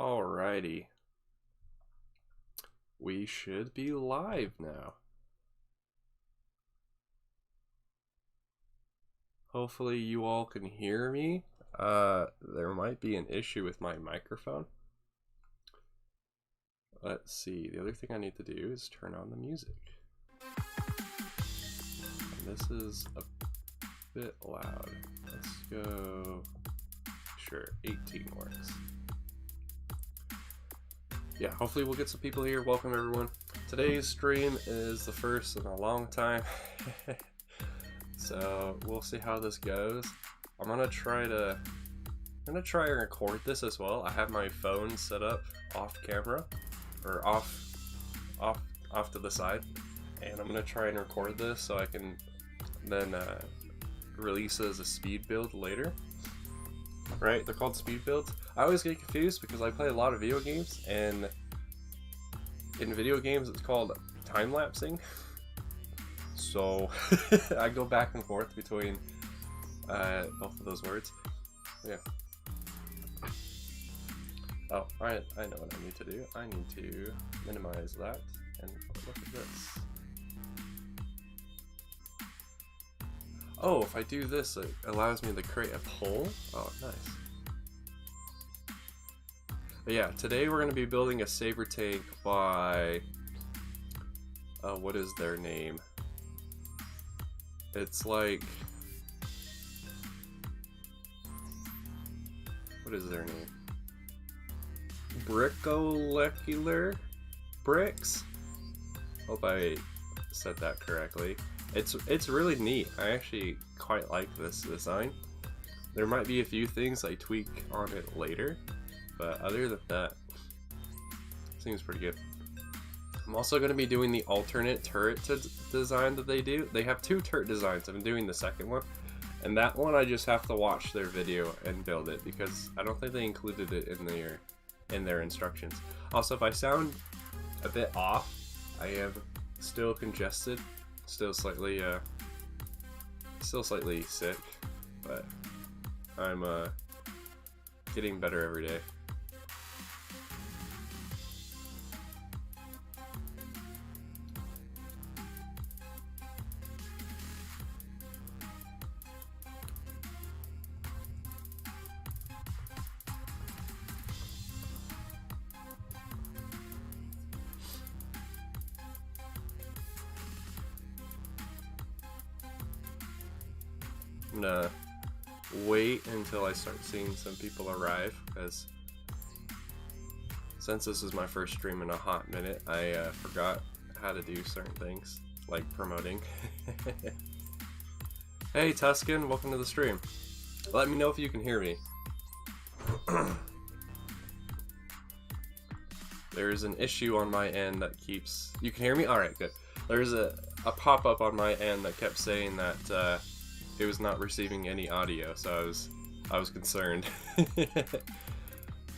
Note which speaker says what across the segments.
Speaker 1: Alrighty. We should be live now. Hopefully you all can hear me. There might be an issue with my microphone. Let's see. The other thing I need to do is turn on the music. And this is a bit loud. Let's go. Sure, 18 works. Yeah, hopefully we'll get some people here. Welcome everyone. Today's stream is the first in a long time. So we'll see how this goes. I'm gonna try and record this as well. I have my phone set up off camera, or off to the side, and I'm gonna try and record this so I can then release it as a speed build later. Right? They're called speed builds. I always get confused because I play a lot of video games, and in video games it's called time-lapsing. So I go back and forth between both of those words. Yeah. Oh, I know what I need to do. I need to minimize that and look at this. Oh, if I do this, it allows me to create a poll. Oh, nice. But yeah, today we're going to be building a Saber tank by... what is their name? It's like... What is their name? Bricoleur Bricks? Hope I said that correctly. It's really neat. I actually quite like this design. There might be a few things I tweak on it later, but other than that, it seems pretty good. I'm also going to be doing the alternate turret design that they do. They have two turret designs. I'm doing the second one, and that one I just have to watch their video and build it because I don't think they included it in their instructions. Also, if I sound a bit off, I am still congested. Still slightly sick, but I'm getting better every day. I'm gonna wait until I start seeing some people arrive, because since this is my first stream in a hot minute, I forgot how to do certain things, like promoting. Hey Tuscan, welcome to the stream. Let me know if you can hear me. There's an issue on my end that keeps... You can hear me? Alright, good. There's a pop-up on my end that kept saying that it was not receiving any audio, so I was concerned.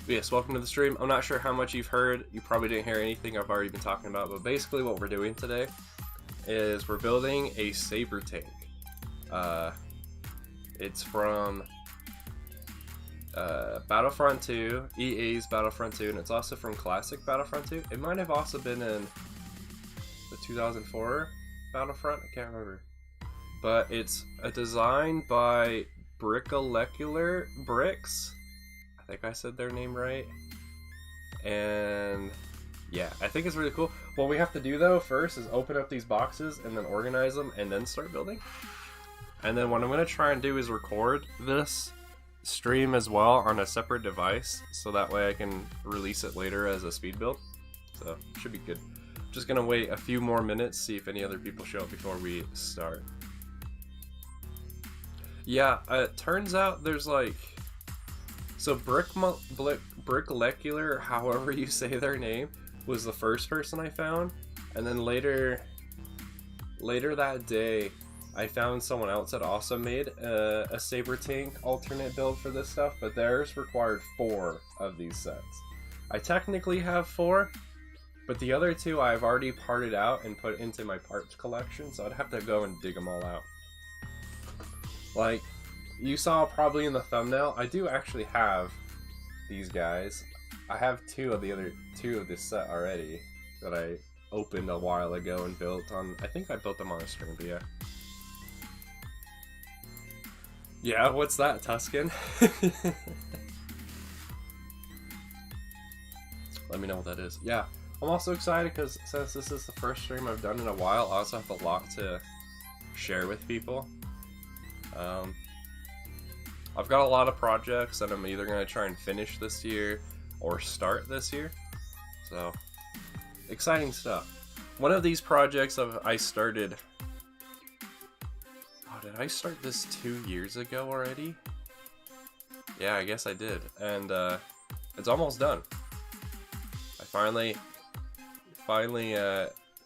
Speaker 1: Yes, welcome to the stream. I'm not sure how much you've heard. You probably didn't hear anything I've already been talking about, but basically what we're doing today is we're building a Saber tank. It's from Battlefront 2, EA's Battlefront 2, and it's also from Classic Battlefront 2. It might have also been in the 2004 Battlefront, I can't remember. But it's a design by Bricoleur Bricks. I think I said their name right. And yeah, I think it's really cool. What we have to do though first is open up these boxes and then organize them and then start building. And then what I'm going to try and do is record this stream as well on a separate device, so that way I can release it later as a speed build. So should be good. Just going to wait a few more minutes, see if any other people show up before we start. Yeah, it turns out there's like... So Bricoleur, however you say their name, was the first person I found. And then later that day, I found someone else that also made a Saber tank alternate build for this stuff, but theirs required 4 of these sets. I technically have 4, but the other 2 I've already parted out and put into my parts collection, so I'd have to go and dig them all out. Like, you saw probably in the thumbnail, I do actually have these guys. I have two of this set already that I opened a while ago and built on. I think I built them on a stream, but yeah. Yeah, what's that, Tuscan? Let me know what that is. Yeah, I'm also excited because since this is the first stream I've done in a while, I also have a lot to share with people. I've got a lot of projects that I'm either going to try and finish this year or start this year. So, exciting stuff. One of these projects I started... Oh, did I start this 2 years ago already? Yeah, I guess I did. And it's almost done. I finally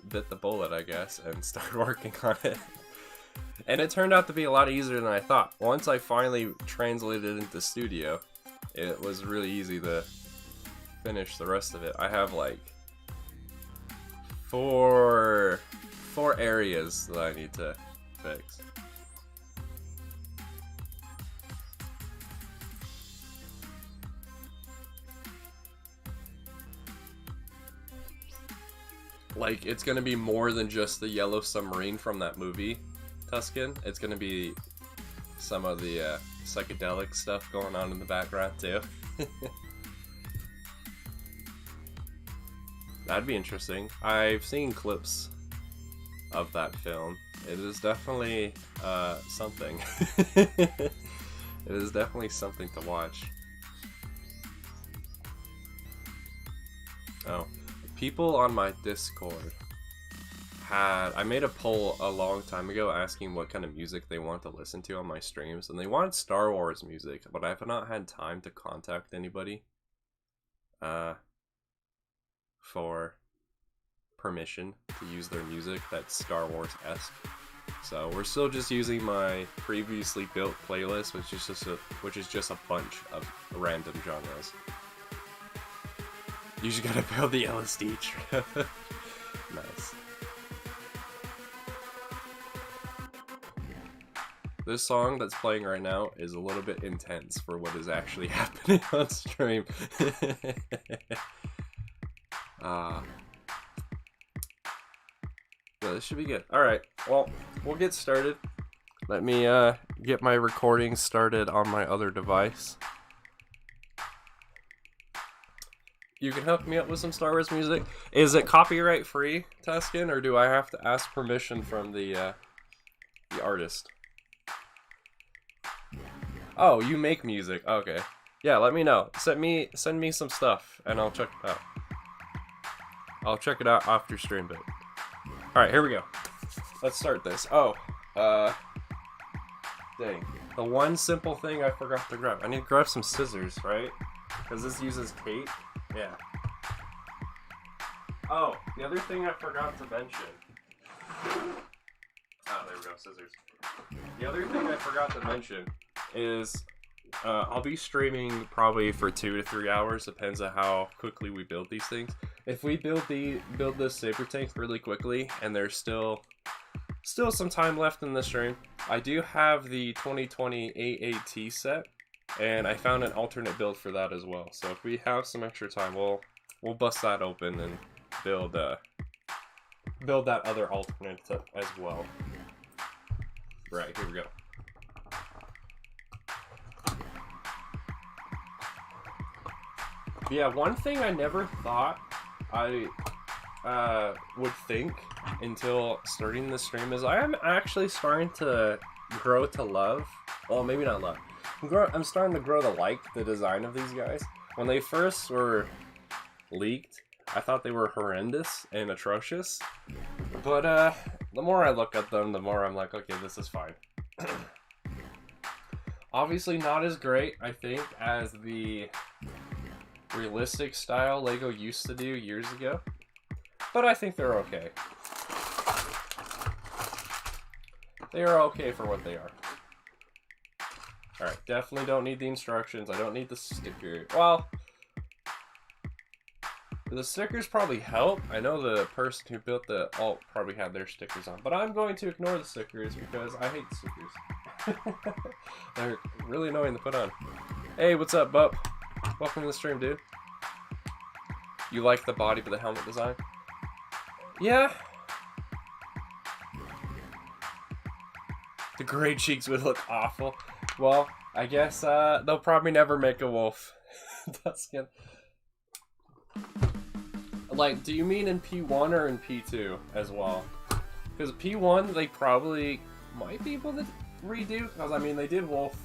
Speaker 1: bit the bullet, I guess, and started working on it. And it turned out to be a lot easier than I thought. Once I finally translated it into Studio, it was really easy to finish the rest of it. I have like four areas that I need to fix. Like, it's gonna be more than just the yellow submarine from that movie, Tuscan. It's gonna be some of the psychedelic stuff going on in the background too. That'd be interesting. I've seen clips of that film. It is definitely something. It is definitely something to watch. Oh, people on my Discord I made a poll a long time ago asking what kind of music they want to listen to on my streams, and they wanted Star Wars music, but I have not had time to contact anybody for permission to use their music that's Star Wars-esque. So we're still just using my previously built playlist, which is just a bunch of random genres. You just gotta build the LSD trip. Nice. This song that's playing right now is a little bit intense for what is actually happening on stream. Yeah, this should be good. Alright, well, we'll get started. Let me get my recording started on my other device. You can hook me up with some Star Wars music. Is it copyright free, Tuscan, or do I have to ask permission from the artist? Oh, you make music. Okay. Yeah, let me know. Send me some stuff, and I'll check it out. I'll check it out after stream, but... Alright, here we go. Let's start this. Oh, dang. The one simple thing I forgot to grab. I need to grab some scissors, right? Because this uses tape. Yeah. Oh, the other thing I forgot to mention. Oh, there we go, scissors. The other thing I forgot to mention is I'll be streaming probably for 2 to 3 hours, depends on how quickly we build these things. If we build this Saber tank really quickly and there's still some time left in the stream, I do have the 2020 AAT set, and I found an alternate build for that as well. So if we have some extra time, we'll bust that open and build that other alternate as well. Right, here we go. Yeah, one thing I never thought I would think until starting the stream is I am actually starting to grow to love. Well, maybe not love. I'm starting to grow to like the design of these guys. When they first were leaked, I thought they were horrendous and atrocious. But the more I look at them, the more I'm like, okay, this is fine. Obviously not as great, I think, as the realistic style LEGO used to do years ago. But I think they're okay. They are okay for what they are. Alright, definitely don't need the instructions. I don't need the sticker. Well, the stickers probably help. I know the person who built the alt probably had their stickers on. But I'm going to ignore the stickers because I hate the stickers. They're really annoying to put on. Hey, what's up, Bup? Welcome to the stream, dude. You like the body but the helmet design? Yeah. The gray cheeks would look awful. Well, I guess they'll probably never make a wolf. That's good. Like, do you mean in P1 or in P2 as well? Because P1, they probably might be able to redo. Because, I mean, they did wolf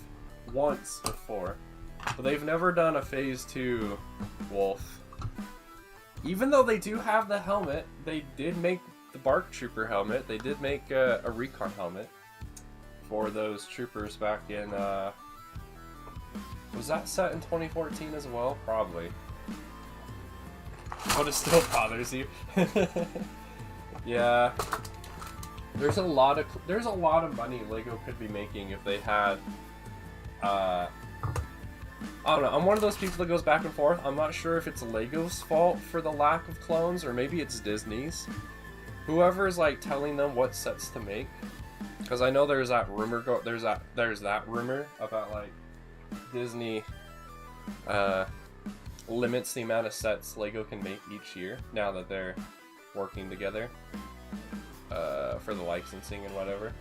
Speaker 1: once before. But they've never done a Phase 2 wolf. Even though they do have the helmet, they did make the Bark Trooper helmet. They did make a recon helmet for those troopers back in, was that set in 2014 as well? Probably. But it still bothers you. Yeah. There's a lot of money Lego could be making if they had, I don't know, I'm one of those people that goes back and forth. I'm not sure if it's Lego's fault for the lack of clones, or maybe it's Disney's. Whoever's like telling them what sets to make. Because I know there's that rumor there's that rumor about like Disney limits the amount of sets Lego can make each year now that they're working together for the licensing and whatever.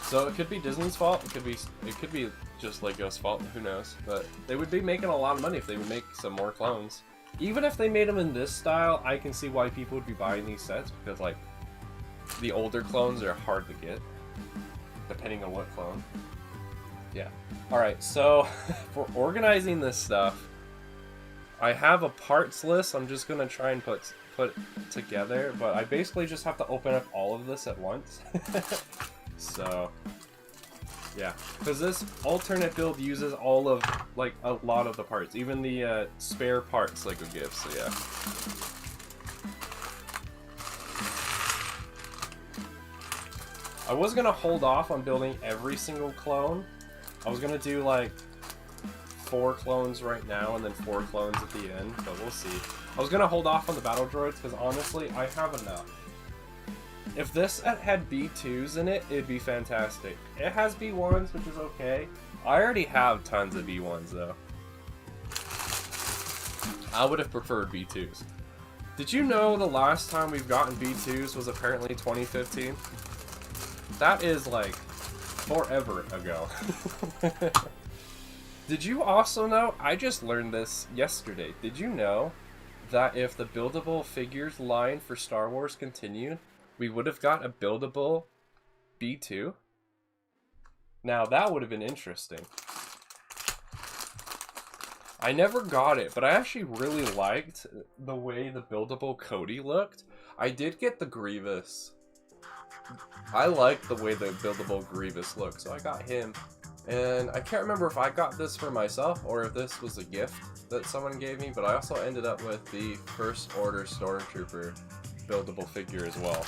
Speaker 1: So it could be Disney's fault. It could be just Lego's fault. Who knows? But they would be making a lot of money if they would make some more clones. Even if they made them in this style, I can see why people would be buying these sets, because like the older clones are hard to get, depending on what clone. Yeah. Alright, so for organizing this stuff, I have a parts list I'm just gonna try and put together, but I basically just have to open up all of this at once. So, yeah. Because this alternate build uses all of, like, a lot of the parts, even the spare parts Lego gives, so yeah. I was gonna hold off on building every single clone. I was gonna do like 4 clones right now and then 4 clones at the end, but we'll see. I was gonna hold off on the battle droids because honestly, I have enough. If this had B2s in it, it'd be fantastic. It has B1s, which is okay. I already have tons of B1s though. I would have preferred B2s. Did you know the last time we've gotten B2s was apparently 2015? That is like forever ago. Did you also know, I just learned this yesterday, did you know that if the buildable figures line for Star Wars continued, we would have got a buildable B2? Now that would have been interesting. I never got it, but I actually really liked the way the buildable Cody looked. I did get the Grievous. I like the way the buildable Grievous looks, so I got him. And I can't remember if I got this for myself or if this was a gift that someone gave me, but I also ended up with the First Order Stormtrooper buildable figure as well.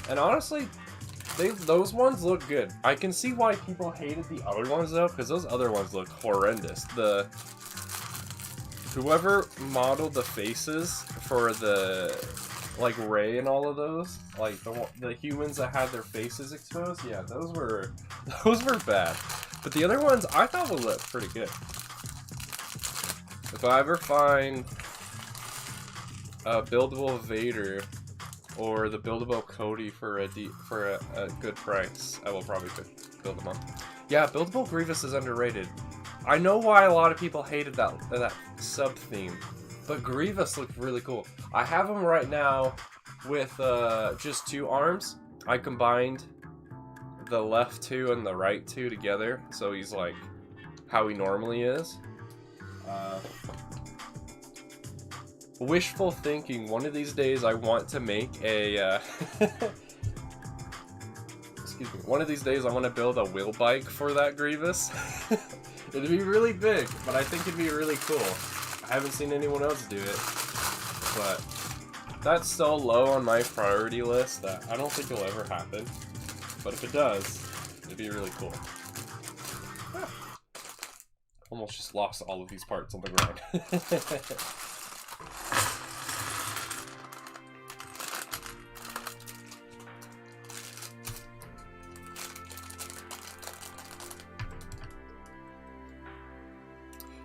Speaker 1: And honestly, those ones look good. I can see why people hated the other ones though, because those other ones look horrendous. Whoever modeled the faces for the like Rey and all of those, like the humans that had their faces exposed, yeah, those were bad. But the other ones I thought would look pretty good. If I ever find a buildable Vader or the buildable Cody for a good price, I will probably build them up. Yeah, buildable Grievous is underrated. I know why a lot of people hated that sub theme, but Grievous looked really cool. I have him right now with just 2 arms. I combined the left 2 and the right 2 together, so he's like how he normally is. Wishful thinking, one of these days I want to make a excuse me, one of these days I want to build a wheel bike for that Grievous. It'd be really big, but I think it'd be really cool. I haven't seen anyone else do it, but that's so low on my priority list that I don't think it'll ever happen. But if it does, it'd be really cool. Ah. Almost just lost all of these parts on the ground.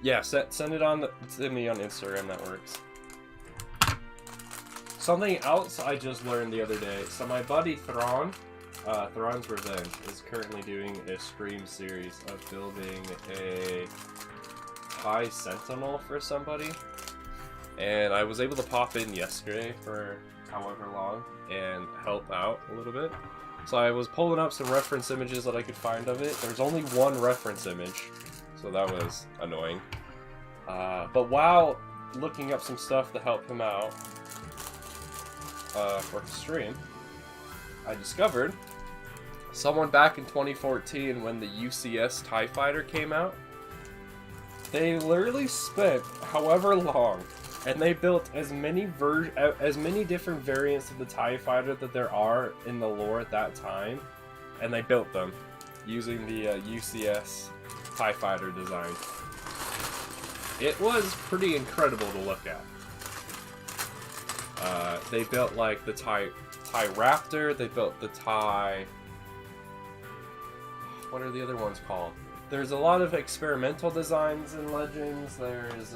Speaker 1: Yeah, send it on to me on Instagram. That works. Something else I just learned the other day. So my buddy Thrawn, Thrawn's Revenge, is currently doing a stream series of building a TIE Sentinel for somebody. And I was able to pop in yesterday for however long and help out a little bit. So I was pulling up some reference images that I could find of it. There's only one reference image, so that was annoying. But while looking up some stuff to help him out for his stream, I discovered someone back in 2014 when the UCS TIE Fighter came out, they literally spent however long and they built as many different variants of the TIE Fighter that there are in the lore at that time, and they built them using the UCS TIE Fighter design. It was pretty incredible to look at. They built like the TIE Raptor, they built the TIE... What are the other ones called? There's a lot of experimental designs in Legends. There's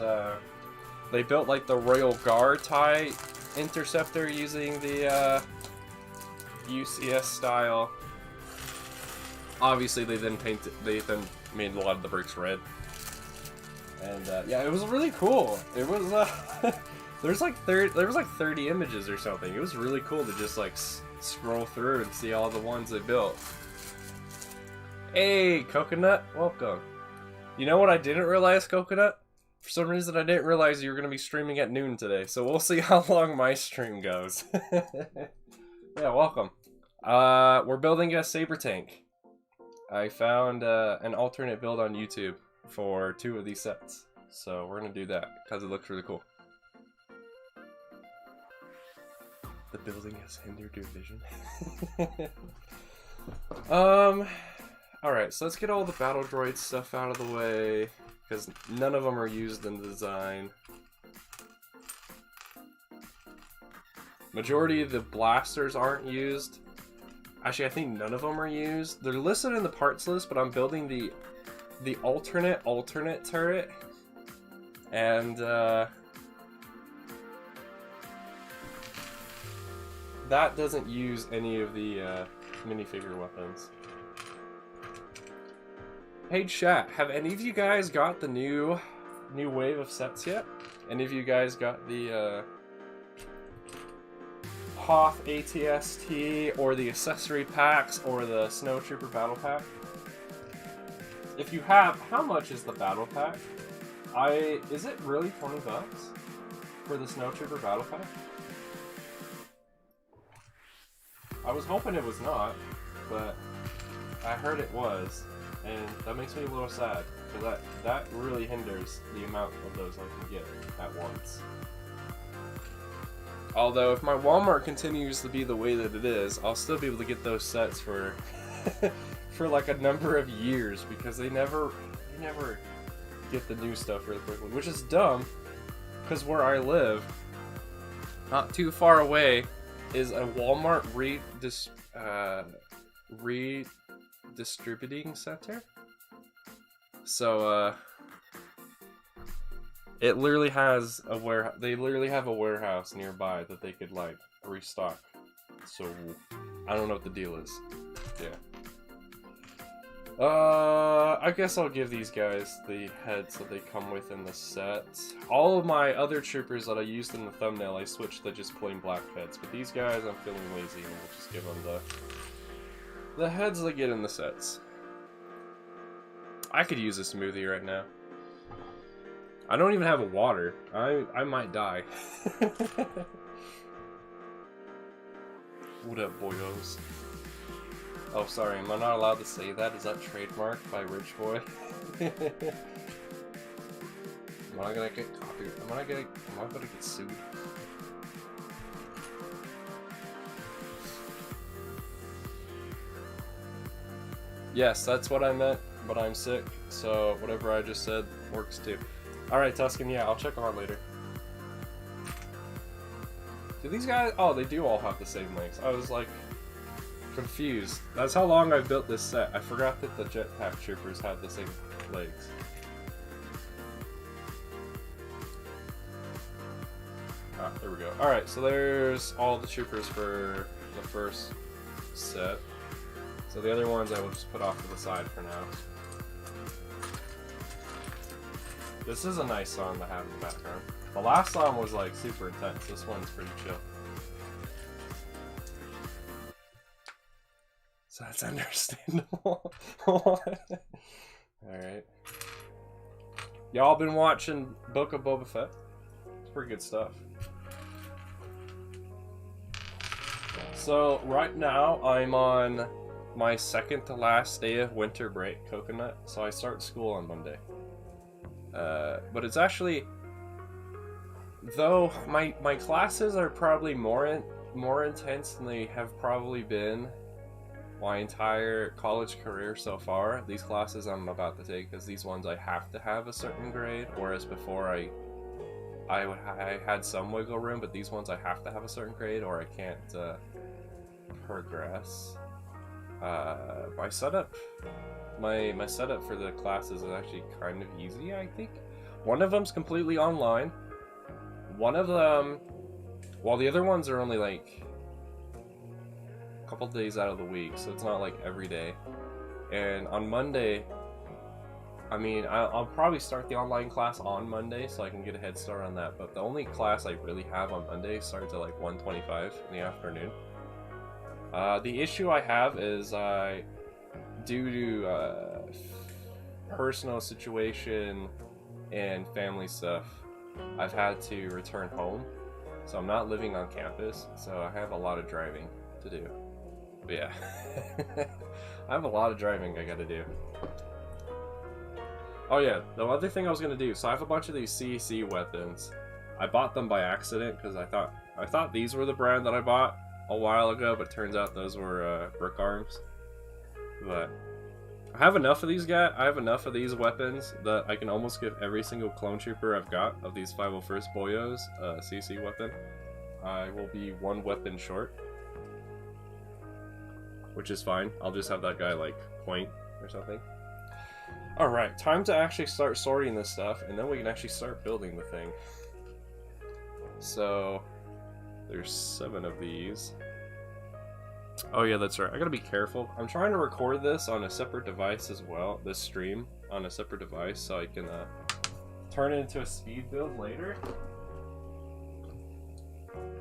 Speaker 1: they built like the Royal Guard TIE Interceptor using the UCS style. Obviously, they then made a lot of the bricks red. And yeah, it was really cool. It was there was like 30 images or something. It was really cool to just like scroll through and see all the ones they built. Hey, Coconut, welcome. You know what I didn't realize, Coconut? For some reason, I didn't realize you were going to be streaming at noon today, so we'll see how long my stream goes. Yeah, welcome. We're building a Saber tank. I found an alternate build on YouTube for 2 of these sets, so we're going to do that, because it looks really cool. The building has hindered your vision. Alright, so let's get all the battle droid stuff out of the way, because none of them are used in the design. Majority of the blasters aren't used. Actually, I think none of them are used. They're listed in the parts list, but I'm building the alternate turret. And, that doesn't use any of the, minifigure weapons. Hey chat, have any of you guys got the new wave of sets yet? Any of you guys got the Hoth ATST or the accessory packs or the Snow Trooper battle pack? If you have, how much is the battle pack? Is it really 20 bucks for the Snow Trooper battle pack? I was hoping it was not, but I heard it was. And that makes me a little sad, because that really hinders the amount of those I can get at once. Although, if my Walmart continues to be the way that it is, I'll still be able to get those sets for for like a number of years, because they never get the new stuff really quickly, which is dumb, because where I live, not too far away, is a Walmart redistributing center. So it literally has a warehouse. They literally have a warehouse nearby that they could like restock. So I don't know what the deal is. Yeah. I guess I'll give these guys the heads that they come with in the set. All of my other troopers that I used in the thumbnail, I switched to just plain black heads. But these guys, I'm feeling lazy and I'll just give them the heads they get in the sets. I could use a smoothie right now. I don't even have a water. I might die. What up, boyos? Oh, sorry, am I not allowed to say that? Is that trademarked by Rich Boy? Am I gonna get copied? Am I gonna get sued? Yes, that's what I meant, but I'm sick, so whatever I just said works too. Alright, Tuscan, yeah, I'll check on later. Do these guys... Oh, they do all have the same legs. I was like... confused. That's how long I've built this set. I forgot that the jetpack troopers had the same legs. Alright, so there's all the troopers for the first set. So the other ones I will just put off to the side for now. This is a nice song to have in the background. The last song was like super intense. This one's pretty chill. So that's understandable. Alright. Y'all been watching Book of Boba Fett? It's pretty good stuff. So right now I'm on my second to last day of winter break, Coconut. So I start school on Monday. But it's actually, though my classes are probably more intense than they have probably been my entire college career so far. These classes I'm about to take, because these ones I have to have a certain grade, whereas before I had some wiggle room, but these ones I have to have a certain grade or I can't progress. My setup for the classes is actually kind of easy, I think. One of them's completely online. One of them, while the other ones are only like a couple days out of the week, so it's not like every day. And on Monday, I mean, I'll probably start the online class on Monday so I can get a head start on that, but the only class I really have on Monday starts at like 1:25 in the afternoon. The issue I have is due to personal situation and family stuff, I've had to return home, so I'm not living on campus, so I have a lot of driving to do. But yeah, I have a lot of driving I gotta do. Oh yeah, the other thing I was gonna do, so I have a bunch of these CEC weapons. I bought them by accident because I thought these were the brand that I bought a while ago, but turns out those were brick arms. But I have enough of these guys. I have enough of these weapons that I can almost give every single clone trooper I've got of these 501st Boyos CC weapon. I will be one weapon short, which is fine. I'll just have that guy like point or something. Alright, time to actually start sorting this stuff, and then we can actually start building the thing. So there's 7 of these. Oh yeah, that's right. I gotta be careful. I'm trying to record this on a separate device as well. This stream on a separate device, so I can turn it into a speed build later.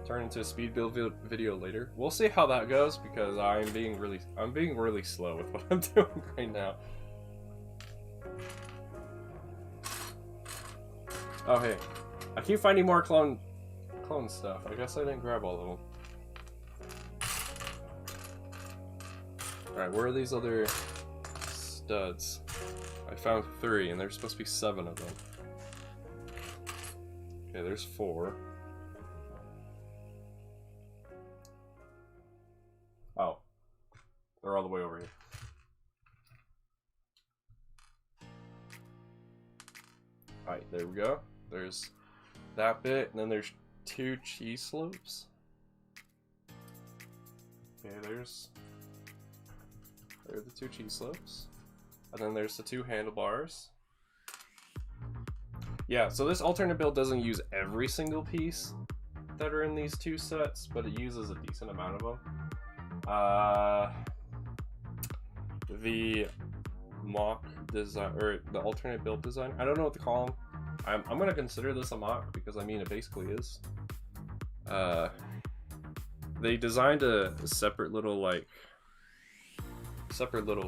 Speaker 1: Turn into a speed build video later. We'll see how that goes because I'm being really slow with what I'm doing right now. Oh hey, I keep finding more clone stuff. I guess I didn't grab all of them. Alright, where are these other studs? I found 3, and there's supposed to be 7 of them. Okay, there's 4. Oh. They're all the way over here. Alright, there we go. There's that bit, and then there's 2 cheese slopes. Okay, there's the 2 cheese slopes. And then there's the 2 handlebars. Yeah, so this alternate build doesn't use every single piece that are in these 2 sets, but it uses a decent amount of them. The mock design, or the alternate build design, I don't know what to call them. I'm gonna consider this a mock because I mean it basically is. They designed a separate little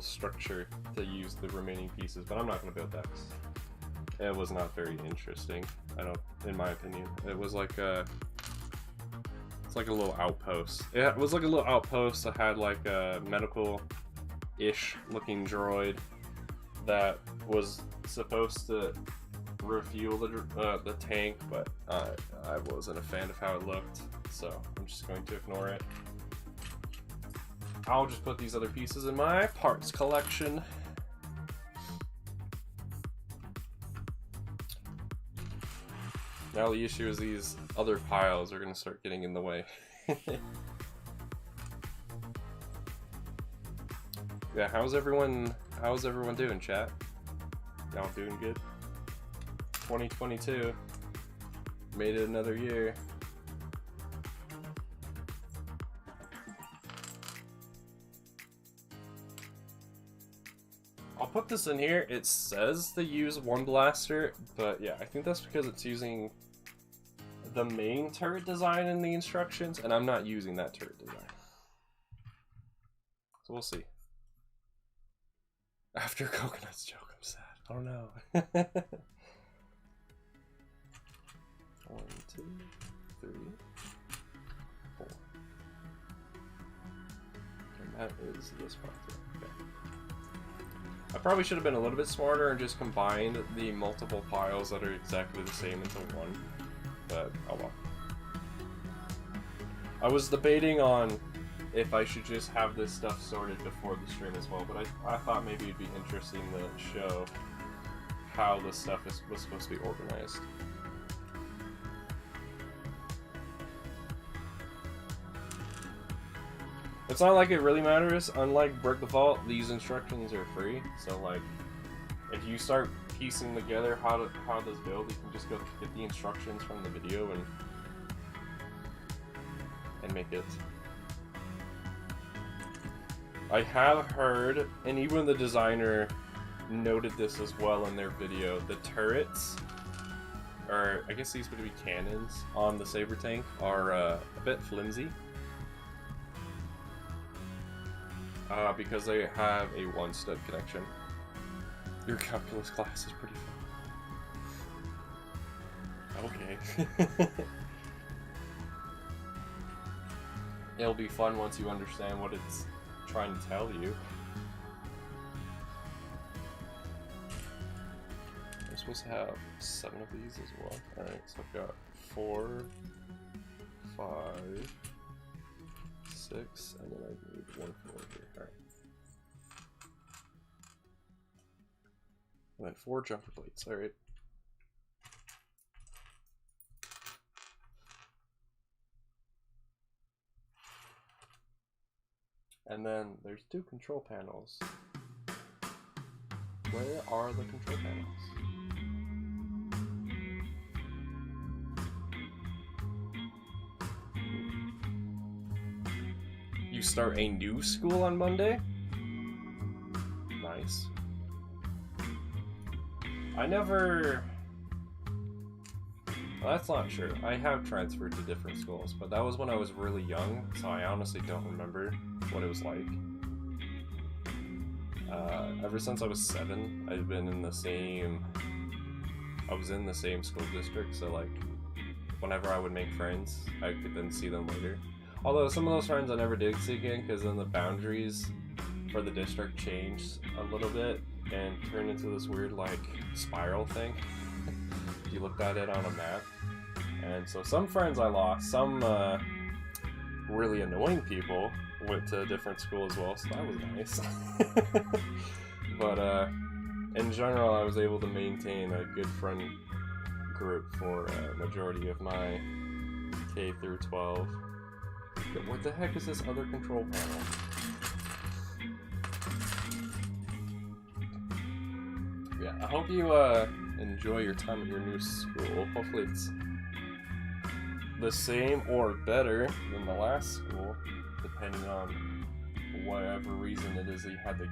Speaker 1: structure to use the remaining pieces, but I'm not gonna build that. It was not very interesting. In my opinion, it was like it's like a little outpost. Yeah, it was like a little outpost that had like a medical-ish looking droid that was supposed to refuel the tank, but I wasn't a fan of how it looked, so I'm just going to ignore it. I'll just put these other pieces in my parts collection. Now the issue is these other piles are going to start getting in the way. Yeah, how's everyone doing, chat? Y'all doing good? 2022 made it another year. I'll put this in here. It says to use one blaster, but yeah, I think that's because it's using the main turret design in the instructions, and I'm not using that turret design. So we'll see. After Coconut's joke, I'm sad. Oh no. 1, 2, 3, 4. And that is this part. Okay. I probably should have been a little bit smarter and just combined the multiple piles that are exactly the same into one. But oh well. I was debating on if I should just have this stuff sorted before the stream as well, but I thought maybe it'd be interesting to show how this stuff was supposed to be organized. It's not like it really matters. Unlike Brick the Vault, these instructions are free. So like, if you start piecing together how this build, you can just go get the instructions from the video and make it. I have heard, and even the designer noted this as well in their video, the turrets, or I guess these would be cannons, on the Saber tank are a bit flimsy. Because they have a one-stud connection. Your calculus class is pretty fun. Okay. It'll be fun once you understand what it's trying to tell you. I'm supposed to have 7 of these as well. Alright, so I've got 4, 5, 6, and then I need 1 more here. Alright. And then 4 jumper plates. Alright. And then there's 2 control panels. Where are the control panels? You start a new school on Monday? Nice. I never... Well, that's not true. I have transferred to different schools, but that was when I was really young, so I honestly don't remember what it was like. Ever since I was 7, I've been in the same... I was in the same school district, so like, whenever I would make friends, I could then see them later. Although some of those friends I never did see again, because then the boundaries for the district changed a little bit, and turned into this weird, like, spiral thing. You looked at it on a map. And so some friends I lost, some really annoying people went to a different school as well, so that was nice. But in general, I was able to maintain a good friend group for a majority of my K through 12. But what the heck is this other control panel? Yeah, I hope you enjoy your time at your new school. Hopefully it's the same or better than the last school, depending on whatever reason it is that you had to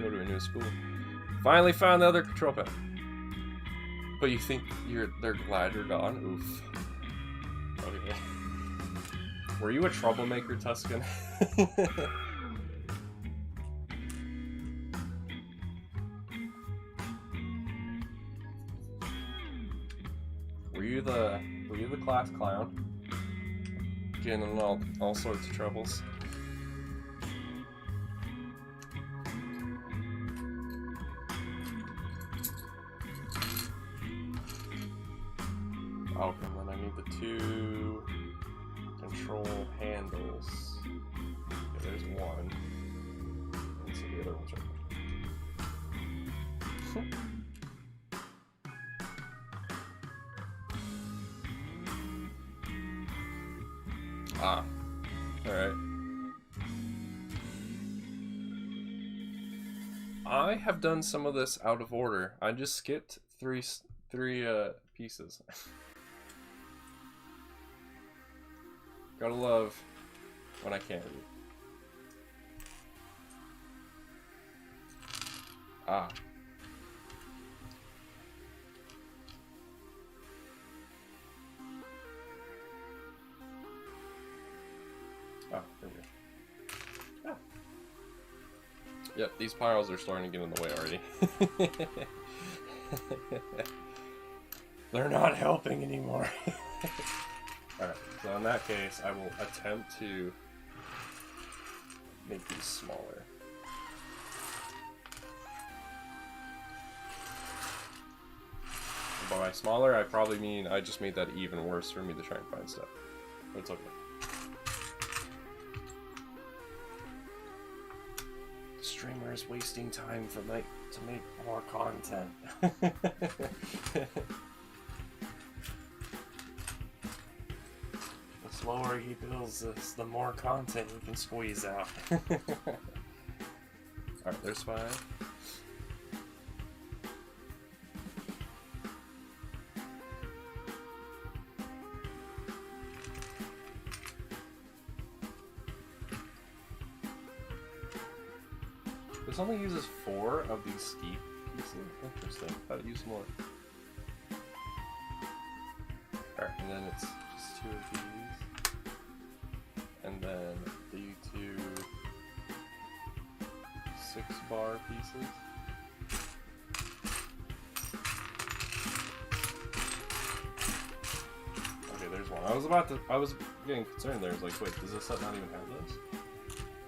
Speaker 1: go to a new school. Finally found the other control panel. But you think they're glad you're gone? Oof. Okay. Were you a troublemaker, Tuscan? Were you the class clown? Getting in all sorts of troubles. Oh, and then I need the 2 control handles. Okay, there's 1. And so the other one's right there. Ah, alright. I have done some of this out of order. I just skipped three pieces. Gotta love when I can't read. Ah. Oh, there we go. Ah. Yep, these piles are starting to get in the way already. They're not helping anymore. Alright, so in that case, I will attempt to make these smaller. And by smaller, I probably mean I just made that even worse for me to try and find stuff. But it's okay. The streamer is wasting time to make more content. The slower he builds this, the more content he can squeeze out. Alright, there's 5. This only uses 4 of these steep pieces. Interesting. Thought it used more. Alright, and then it's just 2 of these. And then the 2 6-bar pieces. Okay, there's one. I was getting concerned there. I was like, wait, does this set not even have this?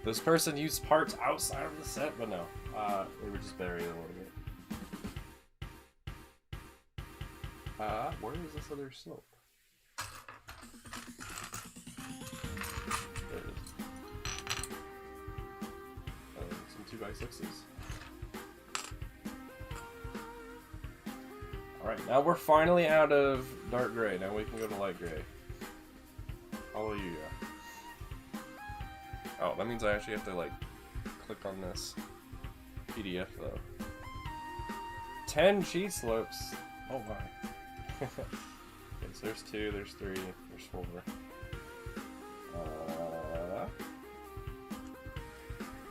Speaker 1: This person used parts outside of the set, but no. They were just buried a little bit. Where is this other slope? There it is. Some 2x6s. Alright, now we're finally out of dark gray. Now we can go to light gray. Hallelujah. Oh, that means I actually have to, like, click on this PDF, though. 10 cheat slopes! Oh my. Okay, so there's 2, there's 3, there's 4.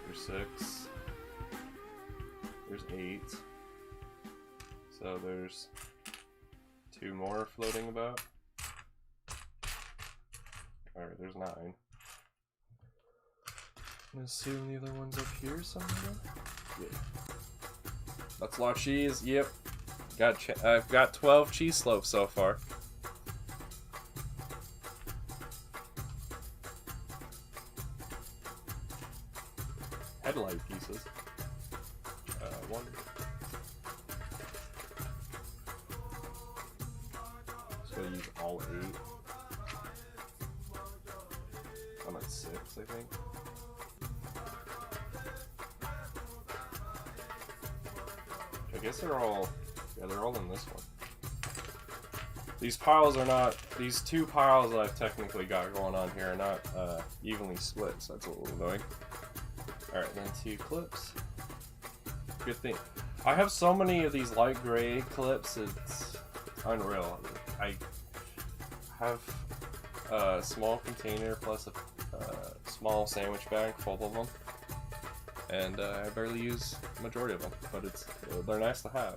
Speaker 1: There's 6. There's 8. So there's 2 more floating about. Alright, there's 9. I'm assuming the other one's up here somewhere. Yeah. That's a lot of cheese. Yep. I've got 12 cheese slopes so far. Headlight pieces. 1. Just gotta use all 8. I'm at 6, I think. I guess they're all in this one. These piles are not, these 2 piles that I've technically got going on here are not evenly split, so that's a little annoying. Alright, then 2 clips. Good thing. I have so many of these light gray clips, it's unreal. I have a small container plus a small sandwich bag full of them. And I barely use the majority of them, but they're nice to have.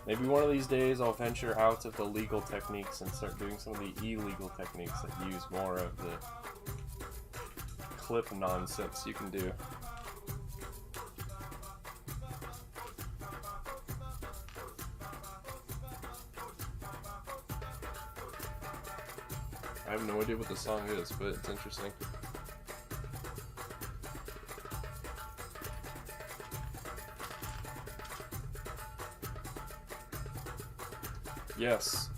Speaker 1: Maybe one of these days I'll venture out of the legal techniques and start doing some of the illegal techniques that use more of the clip nonsense you can do. I have no idea what the song is, but it's interesting. Yes.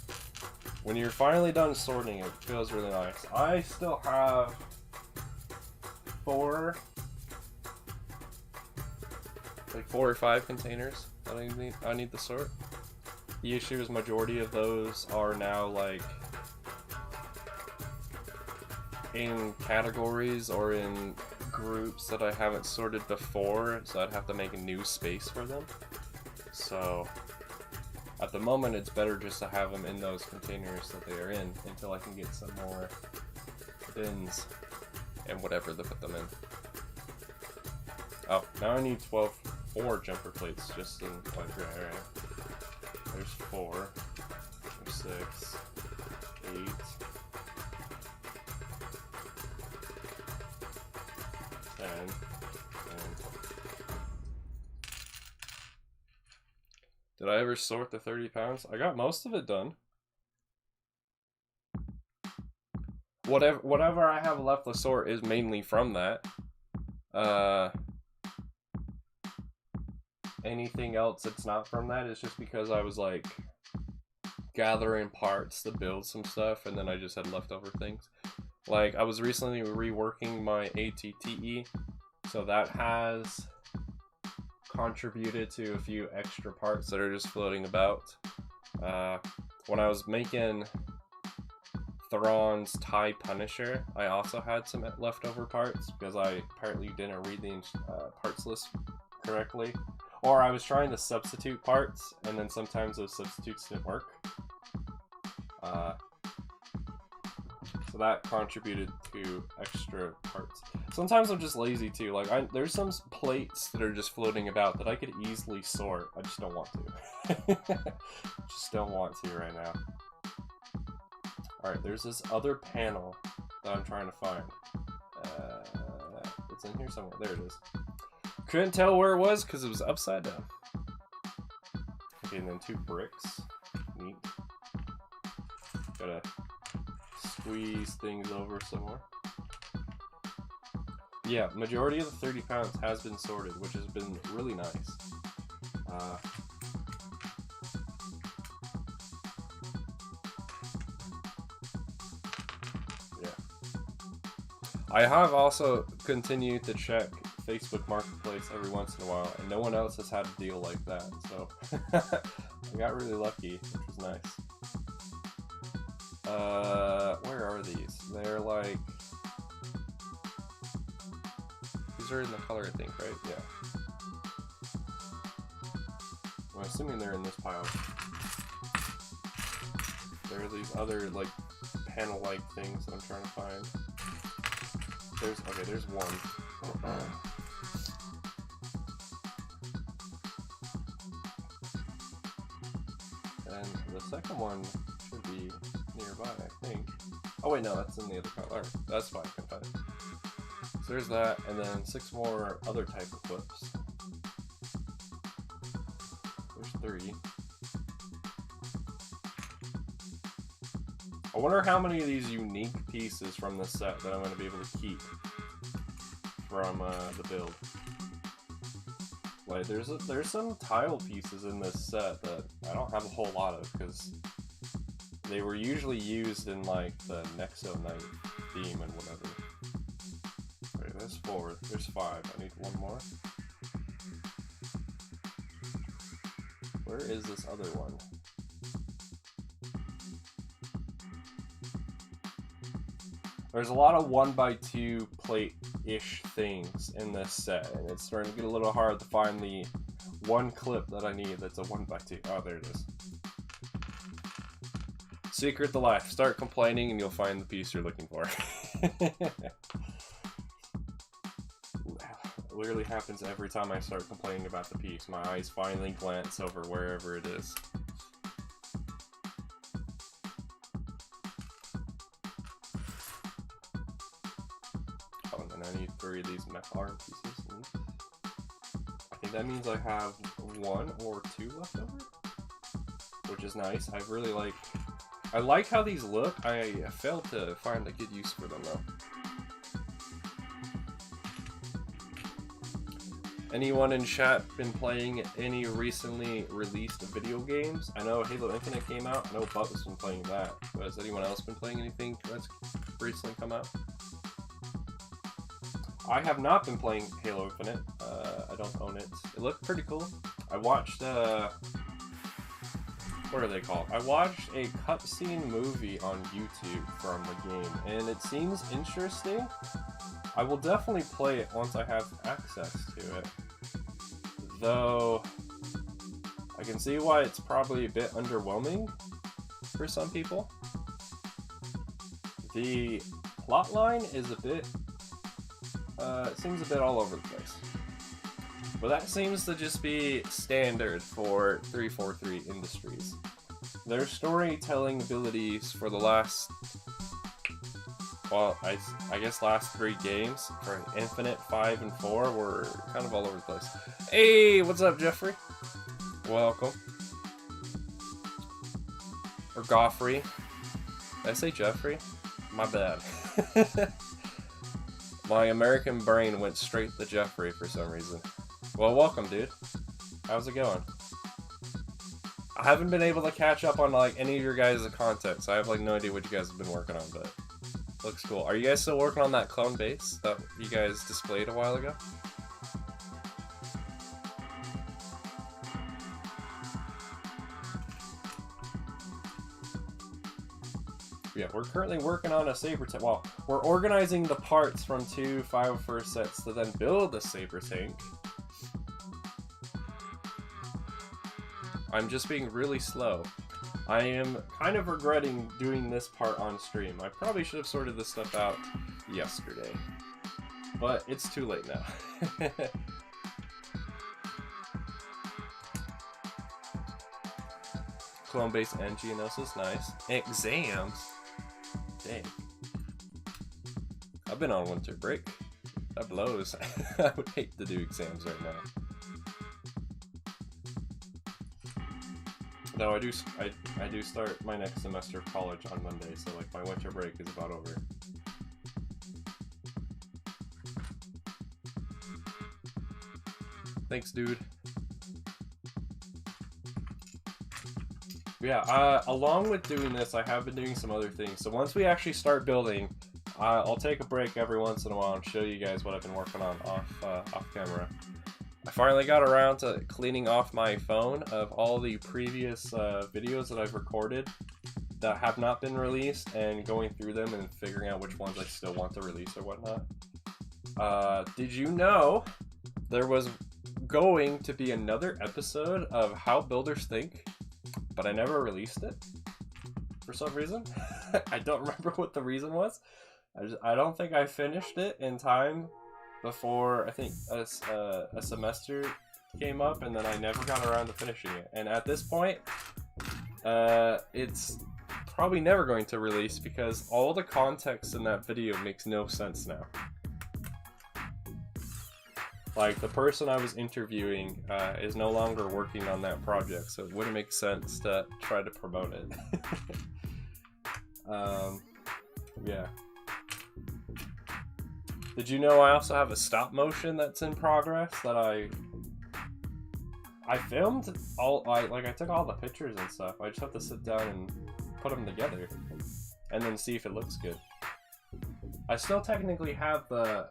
Speaker 1: When you're finally done sorting, it feels really nice. I still have 4 or 5 containers that I need to sort. The issue is majority of those are now like in categories or in groups that I haven't sorted before, so I'd have to make a new space for them. So at the moment, it's better just to have them in those containers that they are in until I can get some more bins and whatever to put them in. Oh, now I need 4 jumper plates just in like right. There's 4. There's 6. 8. 10. And did I ever sort the 30 pounds? I got most of it done. Whatever I have left to sort is mainly from that. Anything else that's not from that is just because I was like gathering parts to build some stuff, and then I just had leftover things. Like I was recently reworking my ATTE, so that has contributed to a few extra parts that are just floating about. When I was making Thrawn's TIE Punisher, I also had some leftover parts because I apparently didn't read the parts list correctly. Or I was trying to substitute parts, and then sometimes those substitutes didn't work. So that contributed to extra parts. Sometimes I'm just lazy too. Like there's some plates that are just floating about that I could easily sort. I just don't want to. Just don't want to right now. Alright, there's this other panel that I'm trying to find. It's in here somewhere. There it is. Couldn't tell where it was because it was upside down. Okay, and then 2 bricks. Neat. Gotta squeeze things over somewhere. Yeah, majority of the 30 pounds has been sorted, which has been really nice. Yeah. I have also continued to check Facebook Marketplace every once in a while, and no one else has had a deal like that, so I got really lucky, which was nice. Where are these? They're like... These are in the color, I think, right? Yeah. I'm assuming they're in this pile. There are these other, like, panel-like things that I'm trying to find. There's one. And the second one should be nearby, I think. Oh wait, no, that's in the other pile. Alright, that's fine, I can find it. So there's that, and then 6 more other type of clips. There's 3. I wonder how many of these unique pieces from this set that I'm going to be able to keep from the build. Like, there's some tile pieces in this set that I don't have a whole lot of because they were usually used in like the Nexo Knight theme and whatever. Wait, there's 4. There's 5. I need 1 more. Where is this other one? There's a lot of 1x2 plate-ish things in this set, and it's starting to get a little hard to find the one clip that I need that's a 1x2. Oh, there it is. Secret to life. Start complaining and you'll find the piece you're looking for. It literally happens every time I start complaining about the piece. My eyes finally glance over wherever it is. Oh, and then I need 3 of these metal arm pieces. I think that means I have 1 or 2 left over, which is nice. I like how these look. I failed to find a good use for them though. Anyone in chat been playing any recently released video games? I know Halo Infinite came out. I know Butt has been playing that. But has anyone else been playing anything that's recently come out? I have not been playing Halo Infinite. I don't own it. It looked pretty cool. I watched, what are they called? I watched a cutscene movie on YouTube from the game, and it seems interesting. I will definitely play it once I have access to it. Though, I can see why it's probably a bit underwhelming for some people. The plotline is a bit, it seems a bit all over the place. But that seems to just be standard for 343 Industries. Their storytelling abilities for the last, well, I guess last 3 games, for Infinite, 5, and 4, were kind of all over the place. Hey, what's up, Jeffrey? Welcome. Or Goffrey. Did I say Jeffrey? My bad. My American brain went straight to Jeffrey for some reason. Well, welcome, dude. How's it going? I haven't been able to catch up on like any of your guys' content, so I have like no idea what you guys have been working on, but looks cool. Are you guys still working on that clone base that you guys displayed a while ago? Yeah, we're currently working on a Saber tank. Well, we're organizing the parts from 2 501st sets to then build a Saber tank. I'm just being really slow. I am kind of regretting doing this part on stream. I probably should have sorted this stuff out yesterday. But it's too late now. Clone base and Geonosis, nice. Exams? Dang. I've been on winter break. That blows. I would hate to do exams right now. No, I do start my next semester of college on Monday, so like my winter break is about over. Thanks, dude. Yeah, along with doing this, I have been doing some other things. So once we actually start building, I'll take a break every once in a while and show you guys what I've been working on off camera. I finally got around to cleaning off my phone of all the previous videos that I've recorded that have not been released and going through them and figuring out which ones I still want to release or whatnot. Did you know there was going to be another episode of How Builders Think, but I never released it for some reason? I don't remember what the reason was. I don't think I finished it in time before I think a semester came up, and then I never got around to finishing it. And at this point, it's probably never going to release because all the context in that video makes no sense now. Like, the person I was interviewing is no longer working on that project, so it wouldn't make sense to try to promote it. Yeah. Did you know I also have a stop motion that's in progress that I filmed I took all the pictures and stuff. I just have to sit down and put them together and then see if it looks good. I still technically have the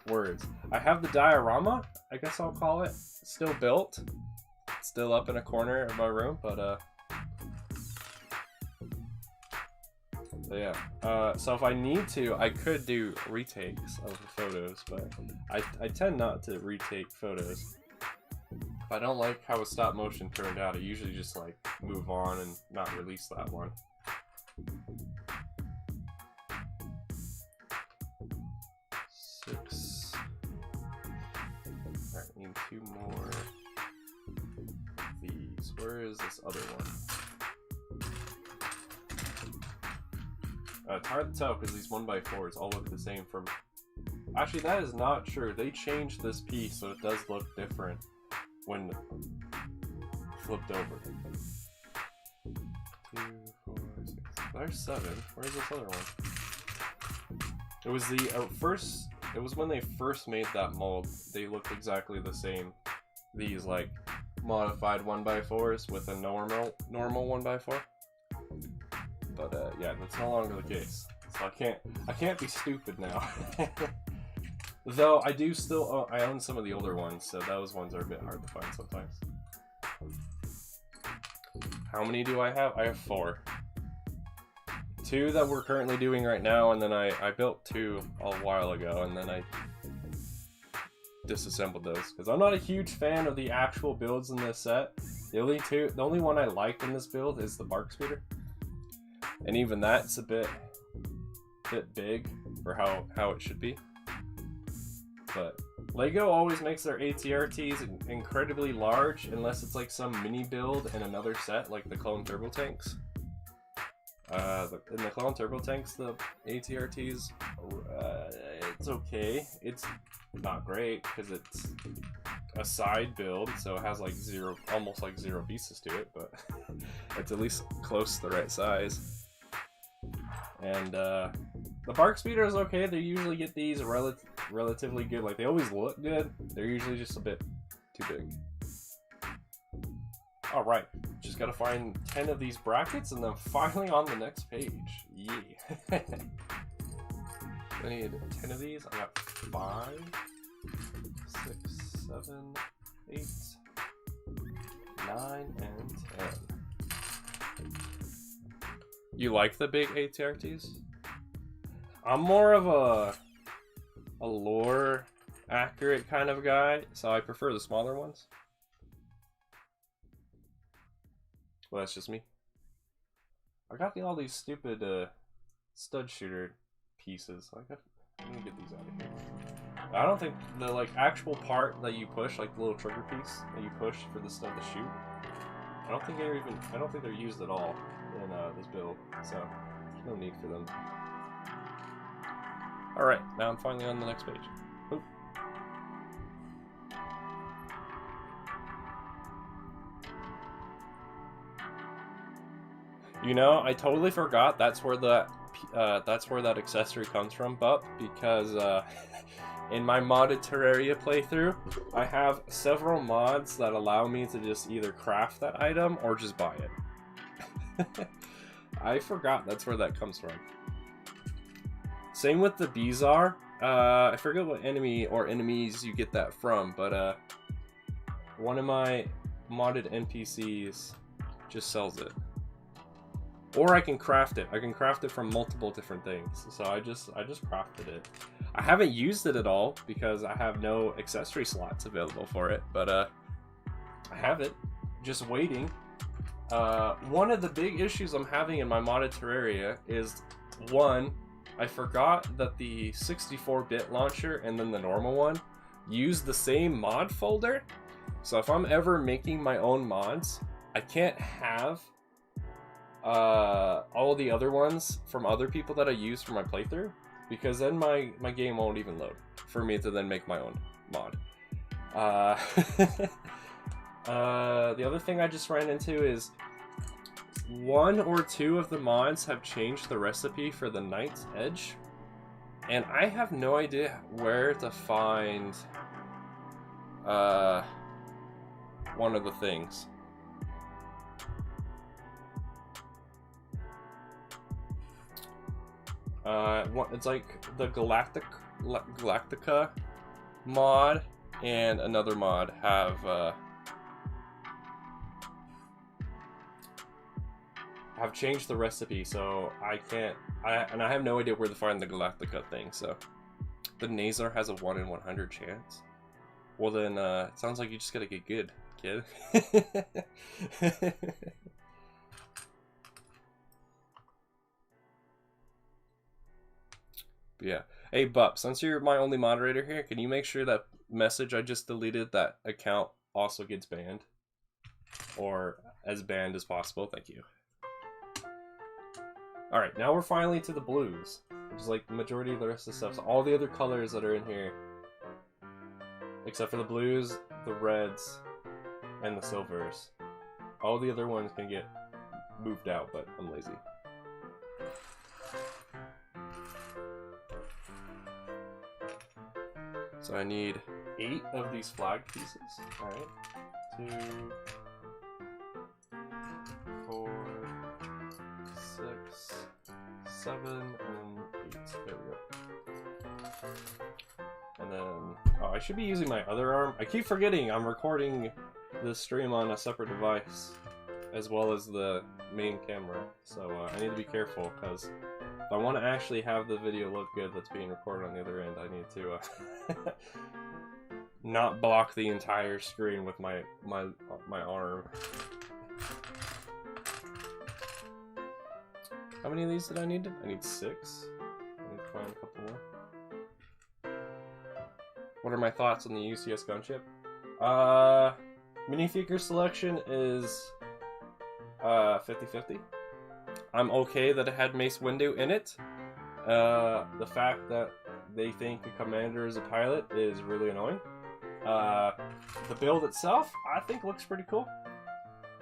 Speaker 1: words. I have the diorama, I guess I'll call it, still built. It's still up in a corner of my room, but yeah. So if I need to, I could do retakes of the photos, but I tend not to retake photos. If I don't like how a stop motion turned out, I usually just like move on and not release that one. Six. Alright, I need 2 more of these. Where is this other one? It's hard to tell because these 1x4s all look the same from... Actually, that is not true. They changed this piece so it does look different when flipped over. 2, 4, 6... There's 7. Where's this other one? It was the first... It was when they first made that mold. They looked exactly the same. These, like, modified 1x4s with a normal 1x4. But yeah, that's no longer the case. So I can't be stupid now. Though I do still I own some of the older ones, so those ones are a bit hard to find sometimes. How many do I have? I have 4. 2 that we're currently doing right now, and then I built 2 a while ago, and then I disassembled those because I'm not a huge fan of the actual builds in this set. The only one I like in this build is the bark speeder. And even that's a bit big for how it should be. But Lego always makes their ATRTs incredibly large unless it's like some mini build in another set, like the Clone Turbo Tanks. In the Clone Turbo Tanks, the ATRTs, it's okay. It's not great because it's a side build, so it has like almost like zero pieces to it, but it's at least close to the right size. And the Bark Speeder is okay. They usually get these relatively good. Like, they always look good. They're usually just a bit too big. Alright, just gotta find 10 of these brackets and then finally on the next page. Yeah. I need 10 of these. I got 5, 6, 7, 8, 9, and 10. You like the big ATRTs? I'm more of a lore accurate kind of guy, so I prefer the smaller ones. Well, that's just me. I got all these stupid stud shooter pieces. Let me get these out of here. I don't think the like actual part that you push, like the little trigger piece that you push for the stud to shoot, I don't think they're used at all in this build. So there's no need for them. All right, now I'm finally on the next page. Ooh. You know, I totally forgot that's where that accessory comes from, Bup, because in my modded Terraria playthrough, I have several mods that allow me to just either craft that item or just buy it. I forgot that's where that comes from. Same with the Bizarre. I forget what enemy or enemies you get that from, but one of my modded NPCs just sells it. Or I can craft it. I can craft it from multiple different things. So I just crafted it. I haven't used it at all because I have no accessory slots available for it, but I have it, just waiting. One of the big issues I'm having in my modded Terraria is, one, I forgot that the 64-bit launcher and then the normal one use the same mod folder. So if I'm ever making my own mods, I can't have all the other ones from other people that I use for my playthrough, because then my game won't even load for me to then make my own mod. The other thing I just ran into is 1 or 2 of the mods have changed the recipe for the Knight's Edge, and I have no idea where to find one of the things. It's like the Galactica mod and another mod have changed the recipe, so I have no idea where to find the Galactica thing. So the Nazar has a 1 in 100 chance. Well then, it sounds like you just gotta get good, kid. Yeah. Hey, Bup, since you're my only moderator here, can you make sure that message I just deleted, that account also gets banned? Or as banned as possible? Thank you. Alright, now we're finally to the blues, which is like the majority of the rest of the stuff. So all the other colors that are in here, except for the blues, the reds, and the silvers. All the other ones can get moved out, but I'm lazy. So I need 8 of these flag pieces. Alright. 2, 4, 6, 7, and 8. There we go. And then, oh, I should be using my other arm. I keep forgetting I'm recording this stream on a separate device, as well as the main camera. So I need to be careful, because if I want to actually have the video look good that's being recorded on the other end, I need to not block the entire screen with my arm. How many of these did I need? I need 6. I need to find a couple more. What are my thoughts on the UCS gunship? Minifigure selection is 50-50. I'm okay that it had Mace Windu in it. The fact that they think a commander is a pilot is really annoying. The build itself, I think, looks pretty cool.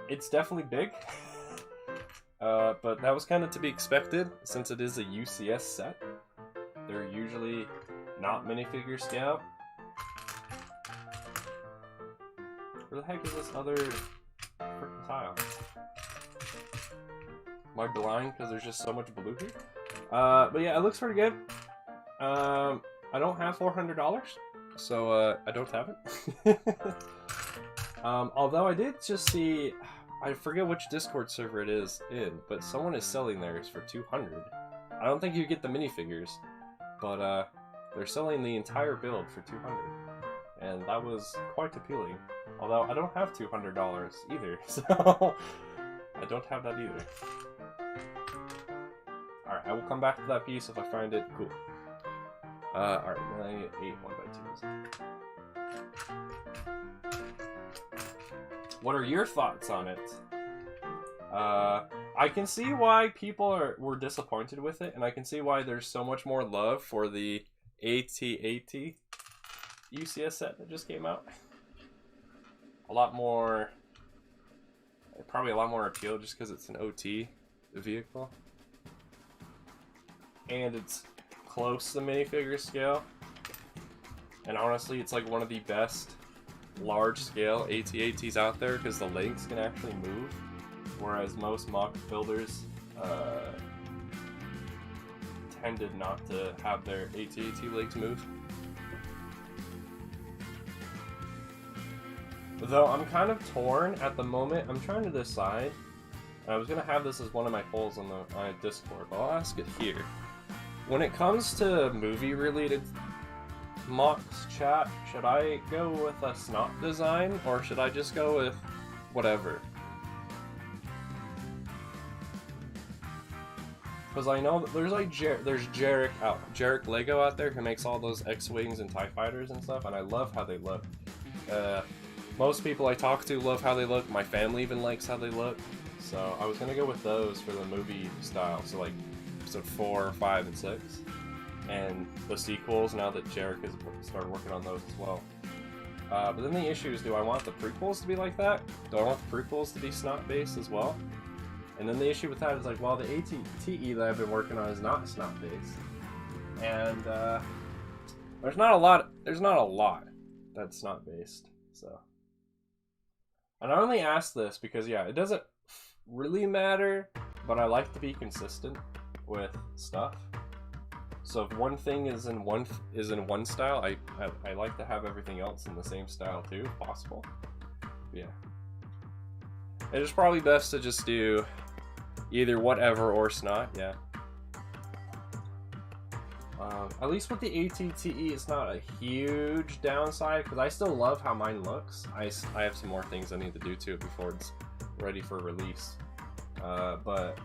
Speaker 1: It's definitely big. But that was kind of to be expected since it is a UCS set. They're usually not minifigure scale. Where the heck is this other freaking tile? Am I blind because there's just so much blue here? But yeah, it looks pretty good. I don't have $400, so I don't have it. Although I did just see, I forget which Discord server it is in, but someone is selling theirs for $200. I don't think you get the minifigures, but they're selling the entire build for $200, and that was quite appealing. Although I don't have $200 either, so I don't have that either. Alright, I will come back to that piece if I find it cool. Alright, then I need 8 1x2s. What are your thoughts on it? I can see why people were disappointed with it, and I can see why there's so much more love for the AT-AT UCS set that just came out. A lot more, probably a lot more appeal just because it's an OT vehicle. And it's close to minifigure scale. And honestly, it's like one of the best large-scale AT-ATs out there because the legs can actually move, whereas most mock builders tended not to have their AT-AT legs move. Though I'm kind of torn at the moment. I'm trying to decide. I was going to have this as one of my polls on the Discord, but I'll ask it here. When it comes to movie-related mocks, chat, should I go with a snot design, or should I just go with whatever? Because I know that there's like there's Jarek Lego out there who makes all those X-Wings and TIE Fighters and stuff, and I love how they look. Most people I talk to love how they look. My family even likes how they look. So I was going to go with those for the movie style. So like episode 4, 5, and 6. And the sequels, now that Jarek has started working on those as well. But then the issue is, do I want the prequels to be like that? Do I want the prequels to be snot-based as well? And then the issue with that is like, well, the AT-TE that I've been working on is not snot-based. And there's not a lot that's snot-based. So. And I only ask this because, yeah, it doesn't really matter, but I like to be consistent with stuff. So if one thing is in one style, I like to have everything else in the same style too, if possible. Yeah. It is probably best to just do either whatever or snot, yeah. At least with the AT-TE, it's not a huge downside, because I still love how mine looks. I have some more things I need to do to it before it's ready for release. But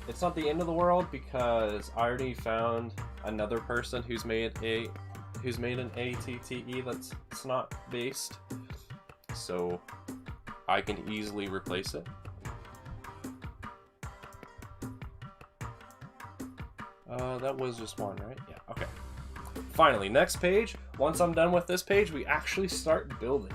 Speaker 1: it's not the end of the world, because I already found another person who's made an AT-TE that's snot based, so I can easily replace it. That was just one, right? Yeah, okay. Finally, next page. Once I'm done with this page, we actually start building.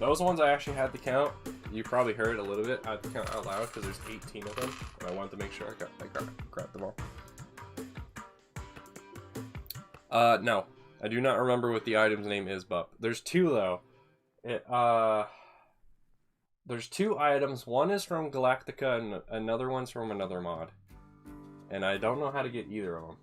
Speaker 1: Those ones I actually had to count. You probably heard a little bit. I had to count out loud because there's 18 of them, and I wanted to make sure I grabbed them all. No, I do not remember what the item's name is, but there's two though. There's two items. One is from Galactica, and another one's from another mod, and I don't know how to get either of them.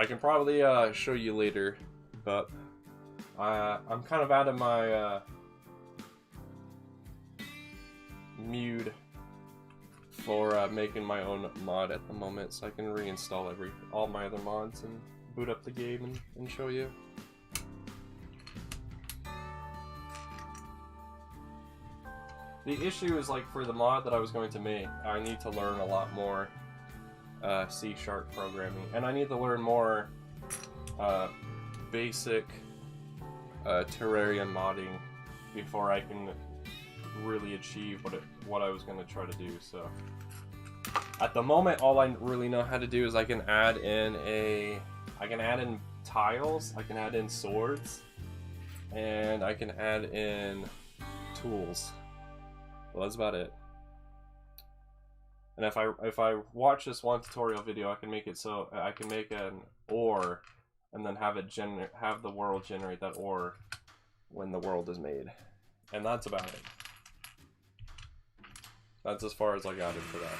Speaker 1: I can probably show you later, but I'm kind of out of my mood for making my own mod at the moment, so I can reinstall all my other mods and boot up the game and show you. The issue is, like, for the mod that I was going to make, I need to learn a lot more C# programming, and I need to learn more basic Terraria modding before I can really achieve what I was going to try to do. So at the moment, all I really know how to do is I can add in tiles, I can add in swords, and I can add in tools. Well, that's about it. And if I watch this one tutorial video, I can make it so I can make an ore, and then have the world generate that ore when the world is made, and that's about it. That's as far as I got it for that.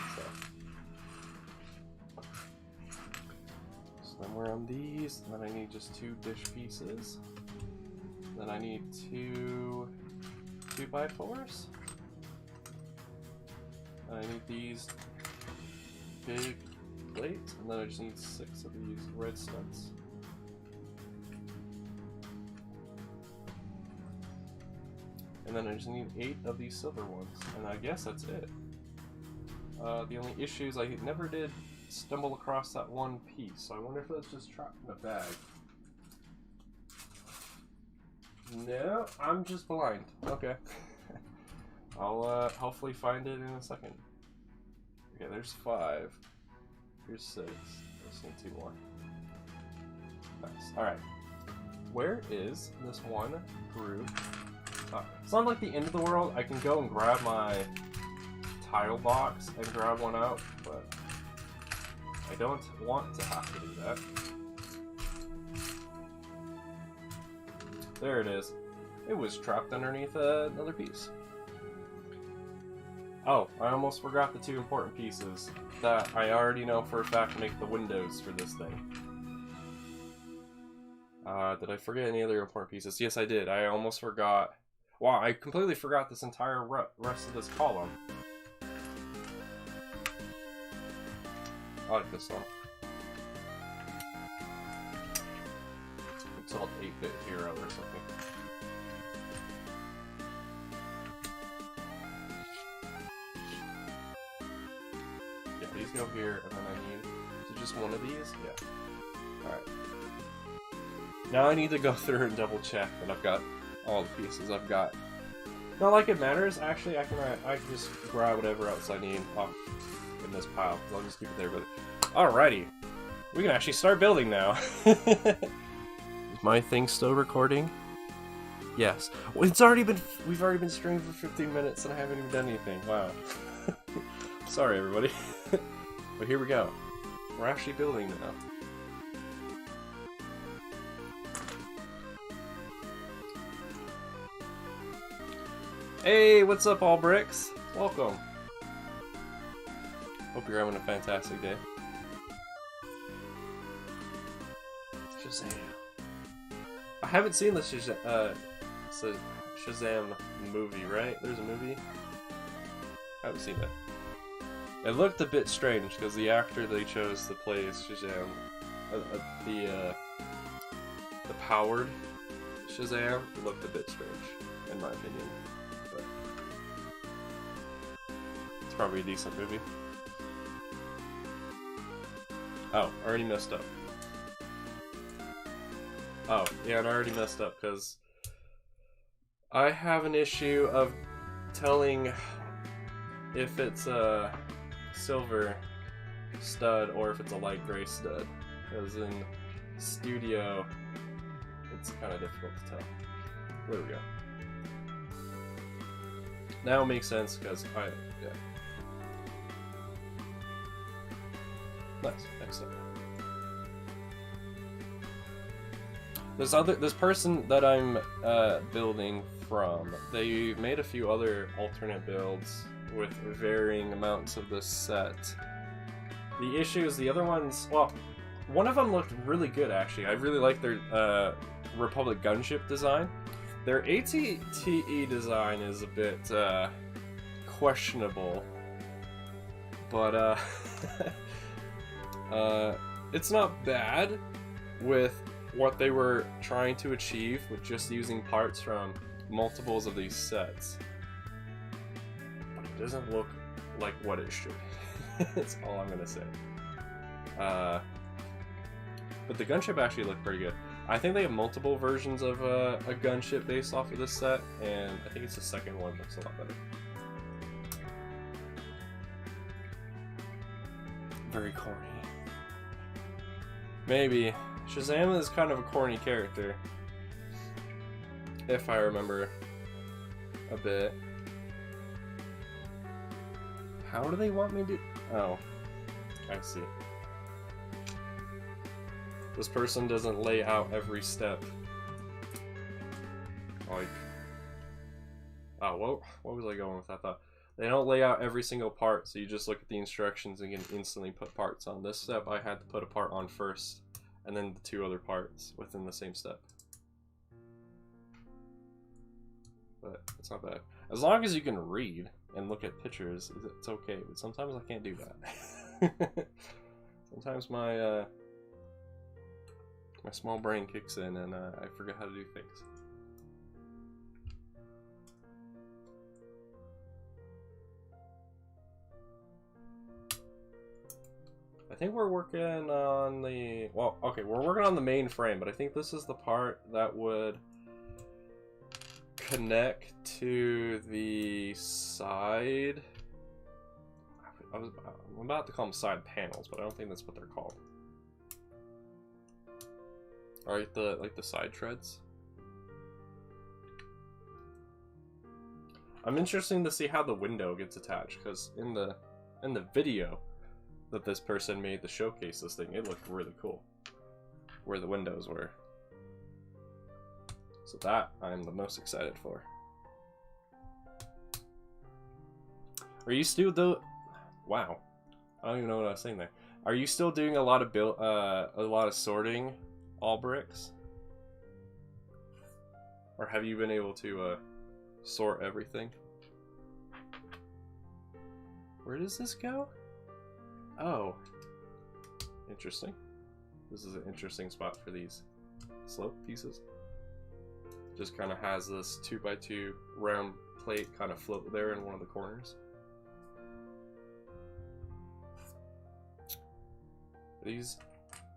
Speaker 1: So then we're on these. Then I need just 2 dish pieces. Then I need 2 2x4s. I need these big plates, and then I just need 6 of these red studs. And then I just need 8 of these silver ones, and I guess that's it. The only issue is I never did stumble across that one piece, so I wonder if that's just trapped in a bag. No, I'm just blind. Okay. I'll hopefully find it in a second. Okay, there's 5. Here's 6. I just need 2 more. Nice. Alright. Where is this one groove? It's not like the end of the world. I can go and grab my tile box and grab one out, but I don't want to have to do that. There it is. It was trapped underneath another piece. Oh, I almost forgot the 2 important pieces that I already know for a fact make the windows for this thing. Did I forget any other important pieces? Yes, I did. I almost forgot. Wow, I completely forgot this entire rest of this column. I like this one. It's called 8-Bit Hero or something. Yeah, these go here, and then I need... Is it just one of these? Yeah. Alright. Now I need to go through and double check that I've got all the pieces I've got. Not like it matters, actually. I can just grab whatever else I need off in this pile. I'll just keep it there. But alrighty, we can actually start building now. Is my thing still recording? Yes. Well, we've already been streaming for 15 minutes and I haven't even done anything. Wow. Sorry, everybody. But here we go. We're actually building now. Hey, what's up, all bricks? Welcome. Hope you're having a fantastic day. Shazam. I haven't seen the Shazam movie, right? There's a movie? I haven't seen it. It looked a bit strange because the actor they chose to play as Shazam, the powered Shazam, looked a bit strange, in my opinion. But it's probably a decent movie. Oh, I already messed up. Oh, yeah, and I already messed up because I have an issue of telling if it's a silver stud or if it's a light gray stud. Because in studio, it's kind of difficult to tell. There we go. Now it makes sense because yeah. Nice, excellent. This person that I'm building from, they made a few other alternate builds with varying amounts of this set. The issue is the other ones, well, one of them looked really good, actually. I really like their Republic gunship design. Their ATTE design is a bit questionable, but it's not bad with what they were trying to achieve with just using parts from multiples of these sets. But it doesn't look like what it should. That's all I'm gonna say. But the gunship actually looked pretty good. I think they have multiple versions of a gunship based off of this set, and I think it's the second one that's a lot better. Very corny. Maybe. Shazam is kind of a corny character, if I remember a bit. How do they want me to... Oh, I see. This person doesn't lay out every step. Like... Oh, what was I going with that thought? They don't lay out every single part, so you just look at the instructions and can instantly put parts on. This step I had to put a part on first, and then the two other parts within the same step. But it's not bad. As long as you can read and look at pictures, it's okay. But sometimes I can't do that. Sometimes my my small brain kicks in and I forget how to do things. I think we're working on the... Well, okay, we're working on the main frame, but I think this is the part that would connect to the side... I'm about to call them side panels, but I don't think that's what they're called. Alright, like the side treads. I'm interested to see how the window gets attached, because in the video that this person made to showcase this thing, it looked really cool where the windows were. So that I'm the most excited for. Are you still wow, I don't even know what I was saying there. Are you still doing a lot of sorting all bricks? Or have you been able to sort everything? Where does this go? Oh, interesting. This is an interesting spot for these slope pieces. Just kind of has this 2x2 round plate kind of float there in one of the corners. These...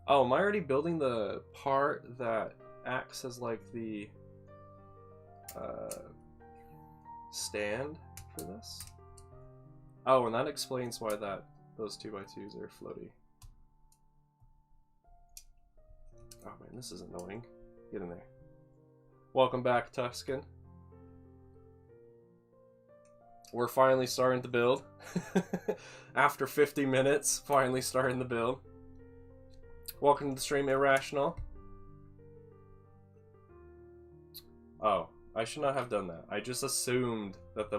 Speaker 1: Oh, am I already building the part that acts as like the stand for this? Oh, and that explains why those 2x2s are floaty. Oh man, this is annoying. Get in there. Welcome back, Tuscan. We're finally starting to build. After 50 minutes, finally starting to build. Welcome to the stream, Irrational. Oh, I should not have done that. I just assumed that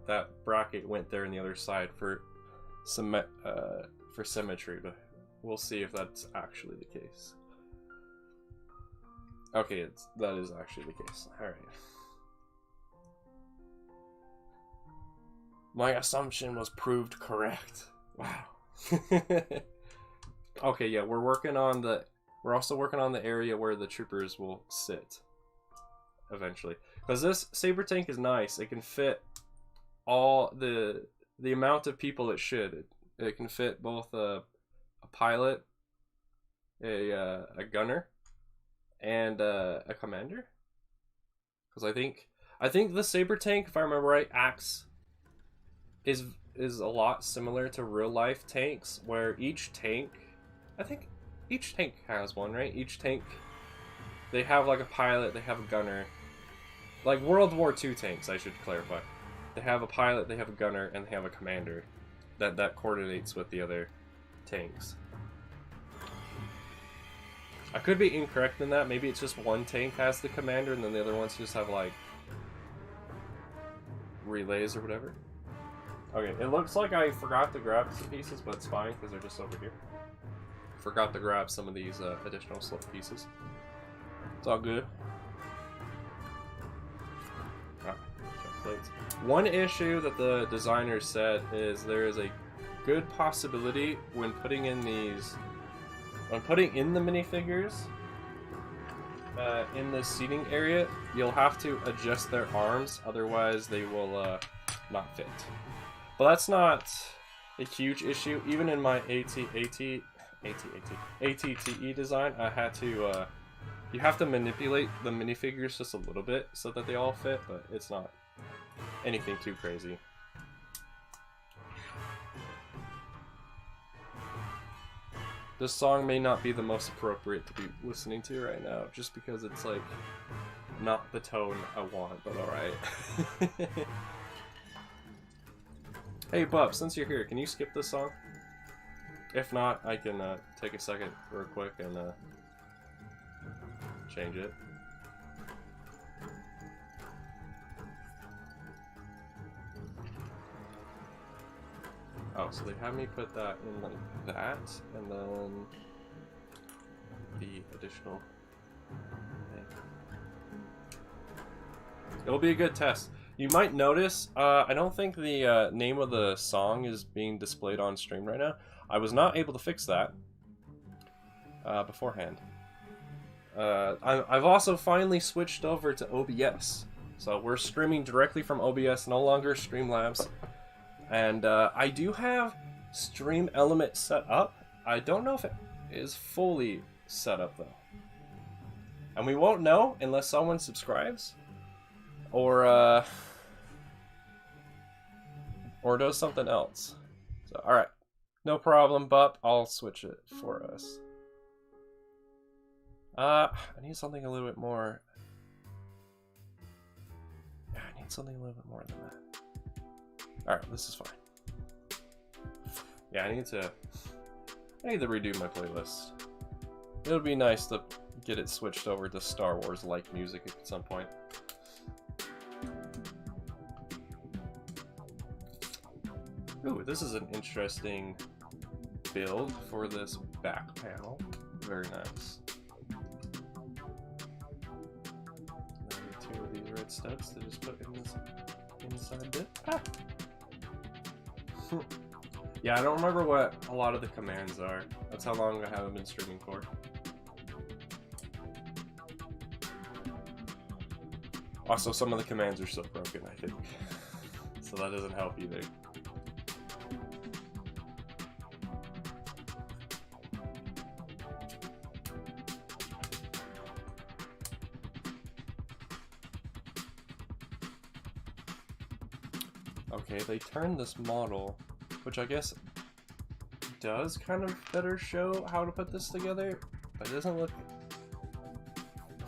Speaker 1: that bracket went there on the other side for symmetry, but we'll see if that's actually the case. Okay, that is actually the case. Alright. My assumption was proved correct. Wow. Okay, yeah, we're also working on the area where the troopers will sit eventually. Because this Saber tank is nice. It can fit all the amount of people it should. It can fit both a pilot, a gunner, and a commander. Because I think the Saber tank, if I remember right, is a lot similar to real life tanks, where each tank, I think each tank has one, right? Each tank, they have like a pilot, they have a gunner. Like World War II tanks, I should clarify. They have a pilot, they have a gunner, and they have a commander that coordinates with the other tanks. I could be incorrect in that. Maybe it's just one tank has the commander, and then the other ones just have like relays or whatever. Okay, it looks like I forgot to grab some pieces, but it's fine because they're just over here. forgot to grab some of these additional slip pieces. It's all good. Ah, check plates. One issue that the designers said is there is a good possibility when putting in the minifigures in this seating area, you'll have to adjust their arms, otherwise they will not fit. But that's not a huge issue. Even in my ATTE design, I had to you have to manipulate the minifigures just a little bit so that they all fit, but it's not anything too crazy. This song may not be the most appropriate to be listening to right now, just because it's like not the tone I want, but alright. Hey Bub, since you're here, can you skip this song? If not, I can take a second real quick and change it. Oh, so they have me put that in like that, and then the additional thing. It'll be a good test. You might notice, I don't think the name of the song is being displayed on stream right now. I was not able to fix that beforehand. I've also finally switched over to OBS. So we're streaming directly from OBS, no longer Streamlabs. And I do have Stream Element set up. I don't know if it is fully set up though. And we won't know unless someone subscribes. Or does something else. So, alright. No problem, Bup. I'll switch it for us. I need something a little bit more. Yeah, I need something a little bit more than that. Alright, this is fine. Yeah, I need to redo my playlist. It would be nice to get it switched over to Star Wars-like music at some point. Ooh, this is an interesting build for this back panel. Very nice. And then two of these red studs to just put in this inside bit. Ah. Yeah, I don't remember what a lot of the commands are. That's how long I haven't been streaming for. Also, some of the commands are still broken, I think. So that doesn't help either. Okay, they turned this model, which I guess does kind of better show how to put this together, but it doesn't look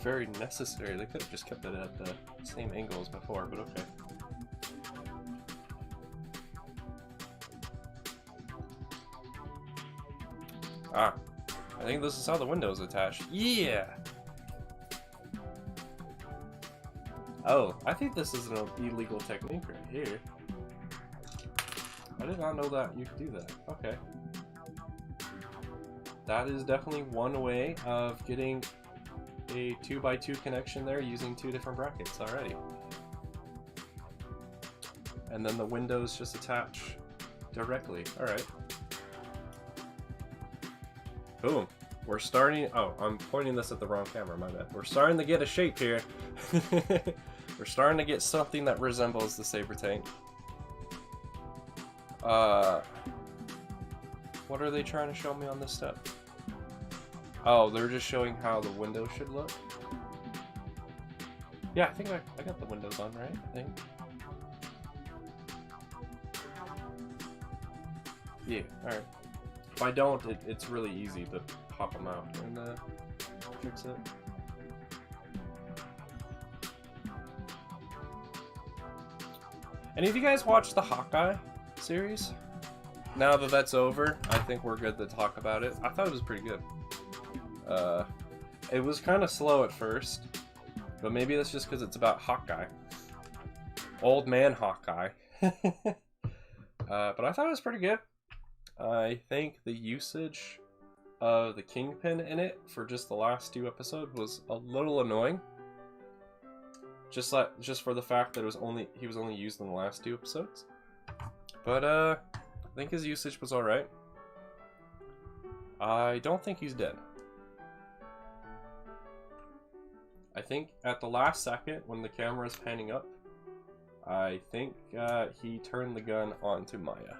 Speaker 1: very necessary. They could have just kept it at the same angle as before, but okay. Ah, I think this is how the window is attached. Yeah! Oh, I think this is an illegal technique right here. I did not know that you could do that. Okay. That is definitely one way of getting a 2x2 connection there using two different brackets already. And then the windows just attach directly. Alright. Boom. We're starting... Oh, I'm pointing this at the wrong camera, my bad. We're starting to get a shape here. We're starting to get something that resembles the Saber tank. What are they trying to show me on this step? Oh, they're just showing how the window should look? Yeah, I think I got the windows on, right? I think. Yeah, alright. If I don't, it's really easy to pop them out and fix it. Any of you guys watch the Hawkeye series? Now that that's over, I think we're good to talk about it. I thought it was pretty good. It was kind of slow at first, but maybe that's just because it's about Hawkeye. Old man Hawkeye. But I thought it was pretty good. I think the usage of the kingpin in it for just the last 2 episodes was a little annoying. Just for the fact that he was only used in the last 2 episodes. But I think his usage was alright. I don't think he's dead. I think at the last second when the camera is panning up, I think he turned the gun onto Maya.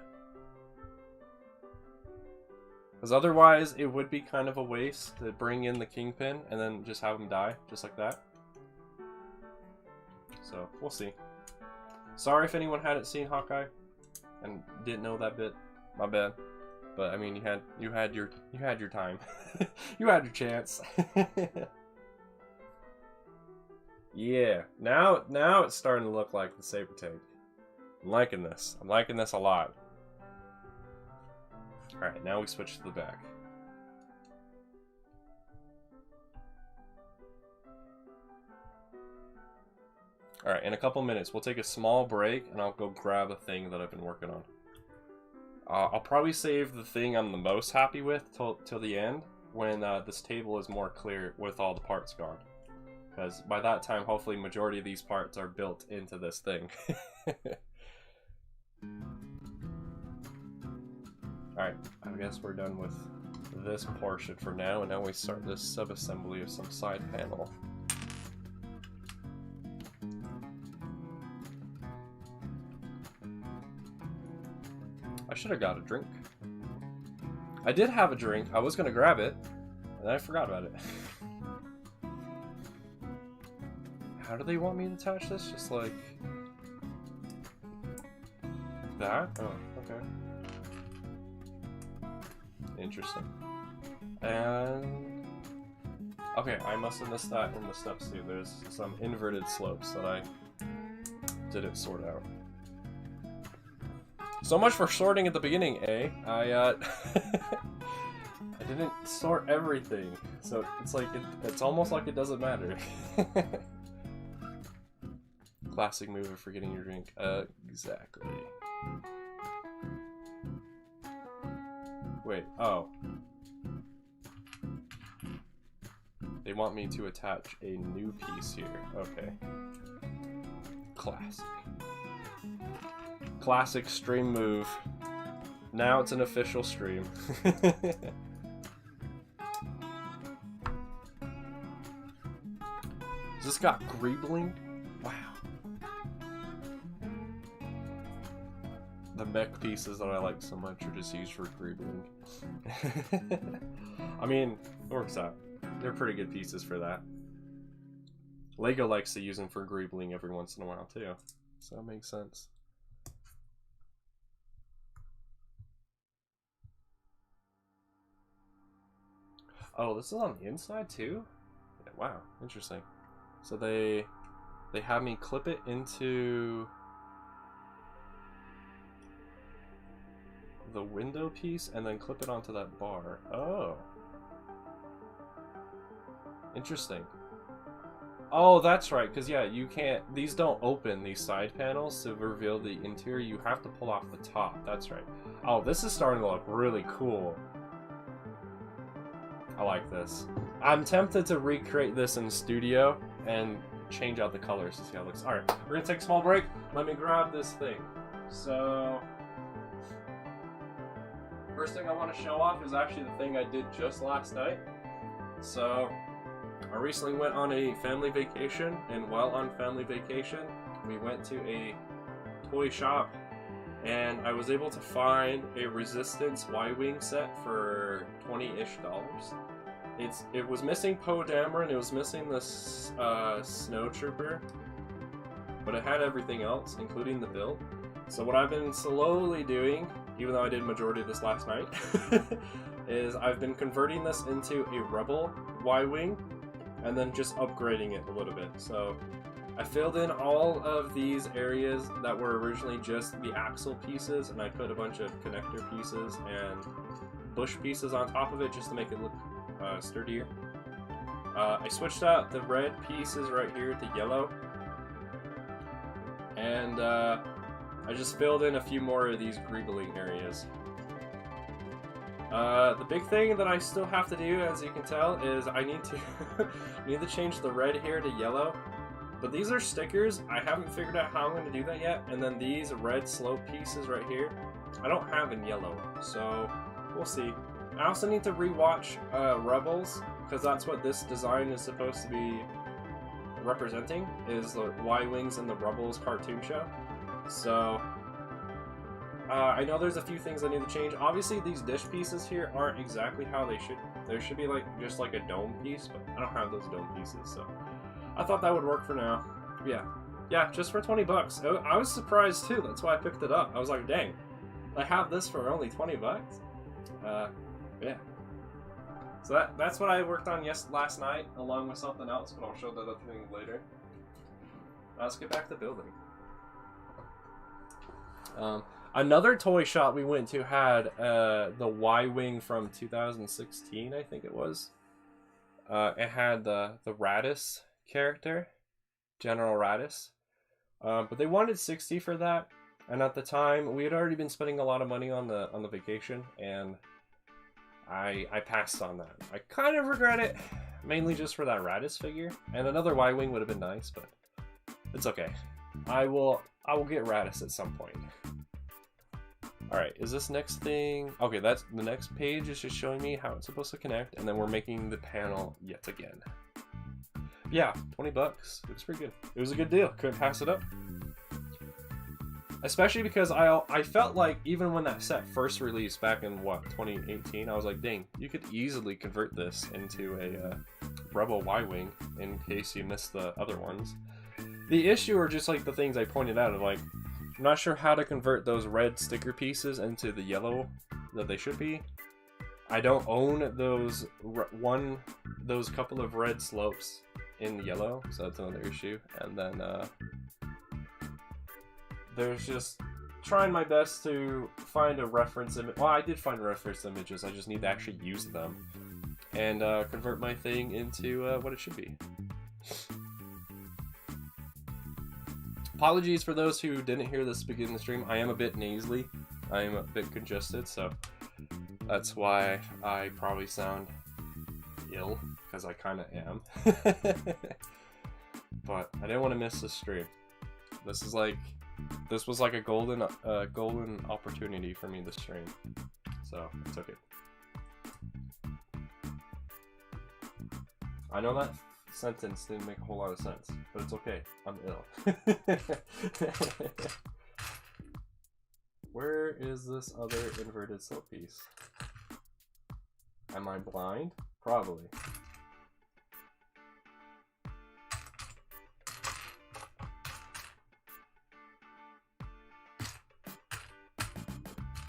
Speaker 1: Because otherwise it would be kind of a waste to bring in the kingpin and then just have him die, just like that. So, we'll see. Sorry if anyone hadn't seen Hawkeye and didn't know that bit. My bad. But I mean, you had your time. You had your chance. Yeah. Now it's starting to look like the Saber tank. I'm liking this. I'm liking this a lot. All right, now we switch to the back. Alright, in a couple minutes, we'll take a small break, and I'll go grab a thing that I've been working on. I'll probably save the thing I'm the most happy with till the end, when this table is more clear with all the parts gone. Because by that time, hopefully, majority of these parts are built into this thing. Alright, I guess we're done with this portion for now, and now we start this sub-assembly of some side panel. I should have got a drink. I did have a drink. I was going to grab it, and I forgot about it. How do they want me to attach this? Just like that? Oh, okay. Interesting. And okay, I must have missed that in the steps too. There's some inverted slopes that I didn't sort out. So much for sorting at the beginning, eh? I didn't sort everything, so it's like it's almost like it doesn't matter. Classic move of forgetting your drink. Exactly. Wait, oh. They want me to attach a new piece here. Okay. Classic. Classic stream move. Now it's an official stream. Has this got greebling? Wow. The mech pieces that I like so much are just used for greebling. I mean, it works out. They're pretty good pieces for that. Lego likes to use them for greebling every once in a while too. So that makes sense. Oh, this is on the inside too? Yeah, wow, interesting. So they have me clip it into the window piece and then clip it onto that bar. Oh. Interesting. Oh, that's right, because yeah, you can't, these don't open, these side panels, to reveal the interior. You have to pull off the top, that's right. Oh, this is starting to look really cool. I like this. I'm tempted to recreate this in studio and change out the colors to see how it looks. Alright, we're gonna take a small break. Let me grab this thing. So, first thing I want to show off is actually the thing I did just last night. So, I recently went on a family vacation, and while on family vacation, we went to a toy shop, and I was able to find a Resistance Y-Wing set for $20-ish. It was missing Poe Dameron, it was missing the Snow Trooper, but it had everything else, including the build. So what I've been slowly doing, even though I did majority of this last night, is I've been converting this into a Rebel Y-Wing, and then just upgrading it a little bit. So I filled in all of these areas that were originally just the axle pieces, and I put a bunch of connector pieces and bush pieces on top of it just to make it look sturdier. I switched out the red pieces right here to yellow, and I just filled in a few more of these greebling areas. The big thing that I still have to do, as you can tell, is I need to need to change the red here to yellow. But these are stickers. I haven't figured out how I'm going to do that yet. And then these red slope pieces right here, I don't have in yellow, so we'll see. I also need to rewatch Rebels, because that's what this design is supposed to be representing, is the Y-Wings in the Rebels cartoon show. So I know there's a few things I need to change. Obviously, these dish pieces here aren't exactly how they should. There should be like just like a dome piece, but I don't have those dome pieces, so I thought that would work for now. Yeah, just for 20 bucks. I was surprised too. That's why I picked it up. I was like, dang, I have this for only 20 bucks. Yeah. So that's what I worked on last night, along with something else, but I'll show that other thing later. Let's get back to building. Another toy shop we went to had the Y-Wing from 2016, I think it was. It had the Radis character, General Radis. But they wanted $60 for that, and at the time we had already been spending a lot of money on the vacation, and I passed on that. I kind of regret it, mainly just for that Radis figure. And another Y-Wing would have been nice, but it's okay. I will get Radis at some point. Alright, is this next thing... Okay, that's the next page is just showing me how it's supposed to connect, and then we're making the panel yet again. Yeah, 20 bucks. It was pretty good. It was a good deal. Couldn't pass it up. Especially because I felt like even when that set first released back in, what, 2018, I was like, dang, you could easily convert this into a Rebel Y-Wing in case you missed the other ones. The issue are just like the things I pointed out of like, I'm not sure how to convert those red sticker pieces into the yellow that they should be. I don't own those couple of red slopes in yellow, so that's another issue. And then there's just trying my best to find a reference image. Well, I did find reference images. I just need to actually use them and convert my thing into what it should be. Apologies for those who didn't hear this begin the stream. I am a bit nasally. I am a bit congested, so that's why I probably sound ill, because I kind of am. But I didn't want to miss this stream. This was like a golden opportunity for me to stream, so I took it. I know that sentence didn't make a whole lot of sense, but it's okay. I'm ill. Where is this other inverted slope piece? Am I blind? Probably.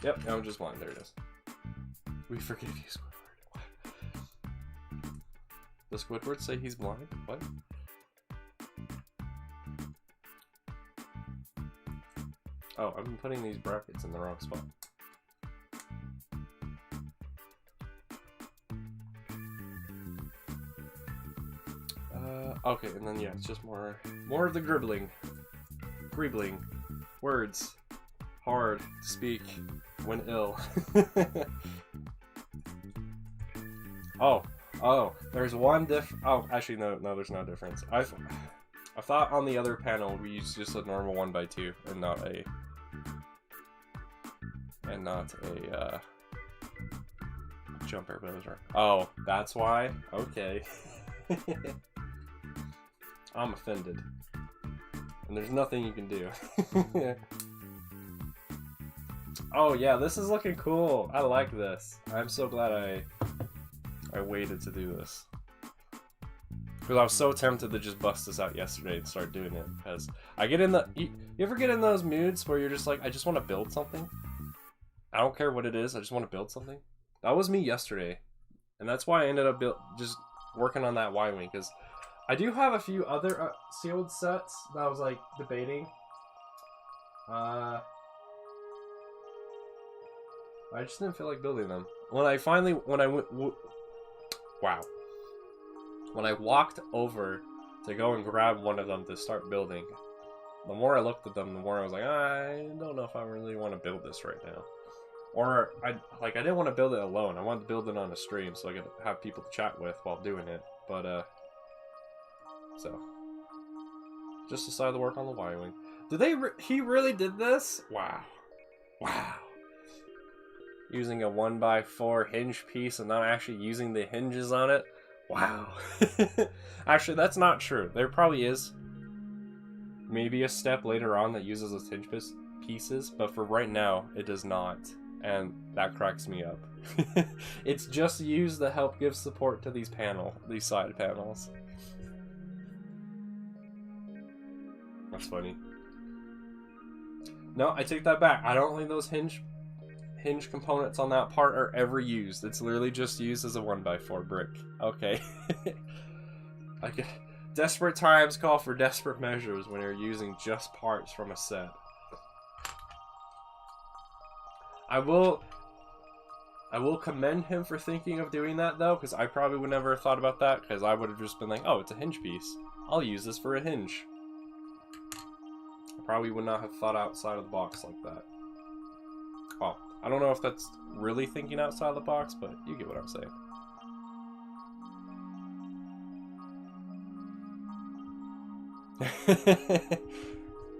Speaker 1: Yep, I'm just blind. There it is. We forgive you, Squidward. Does Squidward say he's blind? What? Oh, I've been putting these brackets in the wrong spot. Okay, and then yeah, it's just more of the gribbling. Words. Hard to speak when ill. Oh, there's one oh, actually no, there's no difference. I thought on the other panel we used just a normal 1x2 and not a jumper bowser. Oh, that's why? Okay. I'm offended. And there's nothing you can do. Oh yeah, this is looking cool. I like this. I'm so glad I waited to do this. Because I was so tempted to just bust this out yesterday and start doing it. Because I get in the... You ever get in those moods where you're just like, I just want to build something? I don't care what it is, I just want to build something. That was me yesterday. And that's why I ended up just working on that Y-Wing. Because I do have a few other sealed sets that I was like debating. I just didn't feel like building them. When I walked over to go and grab one of them to start building, the more I looked at them, the more I was like, I don't know if I really want to build this right now. Or I didn't want to build it alone. I wanted to build it on a stream so I could have people to chat with while doing it. But so just decided to work on the wiring. Did they? He really did this? Wow, wow. Using a 1x4 hinge piece and not actually using the hinges on it. Wow. Actually, that's not true. There probably is maybe a step later on that uses those hinge pieces, but for right now, it does not. And that cracks me up. It's just used to help give support to these side panels. That's funny. No, I take that back. I don't think those hinge components on that part are ever used. It's literally just used as a 1x4 brick. Okay. Like, desperate times call for desperate measures when you're using just parts from a set. I will commend him for thinking of doing that though, because I probably would never have thought about that, because I would have just been like, oh, it's a hinge piece. I'll use this for a hinge. I probably would not have thought outside of the box like that. Oh, I don't know if that's really thinking outside of the box, but you get what I'm saying.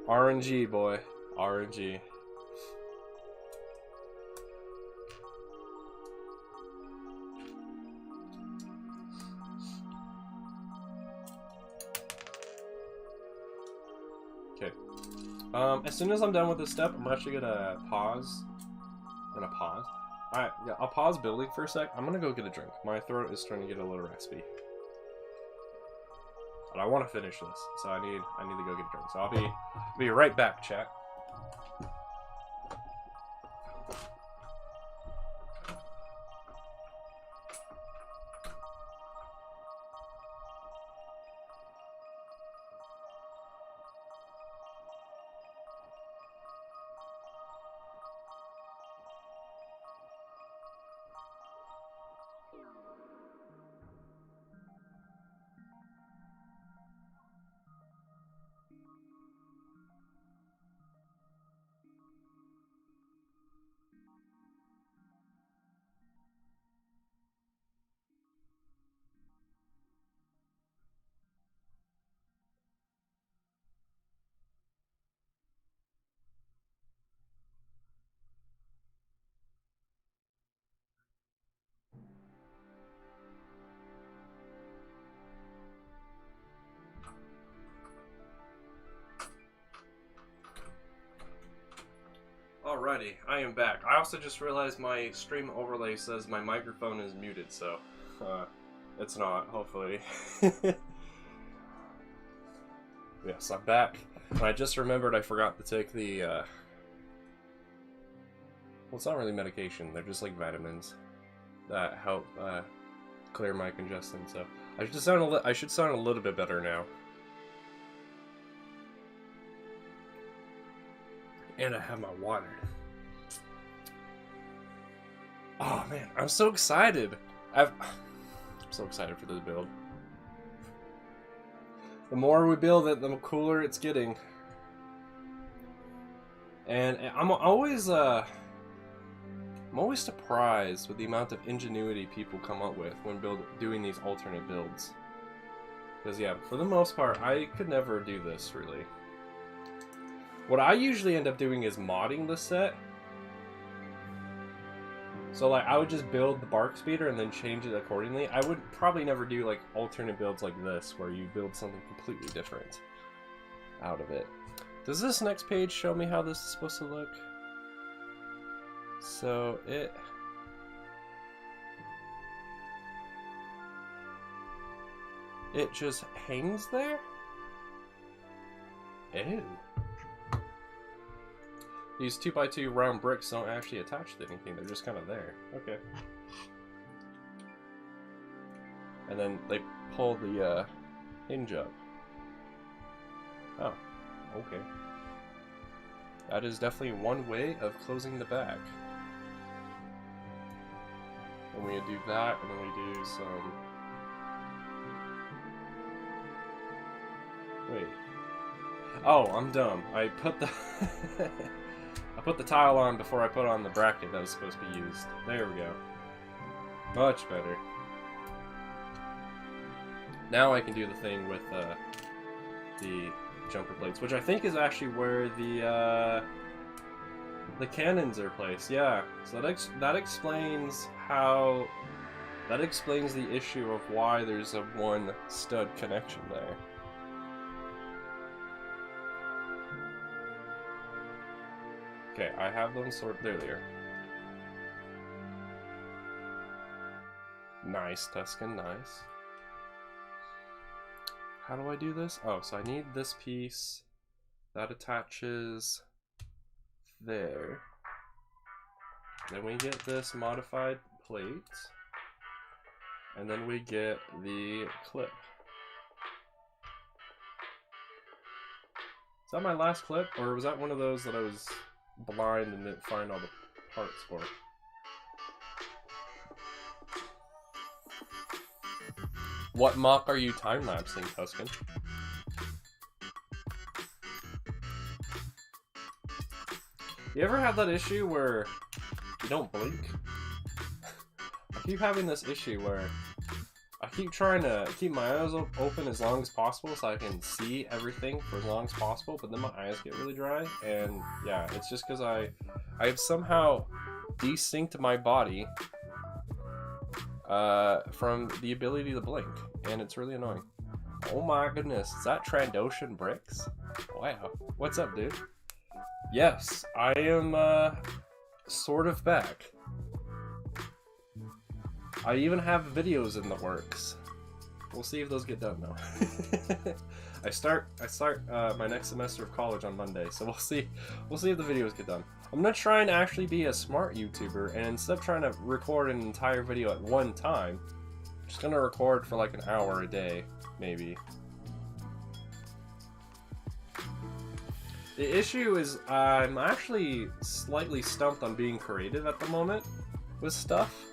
Speaker 1: RNG, boy. RNG. Okay. As soon as I'm done with this step, I'm actually gonna pause. Alright, yeah, I'll pause building for a sec. I'm gonna go get a drink. My throat is starting to get a little raspy. But I want to finish this, so I need to go get a drink. So I'll be right back, chat. Alrighty, I am back. I also just realized my stream overlay says my microphone is muted, so it's not, hopefully. Yes, I'm back. And I just remembered I forgot to take the, well, it's not really medication, they're just like vitamins that help clear my congestion, so I should sound a little bit better now. And I have my water. Oh man, I'm so excited. I'm so excited for this build. The more we build it, the cooler it's getting. And I'm always surprised with the amount of ingenuity people come up with when doing these alternate builds. Because yeah, for the most part, I could never do this really. What I usually end up doing is modding the set. So like I would just build the bark speeder and then change it accordingly. I would probably never do like alternate builds like this where you build something completely different out of it. Does this next page show me how this is supposed to look? So it just hangs there? Ew. These 2x2 round bricks don't actually attach to anything, they're just kind of there. Okay. And then they pull the hinge up. Oh, okay. That is definitely one way of closing the back. And we do that, and then we do some... Wait. Oh, I'm dumb. I put put the tile on before I put on the bracket that was supposed to be used. There we go. Much better. Now I can do the thing with the jumper plates, which I think is actually where the cannons are placed. Yeah, so that explains how. That explains the issue of why there's a one stud connection there. Okay, I have them sorted. There they are. Nice, Tuscan, nice. How do I do this? Oh, so I need this piece that attaches there. Then we get this modified plate. And then we get the clip. Is that my last clip? Or was that one of those that I was blind and didn't find all the parts for? What mock are you time-lapsing, Tuscan? You ever have that issue where you don't blink? I keep having this issue where I keep trying to keep my eyes open as long as possible so I can see everything for as long as possible, but then my eyes get really dry, and yeah, it's just because I have somehow desynced my body from the ability to blink, and it's really annoying. Oh my goodness, is that Trandoshan bricks? Wow, what's up, dude? Yes, I am sort of back. I even have videos in the works. We'll see if those get done though. I start my next semester of college on Monday, so we'll see if the videos get done. I'm gonna try and actually be a smart YouTuber, and instead of trying to record an entire video at one time, I'm just gonna record for like an hour a day, maybe. The issue is I'm actually slightly stumped on being creative at the moment with stuff.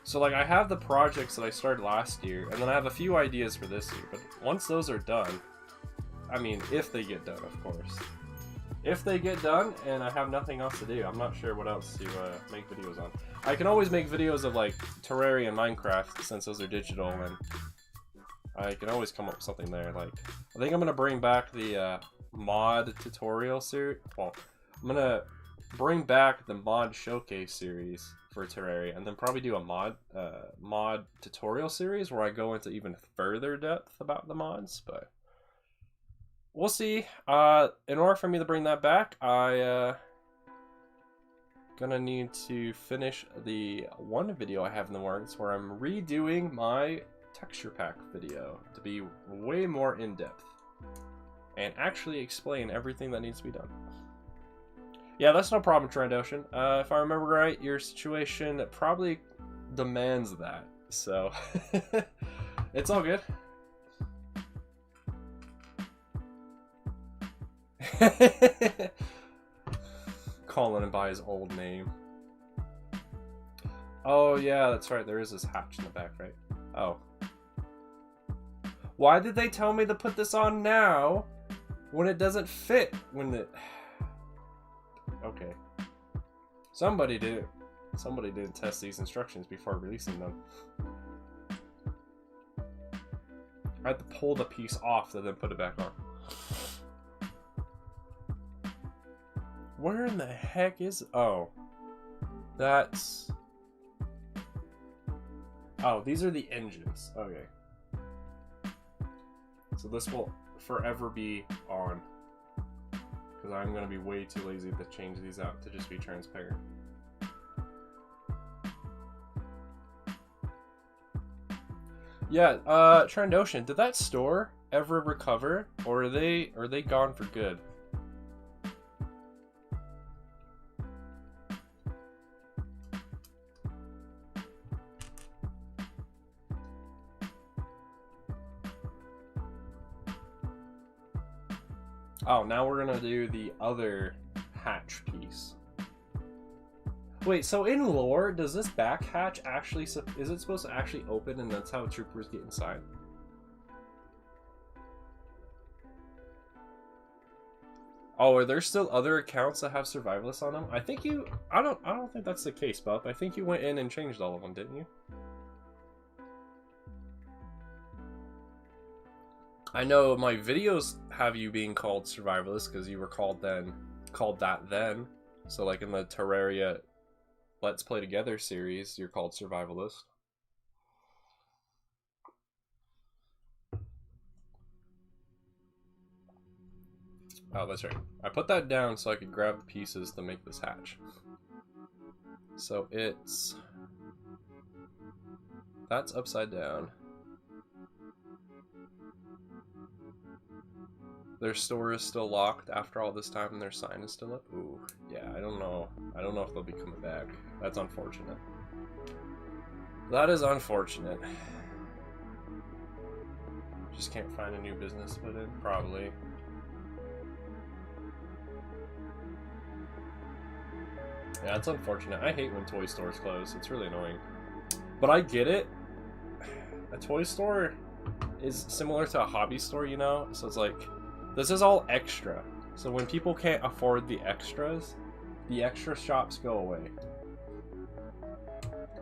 Speaker 1: So like I have the projects that I started last year, and then I have a few ideas for this year, but once those are done, I mean, if they get done, of course. If they get done and I have nothing else to do, I'm not sure what else to make videos on. I can always make videos of like Terraria and Minecraft since those are digital, and I can always come up with something there. Like, I think I'm gonna bring back the mod tutorial series. Well, I'm gonna bring back the mod showcase series for Terraria, and then probably do a mod tutorial series where I go into even further depth about the mods, but we'll see. In order for me to bring that back, I gonna need to finish the one video I have in the works where I'm redoing my texture pack video to be way more in-depth and actually explain everything that needs to be done. Yeah, that's no problem, Trandoshan. If I remember right, your situation probably demands that, so it's all good. Calling him by his old name. Oh yeah, that's right, there is this hatch in the back, right? Oh. Why did they tell me to put this on now when it doesn't fit when it... Okay. Somebody didn't test these instructions before releasing them. I had to pull the piece off and then put it back on. Where in the heck is... Oh. That's... Oh, these are the engines. Okay. So this will forever be on. Because I'm going to be way too lazy to change these out to just be transparent. Yeah, Trandoshan, did that store ever recover? Or are they gone for good? Oh, now we're gonna do the other hatch piece. Wait, so in lore, does this back hatch actually, is it supposed to actually open and that's how troopers get inside? Oh, are there still other accounts that have survivalists on them? I think you... I don't think that's the case, Bup. I think you went in and changed all of them, didn't you? I know my videos have you being called survivalist because you were called that then. So like in the Terraria Let's Play Together series, you're called survivalist. Oh, that's right. I put that down so I could grab the pieces to make this hatch. So it's... That's upside down. Their store is still locked after all this time and their sign is still up? Ooh, yeah, I don't know. I don't know if they'll be coming back. That's unfortunate. That is unfortunate. Just can't find a new business to put in? Probably. Yeah, it's unfortunate. I hate when toy stores close. It's really annoying. But I get it. A toy store is similar to a hobby store, you know? So it's like, this is all extra. So when people can't afford the extras, the extra shops go away.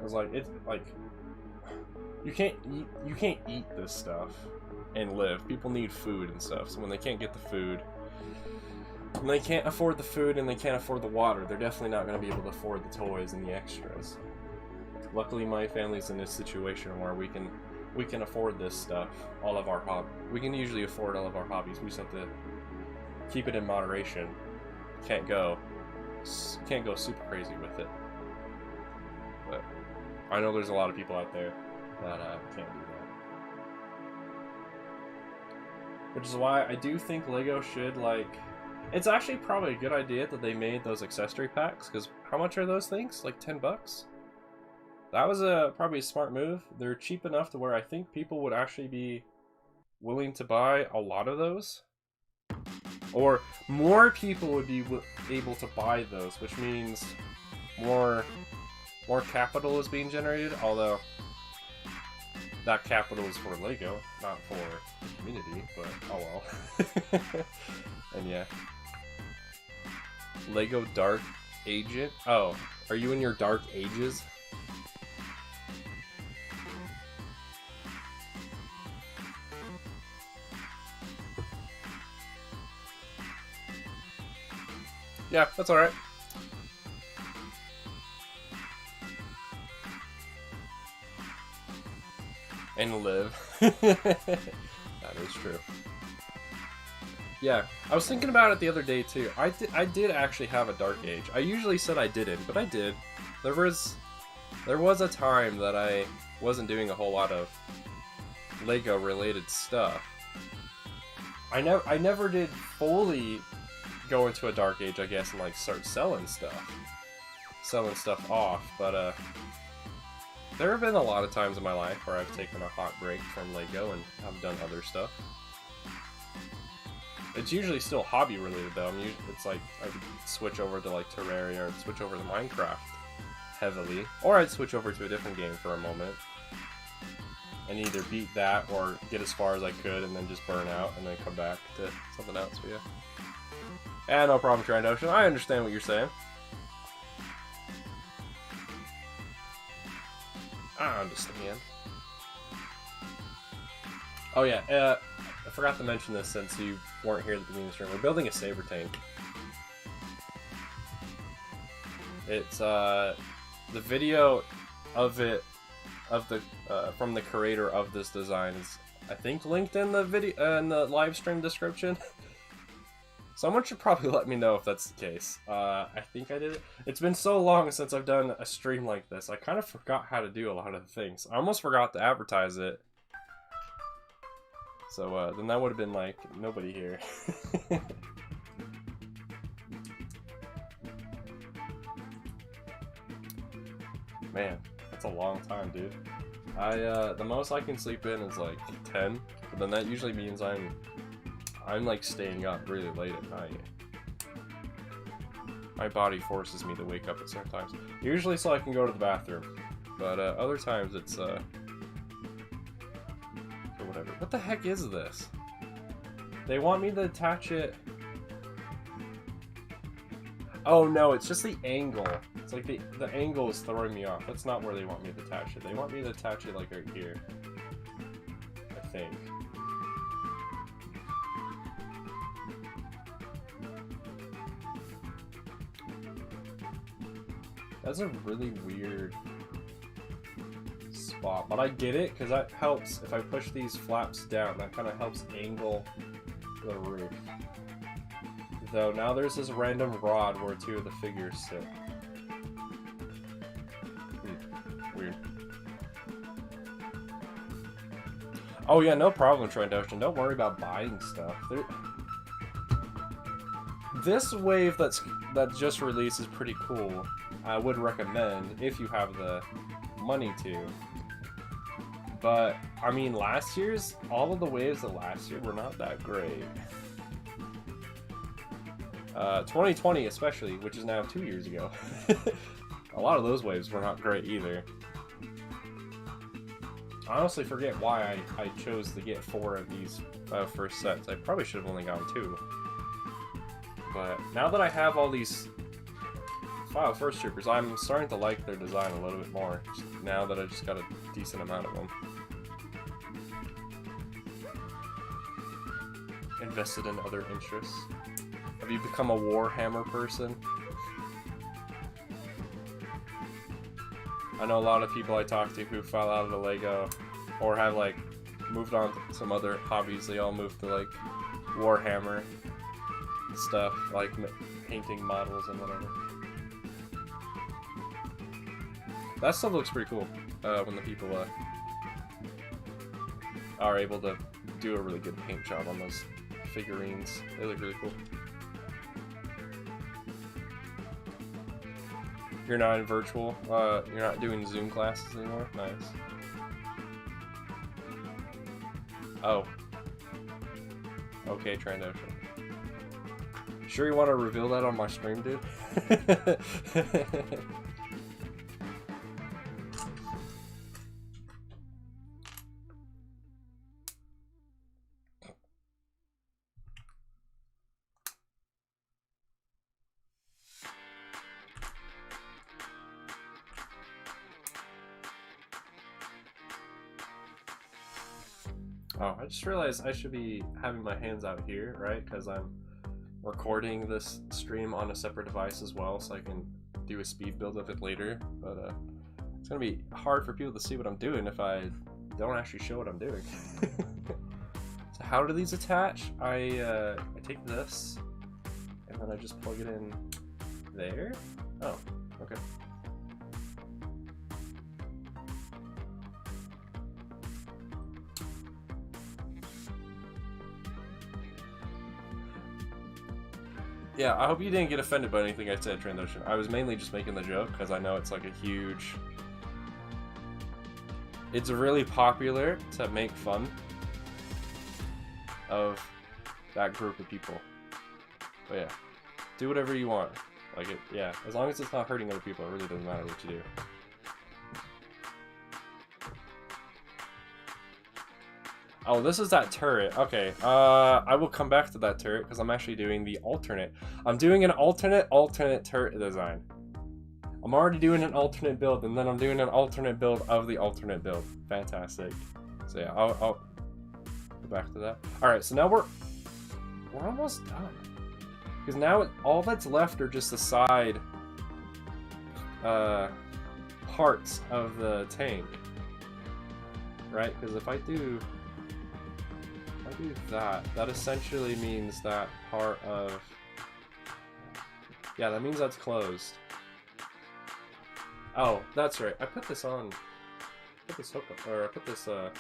Speaker 1: It's like, it's like, you can't eat this stuff and live. People need food and stuff. So when they can't get the food, when they can't afford the food and they can't afford the water, they're definitely not going to be able to afford the toys and the extras. Luckily, my family's in this situation where we can afford this stuff. All of our we can usually afford all of our hobbies. We just have to keep it in moderation. Can't go super crazy with it. But I know there's a lot of people out there that can't do that. Which is why I do think Lego should, like... It's actually probably a good idea that they made those accessory packs, because how much are those things? Like 10 bucks? That was probably a smart move. They're cheap enough to where I think people would actually be willing to buy a lot of those. Or more people would be able to buy those, which means more capital is being generated, although that capital is for Lego, not for the community, but oh well. And yeah. Lego Dark Agent? Oh, are you in your Dark Ages? Yeah, that's alright. And live. That is true. Yeah, I was thinking about it the other day too. I did actually have a dark age. I usually said I didn't, but I did. There was a time that I wasn't doing a whole lot of Lego related stuff. I never did fully go into a dark age, I guess, and like start selling stuff off, but there have been a lot of times in my life where I've taken a hot break from Lego and I've done other stuff. It's usually still hobby related though. It's like I would switch over to like Terraria or switch over to Minecraft heavily, or I'd switch over to a different game for a moment and either beat that or get as far as I could and then just burn out and then come back to something else. But yeah. Yeah, no problem, Trend Ocean. I understand what you're saying. I understand. Oh yeah, I forgot to mention this since you weren't here at the beginning of the stream. We're building a Saber tank. It's the video of it, from the creator of this design is, I think, linked in the video in the live stream description. Someone should probably let me know if that's the case. I think I did it. It's been so long since I've done a stream like this. I kind of forgot how to do a lot of the things. I almost forgot to advertise it. So then that would have been like, nobody here. Man, that's a long time, dude. The most I can sleep in is like 10, but then that usually means I'm like staying up really late at night. My body forces me to wake up at certain times. Usually so I can go to the bathroom, but other times it's for whatever. What the heck is this? They want me to attach it. Oh no, it's just the angle. It's like the angle is throwing me off. That's not where they want me to attach it. They want me to attach it like right here. I think. That's a really weird spot, but I get it because that helps. If I push these flaps down, that kind of helps angle the roof. Though now there's this random rod where two of the figures sit. Weird. Oh yeah, no problem, Trendoshin. Don't worry about buying stuff. This wave that just released is pretty cool. I would recommend if you have the money to. But I mean, all of the waves of last year were not that great. 2020 especially, which is now 2 years ago. A lot of those waves were not great either. I honestly forget why I chose to get 4 of these first sets. I probably should have only gotten 2. But now that I have all these File First Troopers, I'm starting to like their design a little bit more, now that I just got a decent amount of them. Invested in other interests. Have you become a Warhammer person? I know a lot of people I talk to who fell out of the Lego or have like moved on to some other hobbies. They all moved to like Warhammer stuff, like painting models and whatever. That stuff looks pretty cool when the people are able to do a really good paint job on those figurines. They look really cool. You're not in virtual? You're not doing Zoom classes anymore? Nice. Oh. Okay, Trandoshan. Sure you want to reveal that on my stream, dude? Oh, I just realized I should be having my hands out here, right? Because I'm recording this stream on a separate device as well, so I can do a speed build of it later. But it's gonna be hard for people to see what I'm doing if I don't actually show what I'm doing. So how do these attach? I take this, and then I just plug it in there. Oh, okay. Yeah, I hope you didn't get offended by anything I said, Trandoshan. I was mainly just making the joke, because I know it's like a huge... It's really popular to make fun of that group of people. But yeah, do whatever you want. Like, yeah, as long as it's not hurting other people, it really doesn't matter what you do. Oh, this is that turret. Okay, I will come back to that turret because I'm actually doing the alternate. I'm doing an alternate turret design. I'm already doing an alternate build, and then I'm doing an alternate build of the alternate build. Fantastic. So yeah, I'll go back to that. All right, so now we're almost done. Because now all that's left are just the side parts of the tank, right? Because if I do that, that essentially means that part of... Yeah, that means that's closed. Oh, that's right. I put this on... Put this hook up, or I put this, dang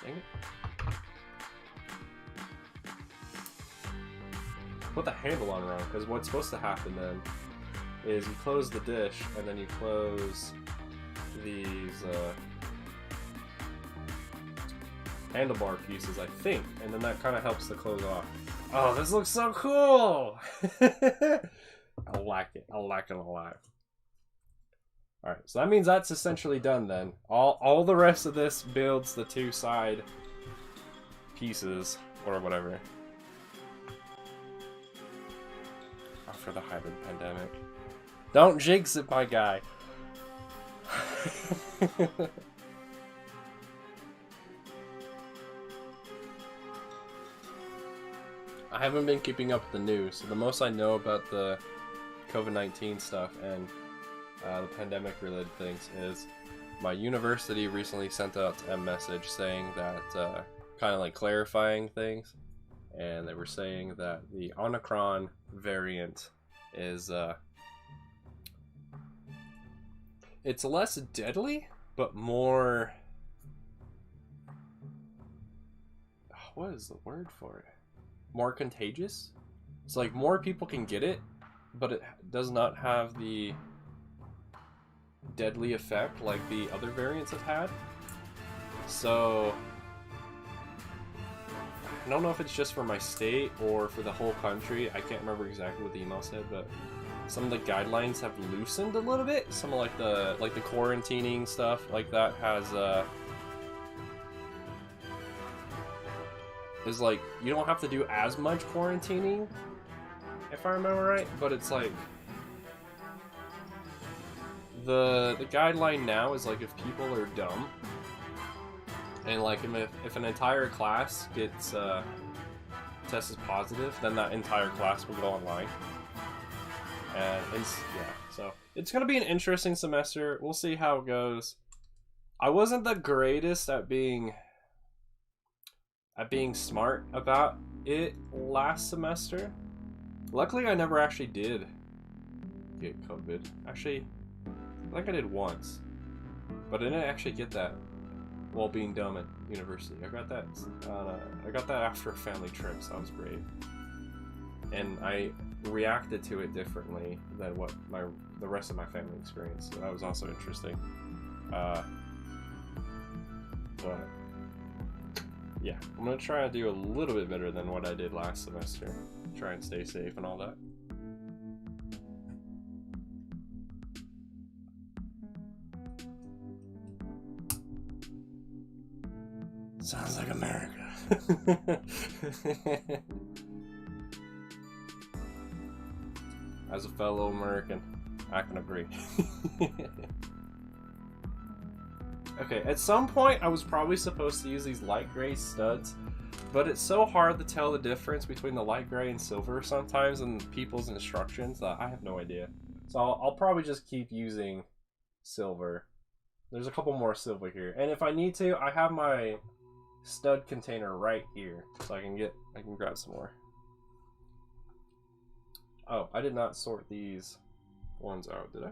Speaker 1: it. Put the handle on wrong, because what's supposed to happen then is you close the dish, and then you close these, handlebar pieces, I think, and then that kind of helps to close off. Oh, this looks so cool! I like it. I like it a lot. Alright, so that means that's essentially done then. All the rest of this builds the two side pieces, or whatever. after the height of the pandemic. Don't jinx it, my guy. I haven't been keeping up with the news. So the most I know about the COVID-19 stuff and the pandemic-related things is my university recently sent out a message saying that, kind of like clarifying things, and they were saying that the Omicron variant is, it's less deadly, but more, what is the word for it? More contagious? It's like more people can get it, but it does not have the deadly effect like the other variants have had. So I don't know if it's just for my state or for the whole country. I can't remember exactly what the email said, but some of the guidelines have loosened a little bit. Some of like the quarantining stuff like that has is like you don't have to do as much quarantining, if I remember right, but it's like the guideline now is like if people are dumb and like if an entire class gets tested positive, then that entire class will go online. And yeah, so it's gonna be an interesting semester. We'll see how it goes. I wasn't the greatest at being smart about it last semester. Luckily, I never actually did get COVID. Actually, I think I did once, but I didn't actually get that while being dumb at university. I got that after a family trip, so I was brave, and I reacted to it differently than what the rest of my family experienced. So that was also interesting. But yeah, I'm gonna try to do a little bit better than what I did last semester. Try and stay safe and all that. Sounds like America. As a fellow American, I can agree. Okay, at some point I was probably supposed to use these light gray studs, but it's so hard to tell the difference between the light gray and silver sometimes in people's instructions that I have no idea. So I'll probably just keep using silver. There's a couple more silver here, and if I need to, I have my stud container right here, so I can grab some more. Oh, I did not sort these ones out, did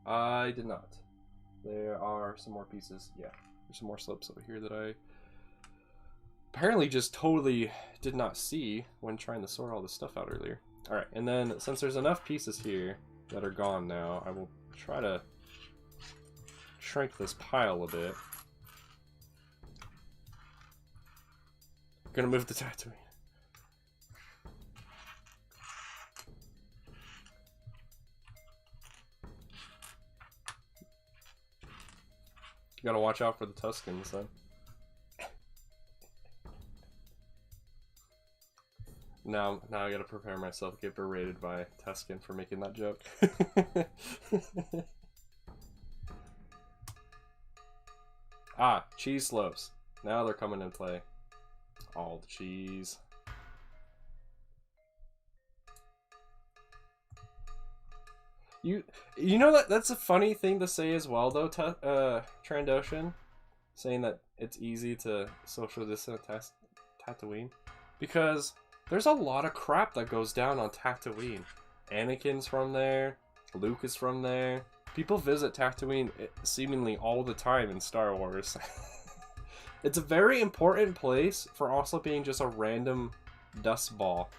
Speaker 1: I? I did not. There are some more pieces. Yeah, there's some more slips over here that I apparently just totally did not see when trying to sort all this stuff out earlier. Alright, and then since there's enough pieces here that are gone now, I will try to shrink this pile a bit. I'm gonna move the Tatooine. You gotta watch out for the Tuscans, then. Now I gotta prepare myself to get berated by Tuscan for making that joke. Ah, cheese slopes. Now they're coming in play. All the cheese. You know that's a funny thing to say as well, though, Trandoshan, saying that it's easy to social distance Tatooine, because there's a lot of crap that goes down on Tatooine. Anakin's from there, Luke is from there. People visit Tatooine seemingly all the time in Star Wars. It's a very important place for also being just a random dust ball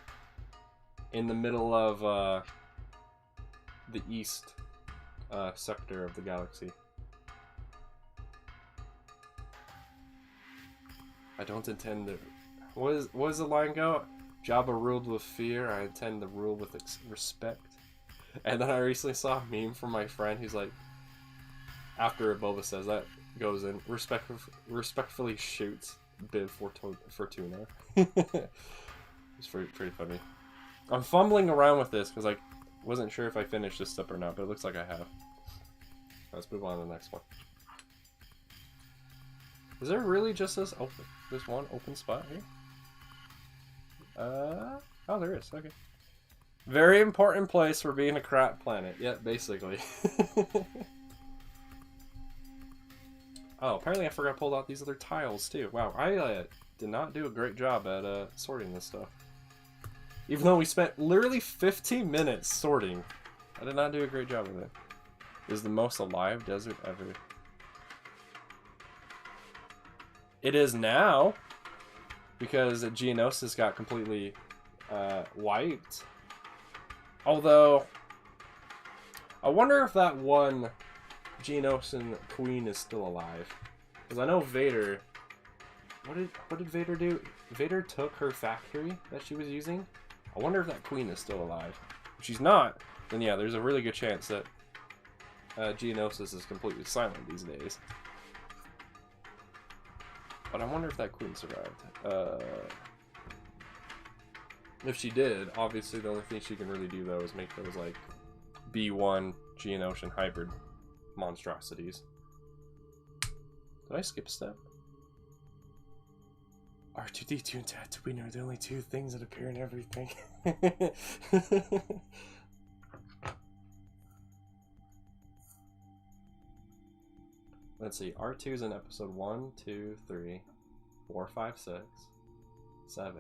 Speaker 1: in the middle of the east sector of the galaxy. I don't intend to... What does the line go? Jabba ruled with fear, I intend to rule with respect. And then I recently saw a meme from my friend who's like, after Boba says that, goes in, respectfully shoots Bib Fortuna. It's pretty funny. I'm fumbling around with this because I wasn't sure if I finished this step or not, but it looks like I have. Let's move on to the next one. Is there really just this open? There's one open spot here? Oh, there is. Okay. Very important place for being a crap planet. Yeah, basically. Oh, apparently I forgot to pull out these other tiles too. Wow, I did not do a great job at sorting this stuff. Even though we spent literally 15 minutes sorting, I did not do a great job of it. This is the most alive desert ever. It is now, because Geonosis got completely wiped. Although, I wonder if that one Geonosian queen is still alive. Because I know Vader... What did Vader do? Vader took her factory that she was using. I wonder if that queen is still alive. If she's not, then yeah, there's a really good chance that Geonosis is completely silent these days. But I wonder if that queen survived. If she did, obviously the only thing she can really do though is make those like B1 Geonosian hybrid monstrosities. Did I skip a step? R2-D2 and Tatooine are the only two things that appear in everything. Let's see, R2's in episode 1, 2, 3, 4, 5, 6, 7.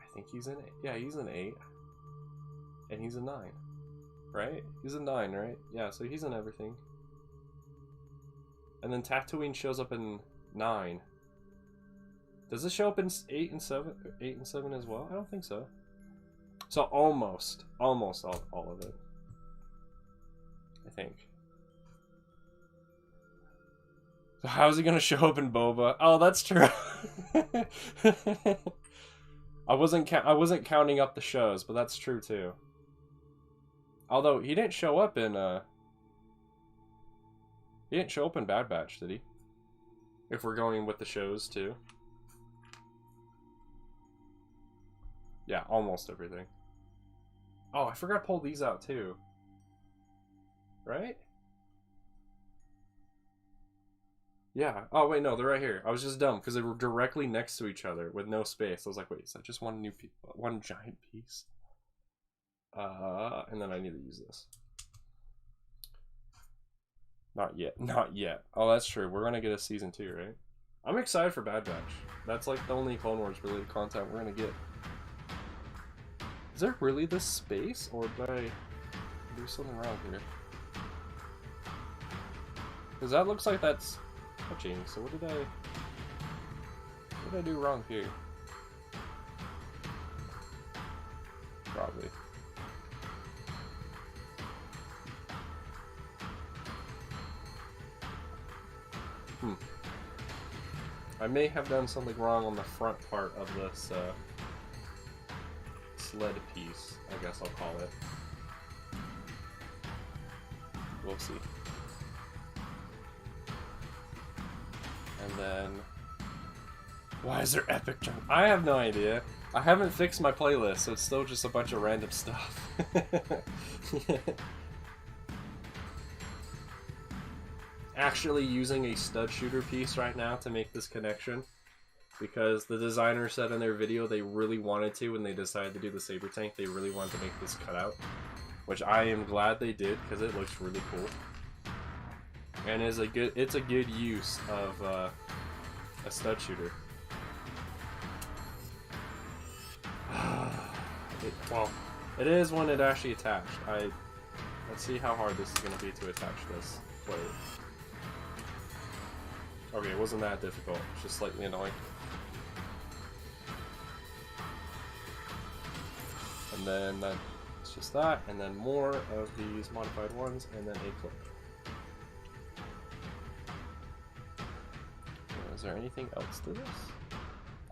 Speaker 1: I think he's in 8. Yeah, he's in 8. And he's in 9. Right? He's in 9, right? Yeah, so he's in everything. And then Tatooine shows up in 9. Does it show up in 8 and 7? 8 and 7 as well? I don't think so. So almost all of it. I think. So how's he gonna show up in Boba? Oh, that's true. I wasn't counting up the shows, but that's true too. Although he didn't show up in Bad Batch, did he? If we're going with the shows too. Yeah, almost everything. Oh, I forgot to pull these out too. Right? Yeah. Oh, wait, no, they're right here. I was just dumb because they were directly next to each other with no space. I was like, wait, is that just one giant piece? And then I need to use this. Not yet. Not yet. Oh, that's true. We're gonna get a season 2, right? I'm excited for Bad Batch. That's like the only Clone Wars related content we're gonna get. Is there really this space, or did I do something wrong here? Because that looks like that's touching, so what did I do wrong here? Probably. I may have done something wrong on the front part of this sled piece, I guess I'll call it. We'll see. And then... why is there epic jump? I have no idea. I haven't fixed my playlist, so it's still just a bunch of random stuff. Actually using a stud shooter piece right now to make this connection, because the designer said in their video they really wanted to, when they decided to do the Saber tank, they really wanted to make this cutout, which I am glad they did because it looks really cool and it's a good use of a stud shooter. Well, it is when it actually attached. Let's see how hard this is going to be to attach this plate. Okay, it wasn't that difficult. It's just slightly annoying. And then that's just that, and then more of these modified ones, and then a clip. Is there anything else to this?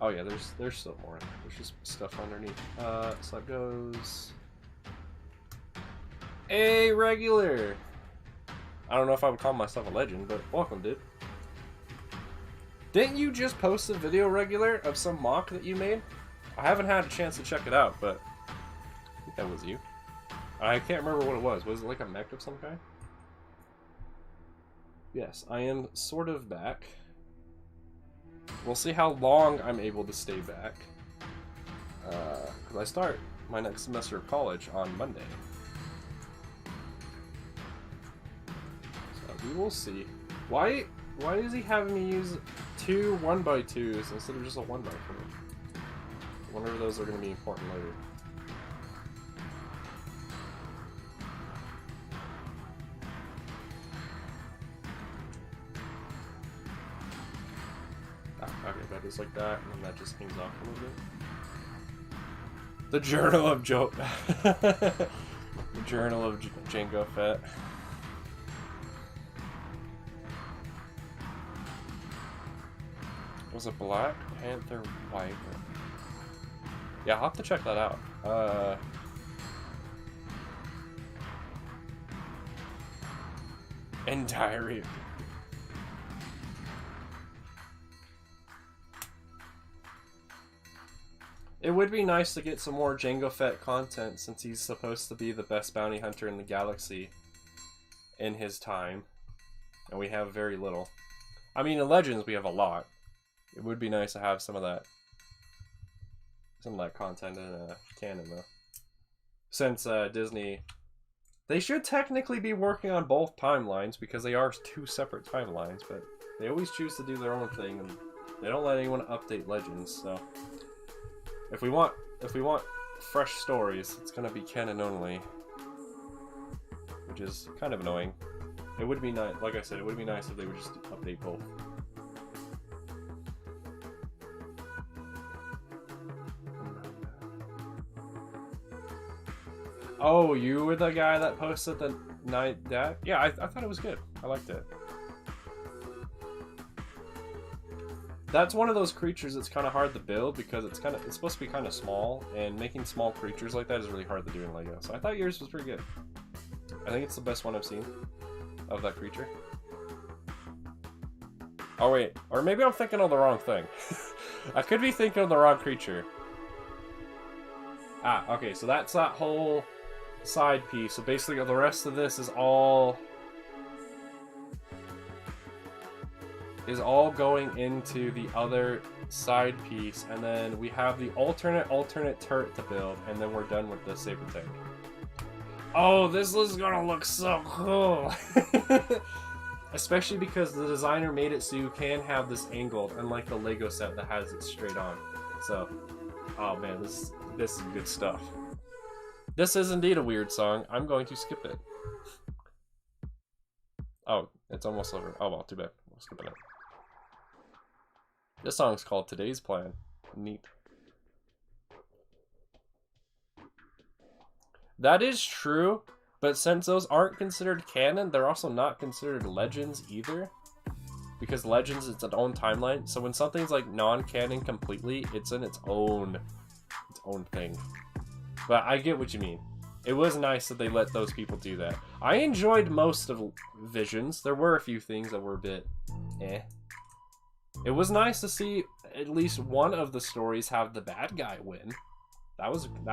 Speaker 1: Oh yeah, there's still more. There's just stuff underneath. So it goes a regular. I don't know if I would call myself a legend, but welcome, dude. Didn't you just post a video regular of some mock that you made? I haven't had a chance to check it out, but I think that was you. I can't remember what it was. Was it like a mech of some kind? Yes, I am sort of back. We'll see how long I'm able to stay back. Because I start my next semester of college on Monday. So we will see. Why is he having me use 2 1x2s instead of just a 1x4? I wonder if those are going to be important later. Okay, that is like that, and then that just hangs off a little bit. The Journal of Joe. The Journal of Django Fett. Was it Black Panther White? Yeah, I'll have to check that out. And Diary. It would be nice to get some more Jango Fett content since he's supposed to be the best bounty hunter in the galaxy in his time. And we have very little. I mean, in Legends we have a lot. It would be nice to have some of that content in canon though. Since Disney, they should technically be working on both timelines because they are 2 separate timelines, but they always choose to do their own thing and they don't let anyone update Legends, so if we want fresh stories, it's gonna be canon only, which is kind of annoying. It would be nice, like I said, it would be nice if they would just update both. Oh, you were the guy that posted the night that? Yeah, I thought it was good. I liked it. That's one of those creatures that's kind of hard to build because it's supposed to be kind of small, and making small creatures like that is really hard to do in LEGO. So I thought yours was pretty good. I think it's the best one I've seen of that creature. Oh wait, or maybe I'm thinking of the wrong thing. I could be thinking of the wrong creature. Ah, okay, so that's that whole side piece. So basically the rest of this is all going into the other side piece, and then we have the alternate turret to build, and then we're done with the Saber tank. Oh, this is gonna look so cool! Especially because the designer made it so you can have this angled, unlike the Lego set that has it straight on. So, oh man, this is good stuff. This is indeed a weird song. I'm going to skip it. Oh, it's almost over. Oh well, too bad. We'll skip it. This song's called Today's Plan. Neat. That is true, but since those aren't considered canon, they're also not considered Legends either. Because Legends, it's its own timeline. So when something's like non-canon completely, it's in its own thing. But I get what you mean. It was nice that they let those people do that. I enjoyed most of Visions. There were a few things that were a bit eh. It was nice to see at least one of the stories have the bad guy win. That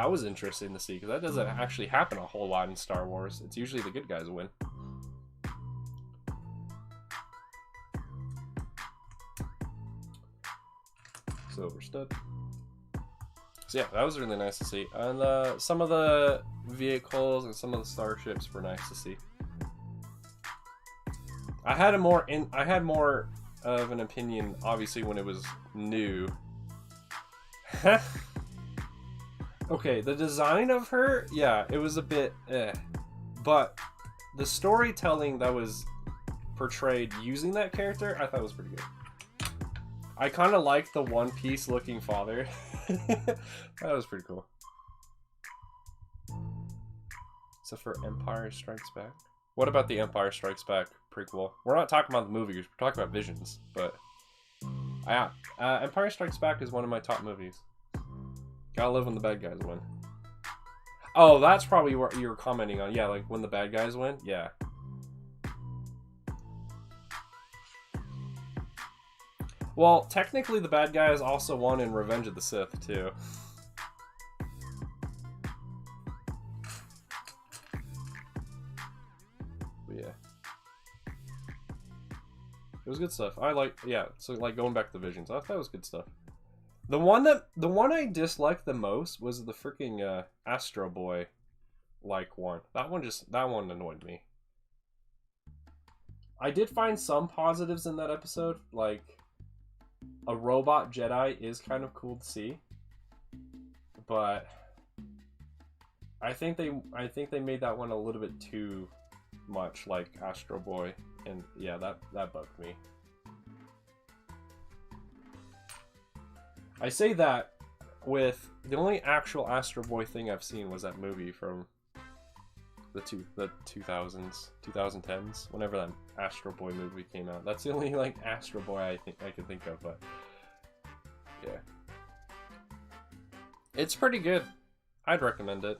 Speaker 1: was interesting to see, because that doesn't actually happen a whole lot in Star Wars. It's usually the good guys win. Silver stud. So yeah, that was really nice to see. And some of the vehicles and some of the starships were nice to see. I had more of an opinion, obviously, when it was new. Okay, the design of her, yeah, it was a bit eh. But the storytelling that was portrayed using that character, I thought was pretty good. I kind of liked the One Piece looking father. That was pretty cool. So for Empire Strikes Back? What about the Empire Strikes Back prequel? We're not talking about the movies, we're talking about Visions, but yeah, Empire Strikes Back is one of my top movies. Gotta love when the bad guys win. Oh, that's probably what you were commenting on. Yeah, like when the bad guys win? Yeah. Well, technically the bad guys also won in Revenge of the Sith, too. But yeah. It was good stuff. I like, yeah, so like going back to Visions, I thought it was good stuff. The one I disliked the most was the freaking Astro Boy like one. That one annoyed me. I did find some positives in that episode, like a robot Jedi is kind of cool to see. But I think they made that one a little bit too much like Astro Boy, and yeah, that bugged me. I say that with the only actual Astro Boy thing I've seen was that movie from the 2000s, 2010s, whenever that Astro Boy movie came out. That's the only like Astro Boy I can think of, but yeah. It's pretty good. I'd recommend it.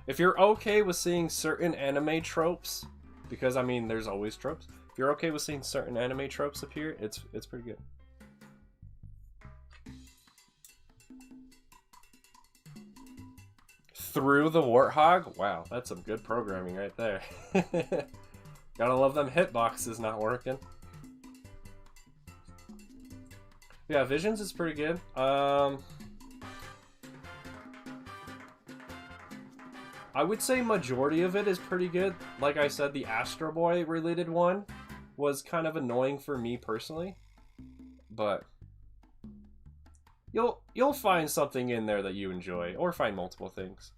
Speaker 1: If you're okay with seeing certain anime tropes, because I mean there's always tropes. If you're okay with seeing certain anime tropes appear, it's pretty good. Through the Warthog? Wow, that's some good programming right there. Gotta love them hitboxes not working. Yeah, Visions is pretty good. I would say majority of it is pretty good. Like I said, the Astro Boy related one was kind of annoying for me personally, but you'll find something in there that you enjoy, or find multiple things.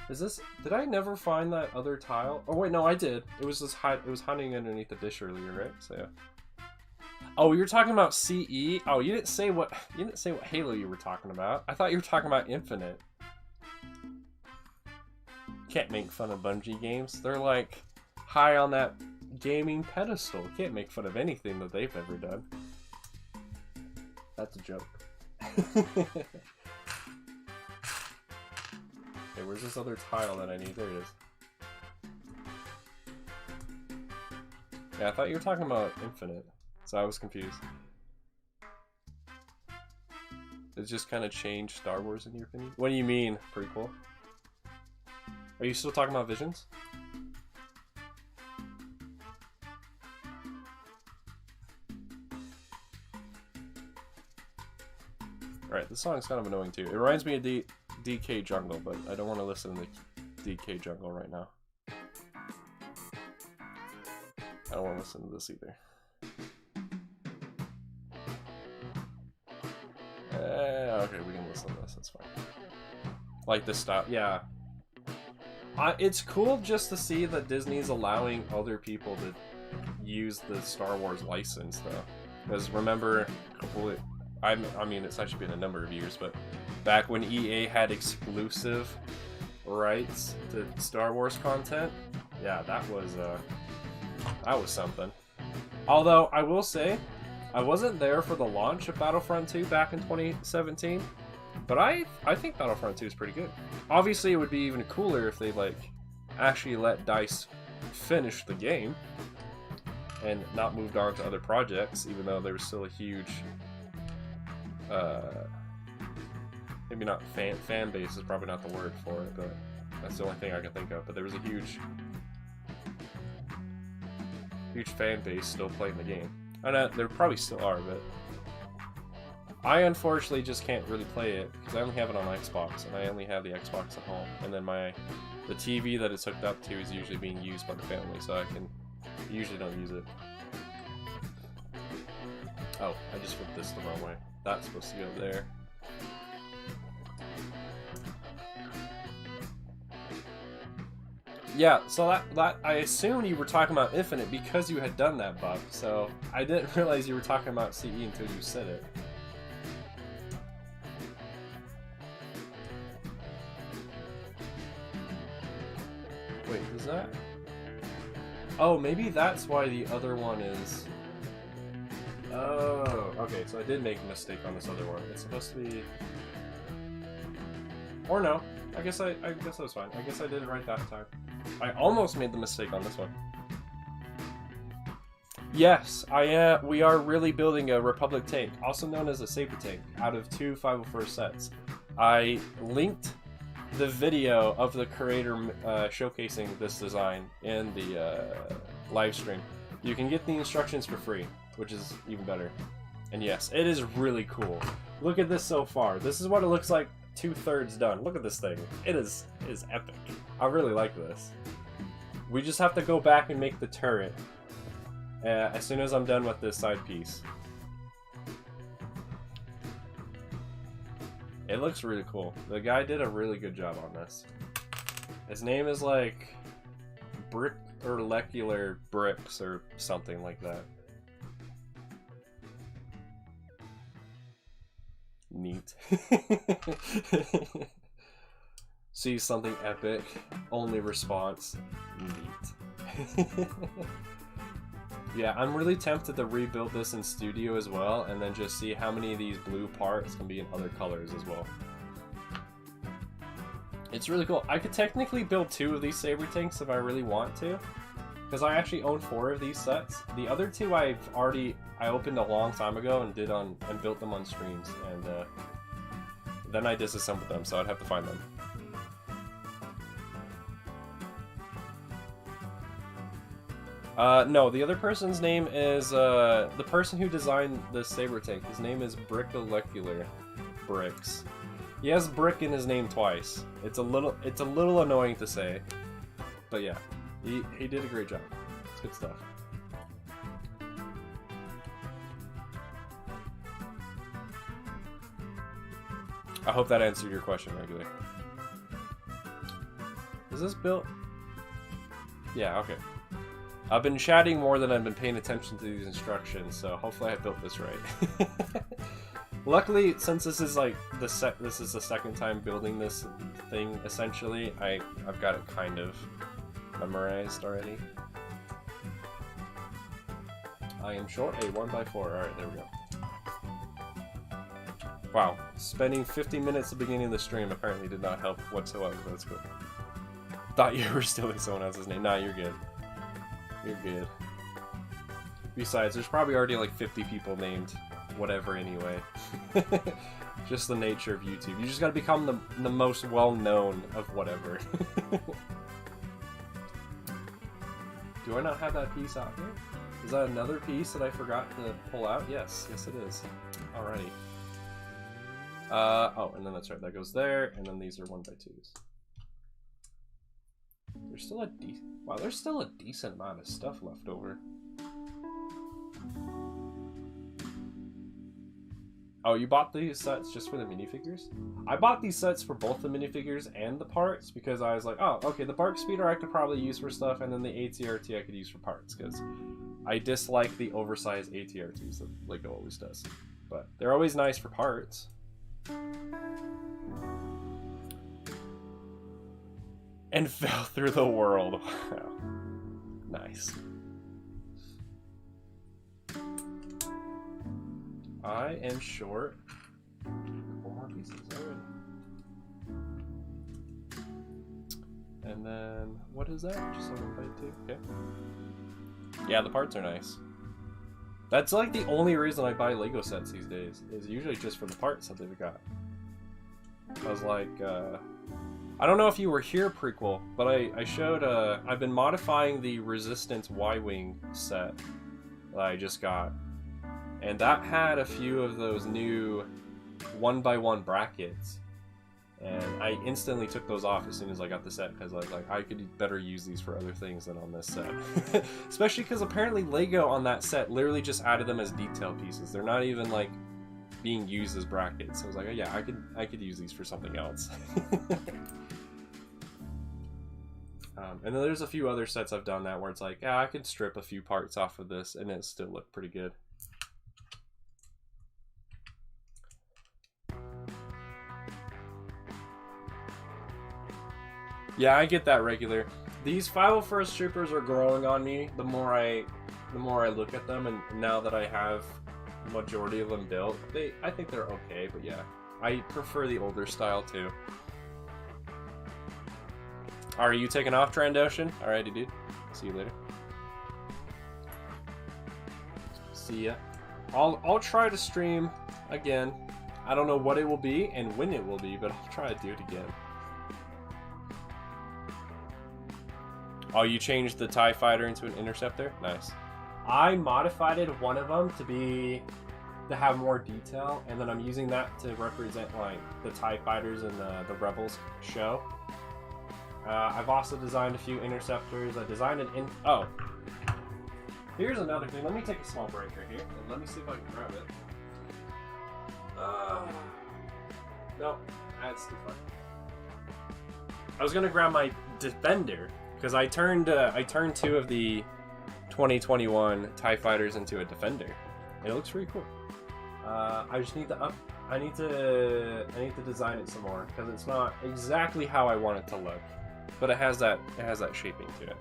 Speaker 1: Is this? Did I never find that other tile? Oh wait, no, I did. It was just it was hiding underneath the dish earlier, right? So yeah. Oh, you're talking about CE? Oh, you didn't say what Halo you were talking about. I thought you were talking about Infinite. Can't make fun of Bungie games. They're like high on that gaming pedestal. Can't make fun of anything that they've ever done. That's a joke. Okay, where's this other tile that I need? There it is. Yeah, I thought you were talking about Infinite, so I was confused. It's just kind of changed Star Wars in your opinion? What do you mean, prequel? Are you still talking about Visions? Alright, this song's kind of annoying too. It reminds me of DK Jungle, but I don't want to listen to DK Jungle right now. I don't want to listen to this either. Okay, we can listen to this, that's fine. Like this style, yeah. It's cool just to see that Disney's allowing other people to use the Star Wars license, though. Because remember, I mean, it's actually been a number of years, but back when EA had exclusive rights to Star Wars content, yeah, that was something. Although, I will say, I wasn't there for the launch of Battlefront 2 back in 2017, but I think Battlefront 2 is pretty good. Obviously, it would be even cooler if they, like, actually let DICE finish the game and not moved on to other projects, even though there was still a huge... maybe not fan base is probably not the word for it, but that's the only thing I can think of. But there was a huge fan base still playing the game. I know there probably still are, but I unfortunately just can't really play it because I only have it on Xbox, and I only have the Xbox at home, and then the TV that it's hooked up to is usually being used by the family, so I usually don't use it. Oh, I just flipped this the wrong way. That's supposed to go there. Yeah, so that I assumed you were talking about Infinite because you had done that bug, so I didn't realize you were talking about CE until you said it. Wait, is that? Oh, maybe that's why the other one is... Oh, okay, so I did make a mistake on this other one. It's supposed to be... Or no. I guess that was fine. I guess I did it right that time. I almost made the mistake on this one. Yes, we are really building a Republic tank, also known as a Saber tank, out of 2 501st sets. I linked the video of the creator showcasing this design in the live stream. You can get the instructions for free, which is even better. And yes, it is really cool. Look at this so far. This is what it looks like 2/3 done. Look at this thing. It is epic. I really like this. We just have to go back and make the turret as soon as I'm done with this side piece. It looks really cool. The guy did a really good job on this. His name is like Bricoleur Bricks or something like that. Neat. See something epic. Only response. Neat. Yeah, I'm really tempted to rebuild this in studio as well, and then just see how many of these blue parts can be in other colors as well. It's really cool. I could technically build 2 of these Saber tanks if I really want to, because I actually own 4 of these sets. The other 2 I opened a long time ago and built them on streams, and then I disassembled them, so I'd have to find them. No, the other person's name is, the person who designed the Saber tank. His name is Bricoleur Bricks. He has brick in his name twice. It's a little annoying to say, but yeah, he did a great job. It's good stuff. I hope that answered your question, Regular. Is this built? Yeah, okay. I've been chatting more than I've been paying attention to these instructions, so hopefully I built this right. Luckily, since this is like this is the second time building this thing, essentially, I've got it kind of memorized already. I am short a 1x4. Alright, there we go. Wow, spending 50 minutes at the beginning of the stream apparently did not help whatsoever. That's cool. Thought you were stealing someone else's name. Nah, you're good. You're good. Besides, there's probably already like 50 people named whatever anyway. Just the nature of YouTube. You just gotta become the most well-known of whatever. Do I not have that piece out here? Is that another piece that I forgot to pull out? Yes, yes it is. Alrighty. Oh, and then that's right, that goes there, and then these are 1x2s. There's still there's still a decent amount of stuff left over. Oh, you bought these sets just for the minifigures? I bought these sets for both the minifigures and the parts because I was like, oh, okay, the Bark Speeder I could probably use for stuff, and then the ATRT I could use for parts, because I dislike the oversized ATRTs that Lego always does. But they're always nice for parts. And fell through the world. Wow. Nice. I am short. 4 more pieces already. And then, what is that? Just a 1x2. Okay. Yeah, the parts are nice. That's like the only reason I buy Lego sets these days, is usually just for the parts that they've got. I was like, I don't know if you were here, Prequel, but I showed, I've been modifying the Resistance Y-Wing set that I just got. And that had a few of those new 1x1 brackets. And I instantly took those off as soon as I got the set, because I was like, I could better use these for other things than on this set. Especially because apparently Lego on that set literally just added them as detail pieces. They're not even like being used as brackets. So I was like, oh yeah, I could use these for something else. And then there's a few other sets I've done that where it's like, yeah, I could strip a few parts off of this and it still look pretty good. Yeah, I get that, Regular. These 501st Troopers are growing on me the more I look at them, and now that I have majority of them built, I think they're okay, but yeah. I prefer the older style too. Are you taking off, Trandoshan? Alrighty, dude. See you later. See ya. I'll try to stream again. I don't know what it will be and when it will be, but I'll try to do it again. Oh, you changed the TIE Fighter into an Interceptor? Nice. I modified one of them to have more detail, and then I'm using that to represent like the TIE Fighters in the Rebels show. I've also designed a few Interceptors. I designed oh, here's another thing. Let me take a small break right here, and let me see if I can grab it. No, that's too far. I was gonna grab my Defender because I turned 2 of the 2021 TIE Fighters into a Defender. It looks pretty cool. I just need to I need to design it some more because it's not exactly how I want it to look, but it has that shaping to it.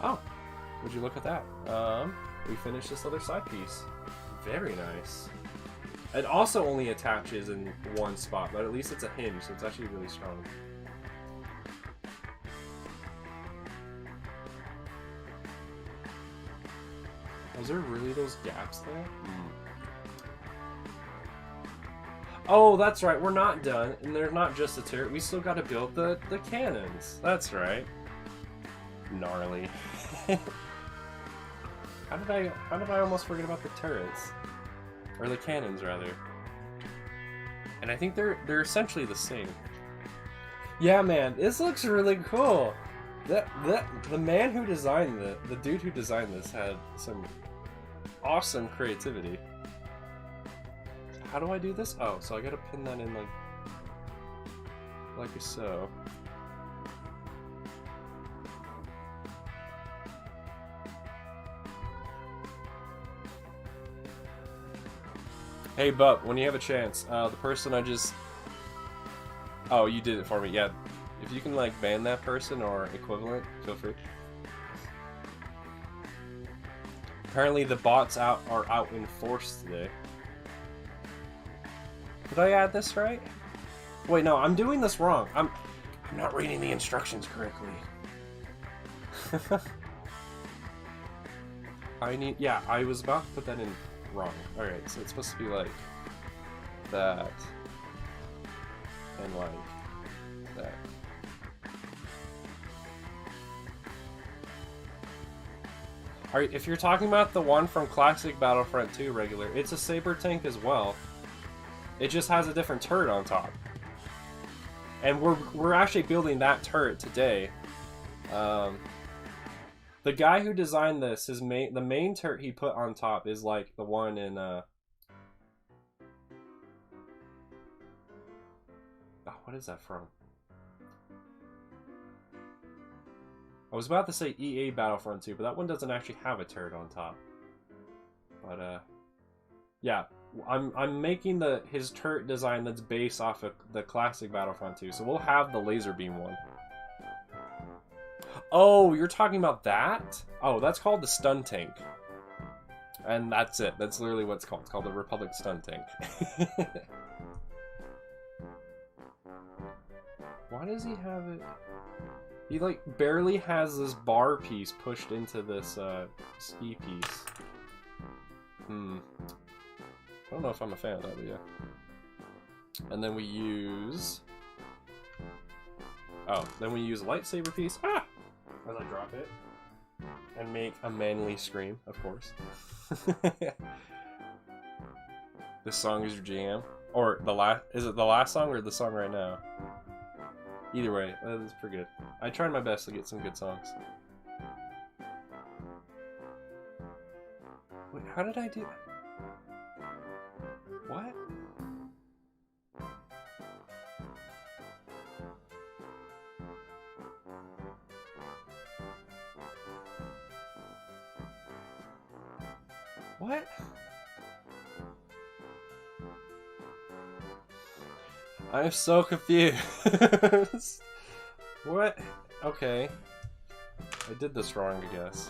Speaker 1: Oh, would you look at that? We finished this other side piece. Very nice. It also only attaches in one spot, but at least it's a hinge, so it's actually really strong. Was there really those gaps there? Oh, that's right, we're not done, and there's not just a turret, we still gotta build the cannons. That's right. Gnarly. How did I almost forget about the turrets? Or the cannons, rather. And I think they're essentially the same. Yeah, man, this looks really cool. The man who designed the dude who designed this had some awesome creativity. How do I do this? Oh, so I gotta pin that in like so. Hey, Bub, when you have a chance, the person I just... Oh, you did it for me, yeah. If you can, like, ban that person or equivalent, feel free. Apparently the bots are out in force today. Did I add this right? Wait, no, I'm doing this wrong. I'm not reading the instructions correctly. Yeah, I was about to put that in wrong. Alright, so it's supposed to be like that and like that. Alright, if you're talking about the one from Classic Battlefront 2 regular, it's a Saber tank as well. It just has a different turret on top. And we're actually building that turret today. The guy who designed this, the main turret he put on top is like the one in what is that from? I was about to say EA Battlefront 2, but that one doesn't actually have a turret on top. But yeah, I'm making his turret design that's based off of the classic Battlefront 2, so we'll have the laser beam one. Oh, you're talking about that? Oh, that's called the stun tank. And that's it. That's literally what it's called. It's called the Republic stun tank. Why does he have it? He like barely has this bar piece pushed into this ski piece. I don't know if I'm a fan of that, but yeah. And then we use... Oh, then we use a lightsaber piece. Ah! As I drop it. And make a manly scream, of course. This song is your jam. Or the last... Is it the last song or the song right now? Either way, that is pretty good. I tried my best to get some good songs. Wait, how did I do... What? What? I'm so confused. What? Okay. I did this wrong, I guess.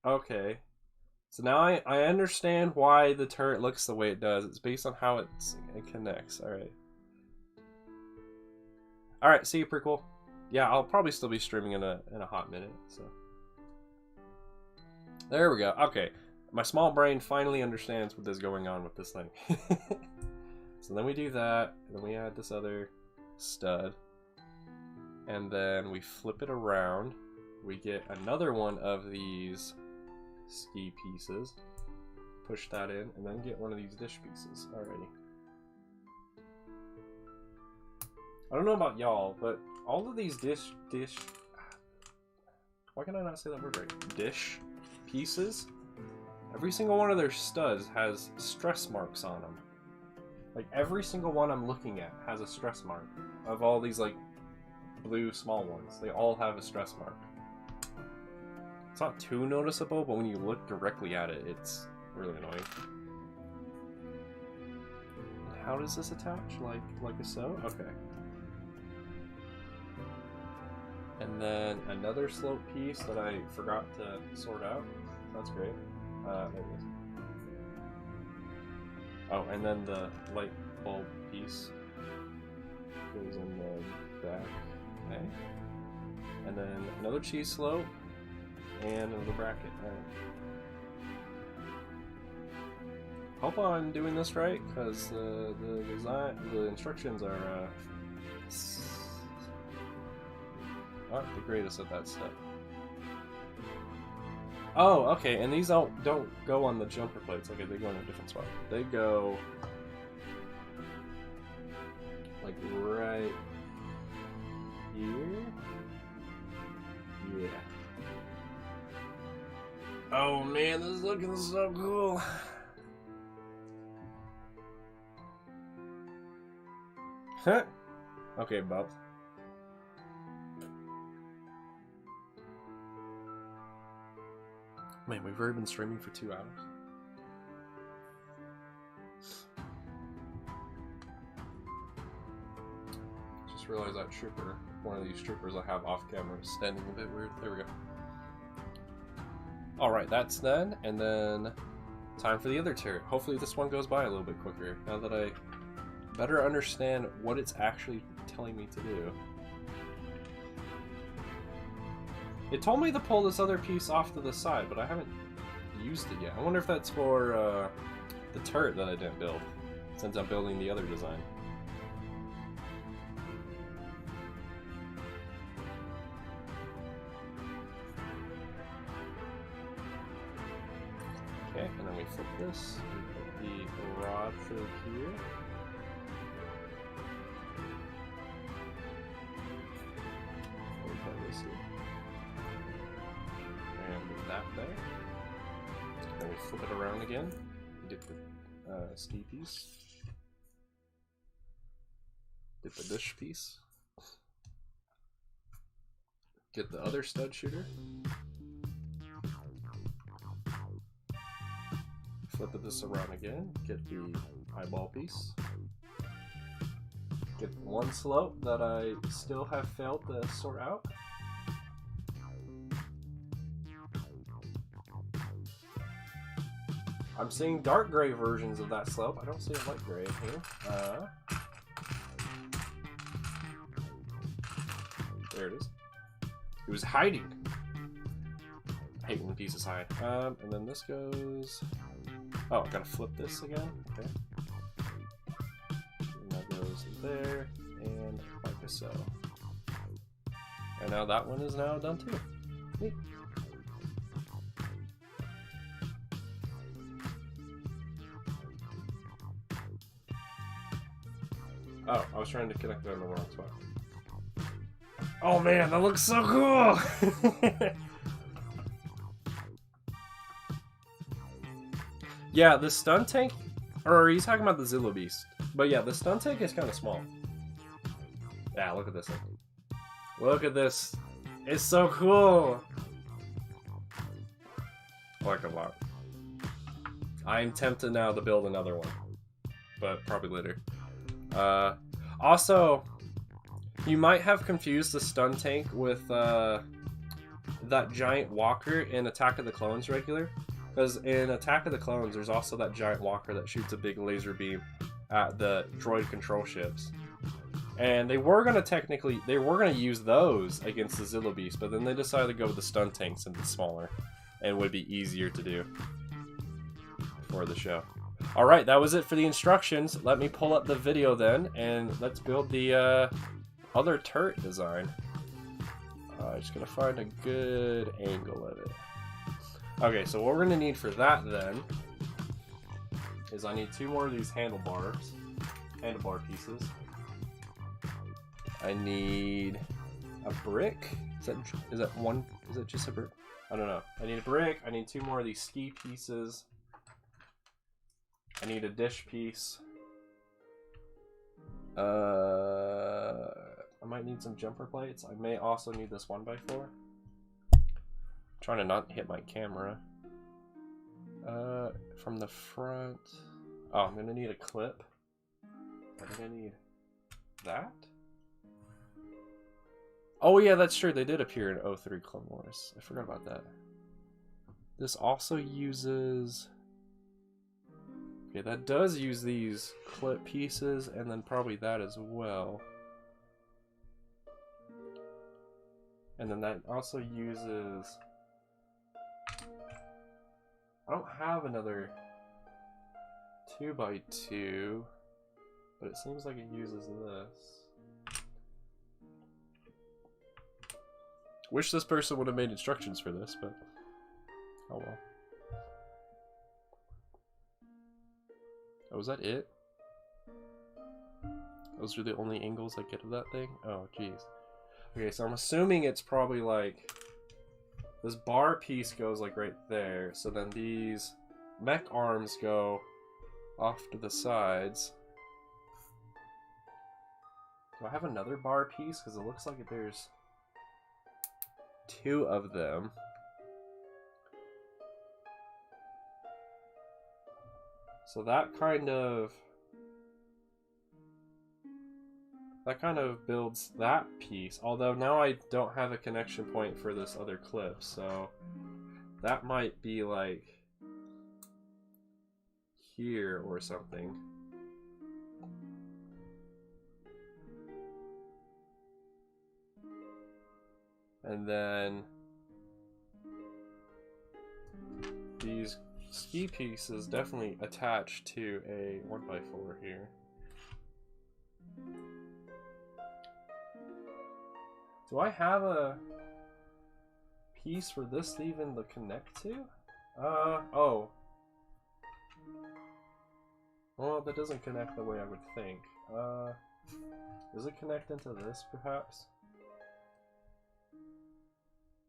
Speaker 1: Okay. So now I understand why the turret looks the way it does. It's based on how it connects. Alright. Alright, see you, Prequel. yeah, I'll probably still be streaming in a hot minute. So there we go. Okay, my small brain finally understands what is going on with this thing. So then we do that, and then we add this other stud, and then we flip it around. We get another one of these ski pieces, push that in, and then get one of these dish pieces. Alrighty. I don't know about y'all, but all of these dish, why can I not say that word right? Dish pieces, every single one of their studs has stress marks on them. Like, every single one I'm looking at has a stress mark. Of all these, like, blue small ones, they all have a stress mark. It's not too noticeable, but when you look directly at it, it's really annoying. How does this attach? Like a so? Okay. And then another slope piece that I forgot to sort out. That's great. There it is. Oh, and then the light bulb piece goes in the back. Okay. And then another cheese slope and another bracket. Alright. Hope I'm doing this right, because the instructions are aren't the greatest at that step. Oh, okay, and these don't go on the jumper plates. Okay, they go in a different spot. They go like right here. Yeah. Oh man, this is looking so cool. Huh? Okay, Bob. Man, we've already been streaming for 2 hours. Just realized that trooper, one of these troopers I have off camera, is standing a bit weird. There we go. Alright, that's done, and then time for the other turret. Hopefully this one goes by a little bit quicker, now that I better understand what it's actually telling me to do. It told me to pull this other piece off to the side, but I haven't used it yet. I wonder if that's for the turret that I didn't build, since I'm building the other design. Okay, and then we flip this, we put the rod through here. We'll put this here. And with that there. Then we flip it around again. Dip the ski piece. Dip the dish piece. Get the other stud shooter. Flip this around again. Get the eyeball piece. Get one slope that I still have failed to sort out. I'm seeing dark gray versions of that slope. I don't see a light gray here. There it is. It was hiding. I hate when pieces hide. And then this goes... Oh, I gotta flip this again. Okay. And that goes there, and like so. And now that one is now done too. Neat. Oh, I was trying to connect it in the wrong spot. Oh man, that looks so cool! Yeah, the stun tank, or he's talking about the Zilla Beast. But yeah, the stun tank is kind of small. Yeah, look at this thing. Look at this. It's so cool! I like it a lot. I'm tempted now to build another one. But probably later. Also, you might have confused the stun tank with that giant walker in Attack of the Clones regular. Because in Attack of the Clones, there's also that giant walker that shoots a big laser beam at the droid control ships. And they were gonna use those against the Zillo Beast, but then they decided to go with the stun tank since it's smaller and would be easier to do for the show. Alright, that was it for the instructions. Let me pull up the video then, and let's build the other turret design. Just gonna find a good angle of it. Okay, so what we're gonna need for that then is I need 2 more of these handlebar pieces. I need a brick. Is that one? Is it just a brick? I don't know. I need a brick. I need 2 more of these ski pieces. I need a dish piece. I might need some jumper plates. I may also need this 1x4. Trying to not hit my camera. From the front. Oh, I'm gonna need a clip. I think I need that. Oh yeah, that's true. They did appear in 03 Clone Wars. I forgot about that. This also uses... Okay, that does use these clip pieces, and then probably that as well. And then that also uses... I don't have another 2x2, but it seems like it uses this. Wish this person would have made instructions for this, but oh well. Oh, was that it? Those are the only angles I get of that thing? Oh, jeez. Okay, so I'm assuming it's probably like... This bar piece goes like right there, so then these mech arms go off to the sides. Do I have another bar piece? Because it looks like there's 2 of them. So that kind of builds that piece, although now I don't have a connection point for this other clip, so that might be like here or something. And then these ski pieces definitely attach to a 1x4 here. Do I have a piece for this to even connect to? Oh. Well, that doesn't connect the way I would think. Does it connect into this, perhaps?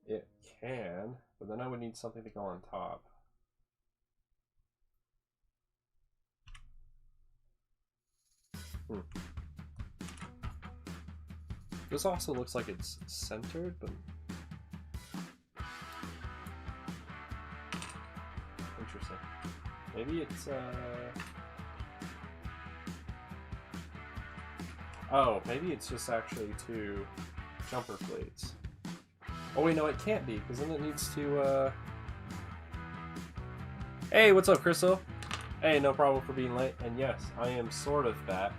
Speaker 1: It can, but then I would need something to go on top. This also looks like it's centered, but interesting. Maybe it's oh, maybe it's just actually 2 jumper plates. Oh wait, no, it can't be, because then it needs to Hey, what's up, Crystal? Hey, no problem for being late. And yes, I am sort of back.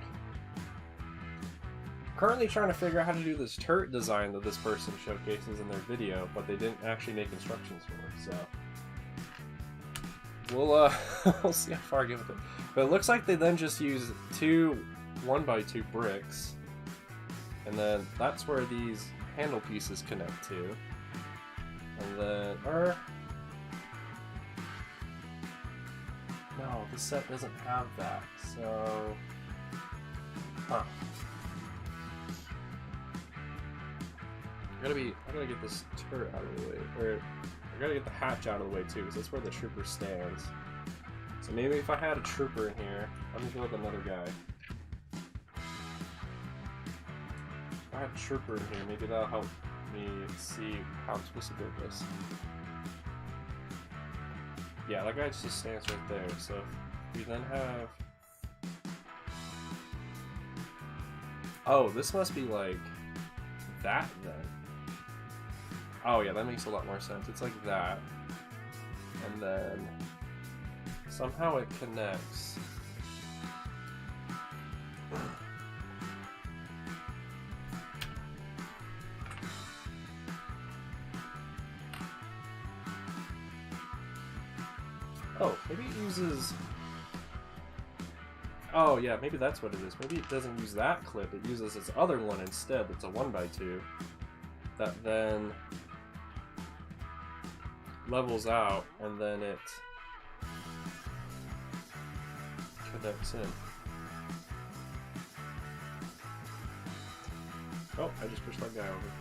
Speaker 1: Currently trying to figure out how to do this turret design that this person showcases in their video, but they didn't actually make instructions for, so we'll we'll see how far I get with it. But it looks like they then just use 2 1x2 bricks, and then that's where these handle pieces connect to, and then no, this set doesn't have that, so I gotta get this turret out of the way, or I gotta get the hatch out of the way too, because that's where the trooper stands. So maybe if I had a trooper in here, let me go with another guy. If I had a trooper in here, maybe that'll help me see how I'm supposed to build this. Yeah, that guy just stands right there, so if we then have... Oh, this must be like that then. Oh yeah, that makes a lot more sense. It's like that. And then somehow it connects. Oh, maybe it uses... Oh, yeah, maybe that's what it is. Maybe it doesn't use that clip. It uses its other one instead. It's a 1x2. That then levels out, and then it connects in. Oh, I just pushed that guy over.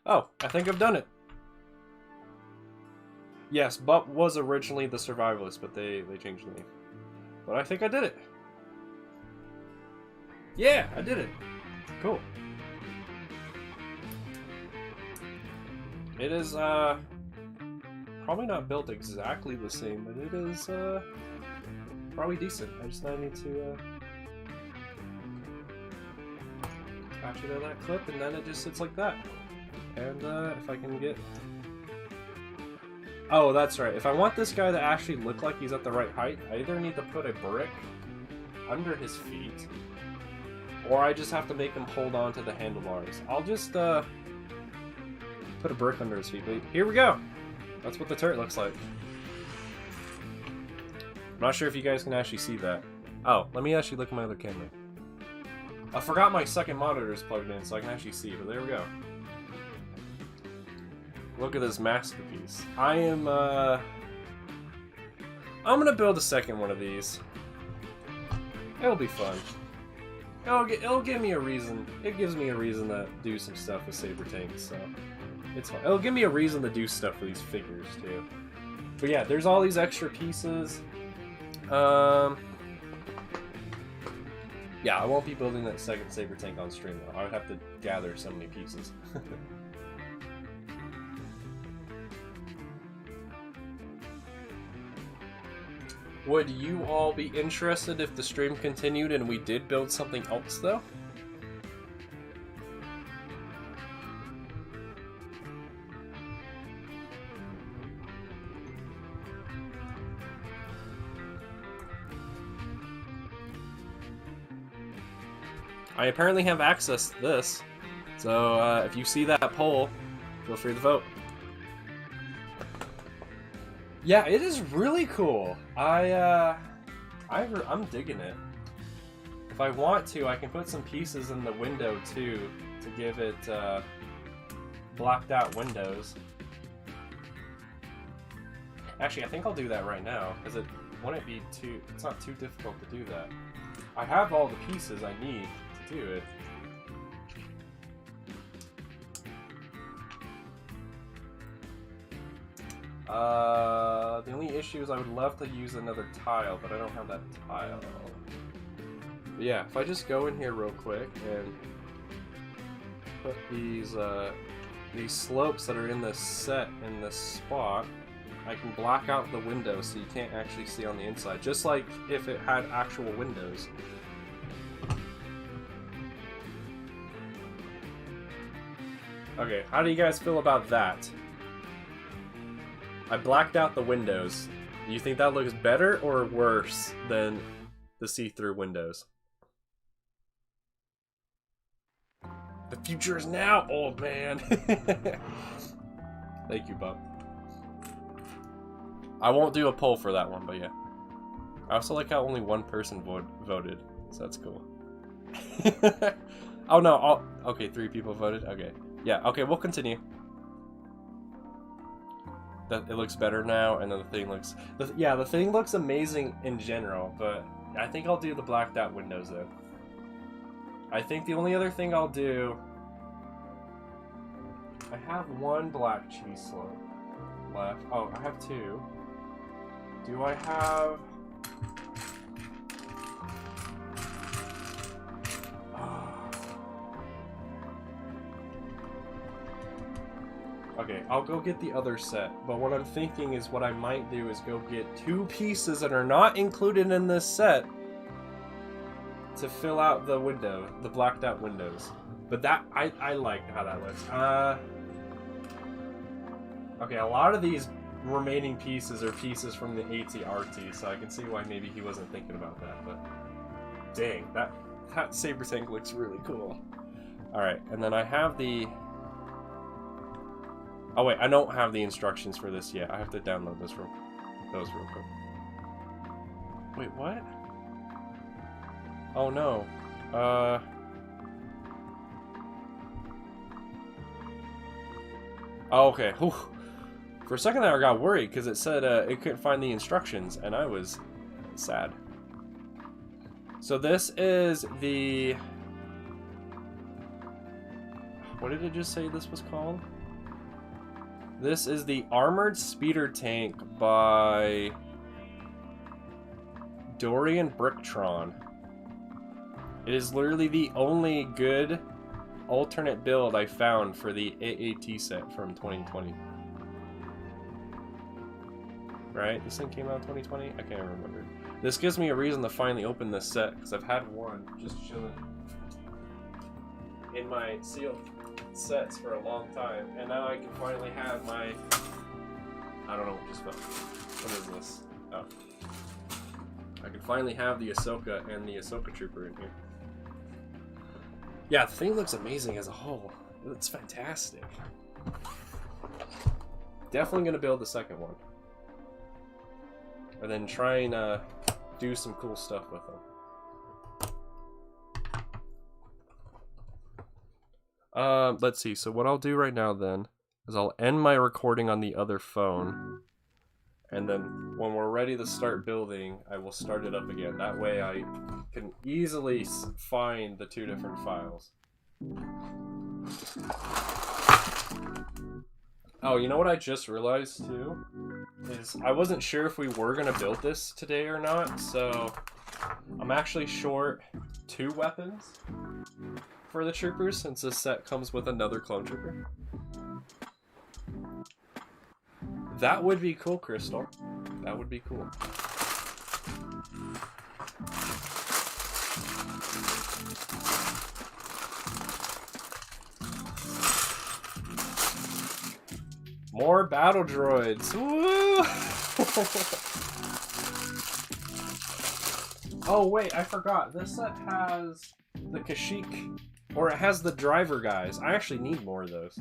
Speaker 1: Oh, I think I've done it. Yes, Butt was originally the survivalist, but they changed the name. But I think I did it. Yeah, I did it. Cool. It is, probably not built exactly the same, but it is, probably decent. I just now need to, attach it to that clip, and then it just sits like that. And, if I can get... Oh, that's right. If I want this guy to actually look like he's at the right height, I either need to put a brick under his feet, or I just have to make him hold on to the handlebars. I'll just, put a brick under his feet. But here we go! That's what the turret looks like. I'm not sure if you guys can actually see that. Oh, let me actually look at my other camera. I forgot my second monitor is plugged in, so I can actually see, but there we go. Look at this masterpiece. I'm gonna build a second one of these. It'll be fun. It'll give me a reason. It gives me a reason to do some stuff with Saber tanks, so it's fun. It'll give me a reason to do stuff with these figures too. But yeah, there's all these extra pieces. Yeah, I won't be building that second Saber tank on stream though. I would have to gather so many pieces. Would you all be interested if the stream continued and we did build something else, though? I apparently have access to this, so if you see that poll, feel free to vote. Yeah, it is really cool. I'm digging it. If I want to, I can put some pieces in the window too to give it blacked out windows. Actually, I think I'll do that right now because it wouldn't be too. It's not too difficult to do that. I have all the pieces I need to do it. The only issue is I would love to use another tile, but I don't have that tile. But yeah, if I just go in here real quick and put these slopes that are in this set in this spot, I can black out the windows so you can't actually see on the inside, just like if it had actual windows. Okay, how do you guys feel about that? I blacked out the windows. Do you think that looks better or worse than the see-through windows? The future is now, old man! Thank you, Bob. I won't do a poll for that one, but yeah. I also like how only one person voted, so that's cool. Oh no, okay, 3 people voted? Okay. Yeah, okay, we'll continue. It looks better now, and then the thing looks... yeah, the thing looks amazing in general, but I think I'll do the blacked out windows, though. I think the only other thing I'll do... I have 1 black cheese slope left. Oh, I have 2. Do I have... Okay, I'll go get the other set, but what I'm thinking is what I might do is go get 2 pieces that are not included in this set to fill out the window, the blacked out windows. But that, I like how that looks. Okay, a lot of these remaining pieces are pieces from the AT-RT, so I can see why maybe he wasn't thinking about that, but dang, that Saber tank looks really cool. Alright, and then I have the... Oh wait, I don't have the instructions for this yet. I have to download those real quick. Wait, what? Oh no. Oh, okay. Whew. For a second there I got worried because it said it couldn't find the instructions, and I was sad. So this is the... What did it just say this was called? This is the Armored Speeder Tank by Dorian Bricktron. It is literally the only good alternate build I found for the AAT set from 2020. Right? This thing came out in 2020? I can't remember. This gives me a reason to finally open this set, because I've had one just chilling in my sealed sets for a long time, and now I can finally have my... I don't know what just fell. What is this? Oh. I can finally have the Ahsoka and the Ahsoka Trooper in here. Yeah, the thing looks amazing as a whole. It's fantastic. Definitely gonna build the second one. And then try and do some cool stuff with them. Let's see. So what I'll do right now then is I'll end my recording on the other phone. And then when we're ready to start building, I will start it up again. That way I can easily find the two different files. Oh, you know what I just realized too? Is I wasn't sure if we were going to build this today or not, so I'm actually short 2 weapons for the troopers since this set comes with another clone trooper. That would be cool, Crystal. That would be cool. More battle droids. Woo! Oh wait, I forgot. This set has the Kashyyyk, or it has the driver guys. I actually need more of those.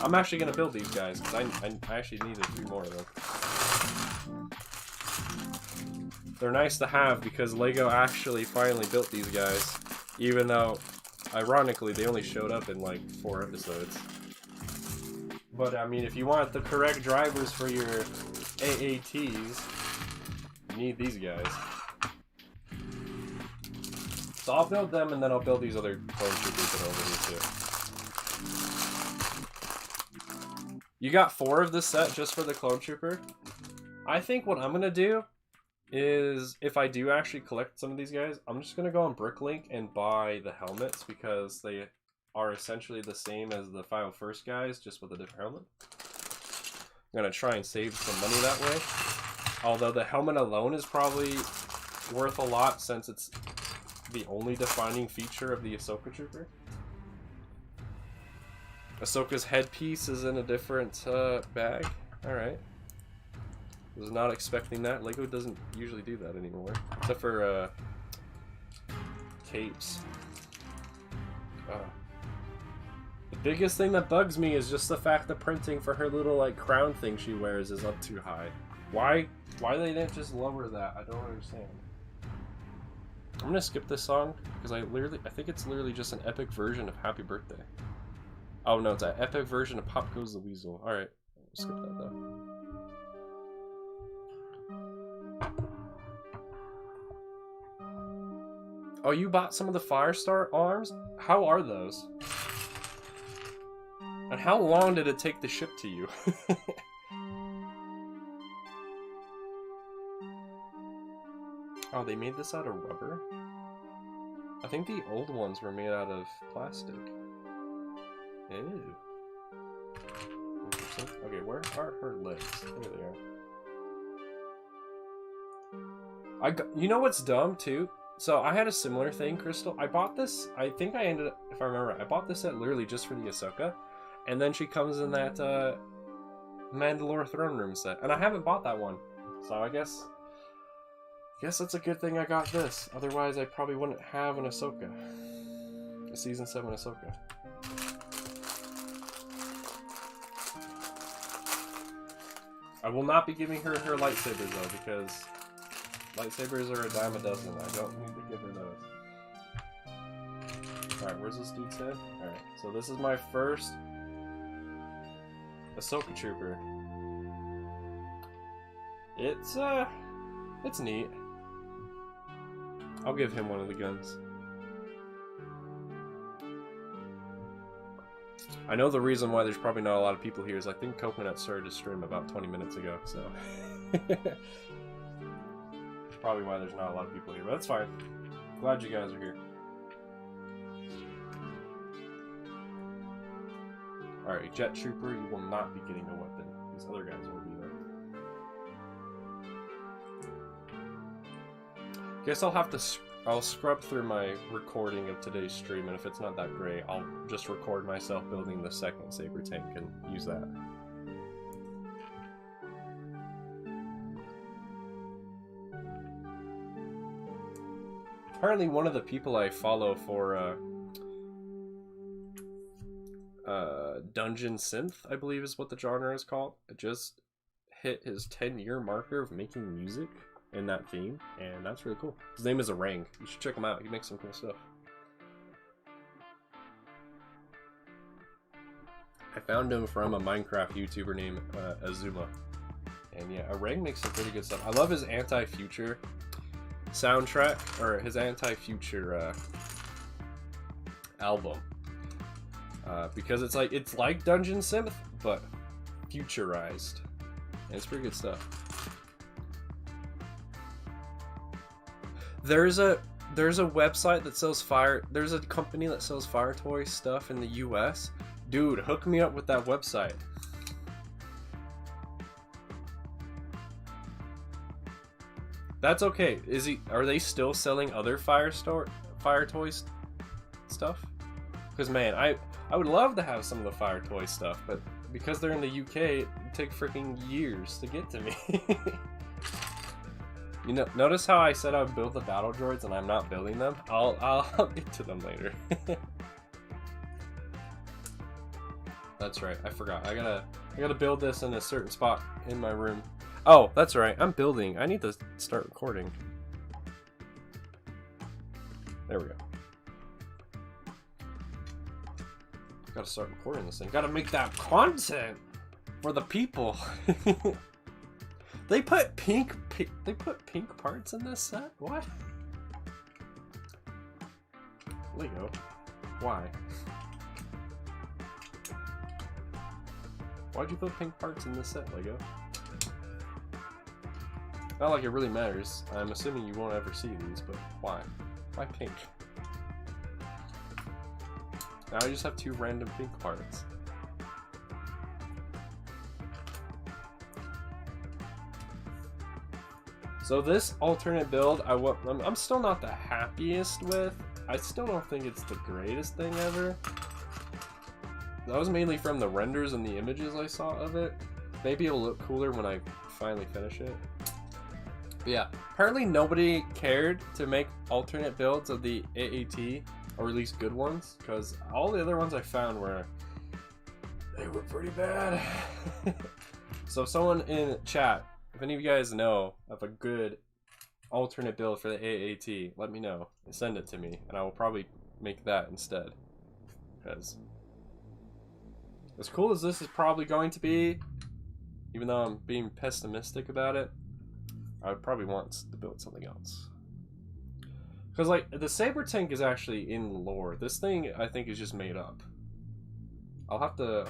Speaker 1: I'm actually gonna build these guys because I actually needed 3 more of them. They're nice to have because Lego actually finally built these guys, even though, ironically, they only showed up in like 4 episodes. But I mean, if you want the correct drivers for your AATs, you need these guys. So I'll build them and then I'll build these other clone troopers that are over here too. You got 4 of this set just for the clone trooper? I think what I'm gonna do is, if I do actually collect some of these guys, I'm just gonna go on Bricklink and buy the helmets because they are essentially the same as the 501st guys, just with a different helmet. I'm gonna try and save some money that way. Although the helmet alone is probably worth a lot since it's the only defining feature of the Ahsoka Trooper. Ahsoka's headpiece is in a different bag. Alright. Was not expecting that. Lego doesn't usually do that anymore. Except for capes. The biggest thing that bugs me is just the fact the printing for her little like crown thing she wears is up too high. Why they didn't just lower that? I don't understand. I'm gonna skip this song because I think it's literally just an epic version of Happy Birthday. Oh no, it's an epic version of Pop Goes the Weasel. Alright, skip that though. Oh, you bought some of the Firestar arms? How are those? And how long did it take to ship to you? Oh, they made this out of rubber? I think the old ones were made out of plastic. Ew. Interesting. Okay, where are her legs? There they are. You know what's dumb, too? So I had a similar thing, Crystal. I bought this. I think I ended up, if I remember, I bought this set literally just for the Ahsoka, and then she comes in that Mandalore throne room set, and I haven't bought that one. So I guess that's a good thing I got this. Otherwise, I probably wouldn't have an Ahsoka, a season 7 Ahsoka. I will not be giving her lightsabers though, because lightsabers are a dime a dozen. I don't need to give her those. Alright, where's this dude's head? Alright, so this is my first Ahsoka Trooper. It's neat. I'll give him one of the guns. I know the reason why there's probably not a lot of people here is I think Coconut started to stream about 20 minutes ago, so... probably why there's not a lot of people here, but that's fine. Glad you guys are here. Alright, Jet Trooper, you will not be getting a weapon. These other guys will be though. Guess I'll have to... I'll scrub through my recording of today's stream, and if it's not that great, I'll just record myself building the second Saber tank and use that. Apparently one of the people I follow for Dungeon Synth, I believe is what the genre is called, just hit his 10-year marker of making music in that theme, and that's really cool. His name is Orang. You should check him out. He makes some cool stuff. I found him from a Minecraft YouTuber named Azuma. And yeah, Orang makes some pretty good stuff. I love his anti-future soundtrack, or his anti-future album. Because it's like Dungeon Synth, but futurized. And it's pretty good stuff. There's a website that sells there's a company that sells Fire Toy stuff in the US. Dude, hook me up with that website. That's okay. Are they still selling other Fire Toys stuff? Because man, I would love to have some of the Fire Toy stuff, but because they're in the UK, it take freaking years to get to me. You know, notice how I said I would build the battle droids and I'm not building them? I'll get to them later. That's right, I forgot. I gotta build this in a certain spot in my room. Oh, that's right, I'm building. I need to start recording. There we go. Gotta start recording this thing. Gotta make that content for the people. They put pink parts in this set? What? Lego. Why? Why'd you put pink parts in this set, Lego? Not like it really matters. I'm assuming you won't ever see these, but why? Why pink? Now I just have 2 random pink parts. So this alternate build, I'm still not the happiest with. I still don't think it's the greatest thing ever. That was mainly from the renders and the images I saw of it. Maybe it'll look cooler when I finally finish it. But yeah, apparently nobody cared to make alternate builds of the AAT, or at least good ones, because all the other ones I found were pretty bad. So someone in chat, if any of you guys know of a good alternate build for the AAT, let me know and send it to me, and I will probably make that instead. Because as cool as this is probably going to be, even though I'm being pessimistic about it, I would probably want to build something else. Because like the Saber tank is actually in lore. This thing I think is just made up. I'll have to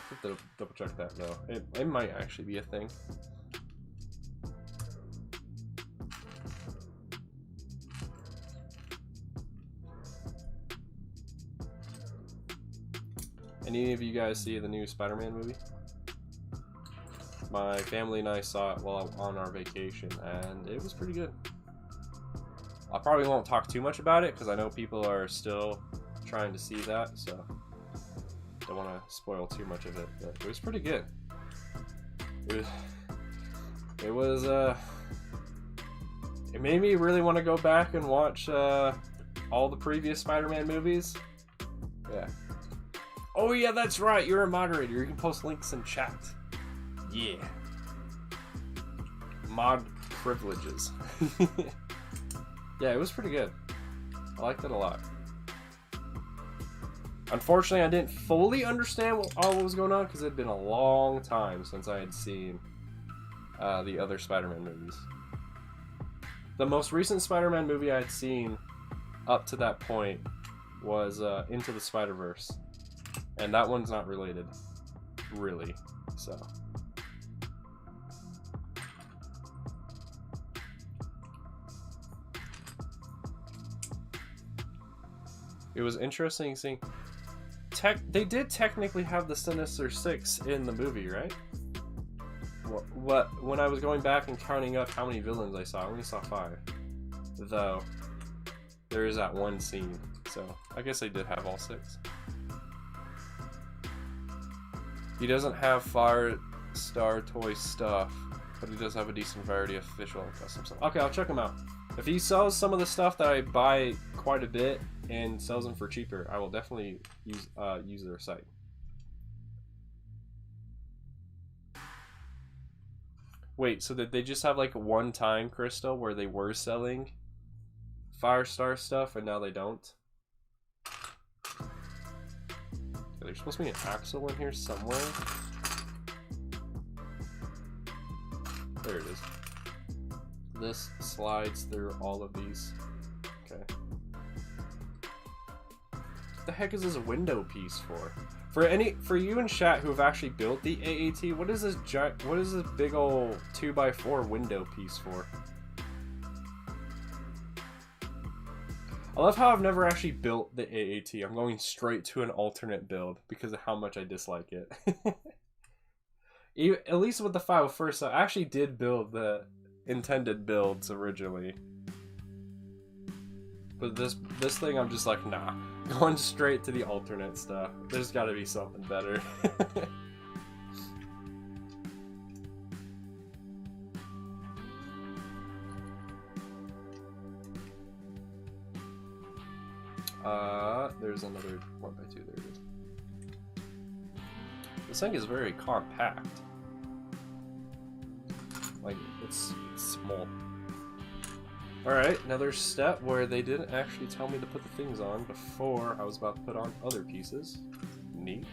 Speaker 1: double check that though. It might actually be a thing. Any of you guys see the new Spider-Man movie? My family and I saw it while on our vacation, and it was pretty good. I probably won't talk too much about it because I know people are still trying to see that, so don't want to spoil too much of it. But it was pretty good. It made me really want to go back and watch all the previous Spider-Man movies. Yeah. Oh yeah, that's right. You're a moderator. You can post links in chat. Yeah. Mod privileges. Yeah, it was pretty good. I liked it a lot. Unfortunately, I didn't fully understand what was going on because it had been a long time since I had seen the other Spider-Man movies. The most recent Spider-Man movie I had seen up to that point was Into the Spider-Verse. And that one's not related, really, so. It was interesting seeing... They did technically have the Sinister Six in the movie, right? When I was going back and counting up how many villains I saw, I only saw 5. Though, there is that one scene, so I guess they did have all 6. He doesn't have Firestar toy stuff, but he does have a decent variety of official and custom stuff. Okay, I'll check him out. If he sells some of the stuff that I buy quite a bit and sells them for cheaper, I will definitely use their site. Wait, so did they just have like one time, Crystal, where they were selling Firestar stuff and now they don't? There's supposed to be an axle in here somewhere. There it is. This slides through all of these. Okay. What the heck is this window piece for? For you in chat who have actually built the AAT, what is this big ol' 2x4 window piece for? I love how I've never actually built the AAT. I'm going straight to an alternate build because of how much I dislike it. At least with the 501st, I actually did build the intended builds originally. But this thing, I'm just like, nah. Going straight to the alternate stuff. There's gotta be something better. There's another 1x2, there it is. This thing is very compact. Like, it's small. Alright, another step where they didn't actually tell me to put the things on before I was about to put on other pieces. Neat.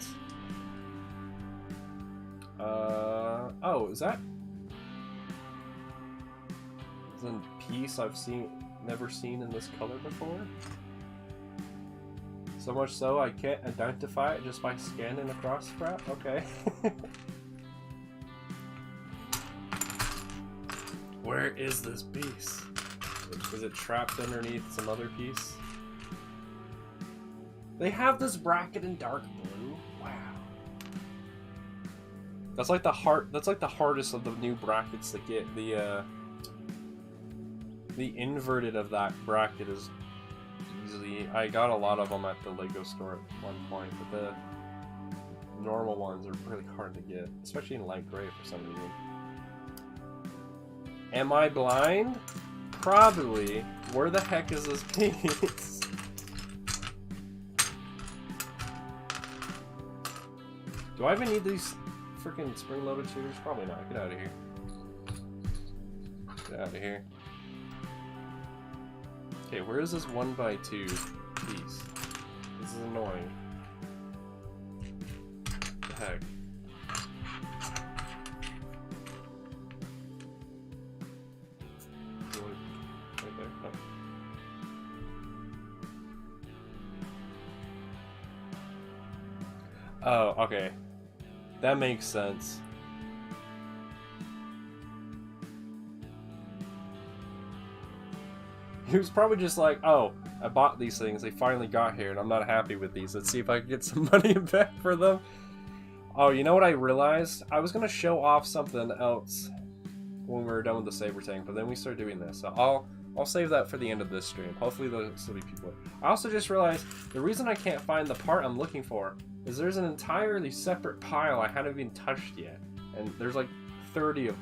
Speaker 1: Oh, is that... Is a piece I've never seen in this color before? So much so I can't identify it just by scanning across crap? Okay. Where is this piece? Is it trapped underneath some other piece? They have this bracket in dark blue? Wow. That's like the hardest of the new brackets to get. The inverted of that bracket is easily... I got a lot of them at the Lego store at one point, but the normal ones are really hard to get, especially in light gray for some reason. Am I blind? Probably. Where the heck is this piece? Do I even need these freaking spring-loaded shooters? Probably not. Get out of here. Get out of here. Okay, where is this 1x2 piece? This is annoying. What the heck? Right there? Oh, okay. That makes sense. He was probably just like, oh, I bought these things, they finally got here, and I'm not happy with these. Let's see if I can get some money back for them. Oh, you know what I realized? I was going to show off something else when we were done with the Saber tank, but then we started doing this. So I'll save that for the end of this stream. Hopefully there'll still be people. I also just realized the reason I can't find the part I'm looking for is there's an entirely separate pile I haven't even touched yet. And there's like 30 of,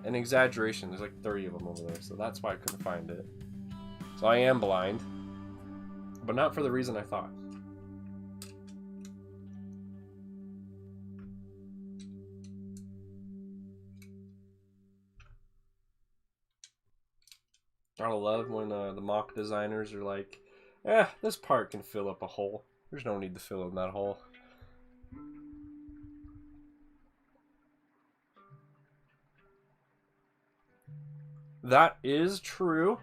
Speaker 1: an exaggeration, there's like 30 of them over there. So that's why I couldn't find it. So I am blind. But not for the reason I thought. I love when the mock designers are like, this part can fill up a hole. There's no need to fill in that hole. That is true.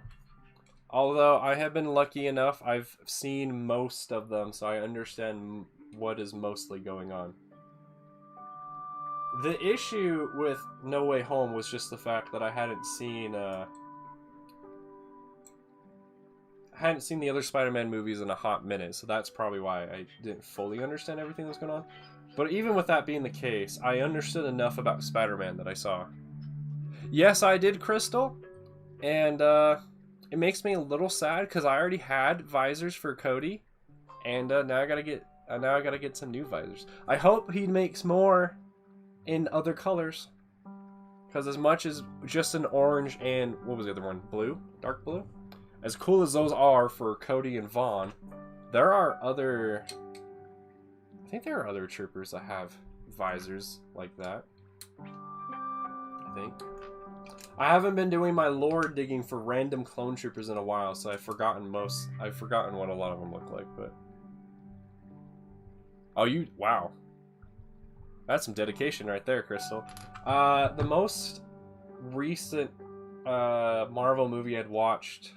Speaker 1: Although I have been lucky enough, I've seen most of them, so I understand what is mostly going on. The issue with No Way Home was just the fact that I hadn't seen the other Spider-Man movies in a hot minute, so that's probably why I didn't fully understand everything that was going on. But even with that being the case, I understood enough about Spider-Man that I saw. Yes, I did, Crystal, and it makes me a little sad because I already had visors for Cody, and now I gotta get some new visors. I hope he makes more in other colors, because as much as just an orange and what was the other one, blue, dark blue. As cool as those are for Cody and Vaughn, there are other... I think there are other troopers that have visors like that. I think. I haven't been doing my lore digging for random clone troopers in a while, so I've forgotten what a lot of them look like, but... Oh, wow. That's some dedication right there, Crystal. The most recent Marvel movie I'd watched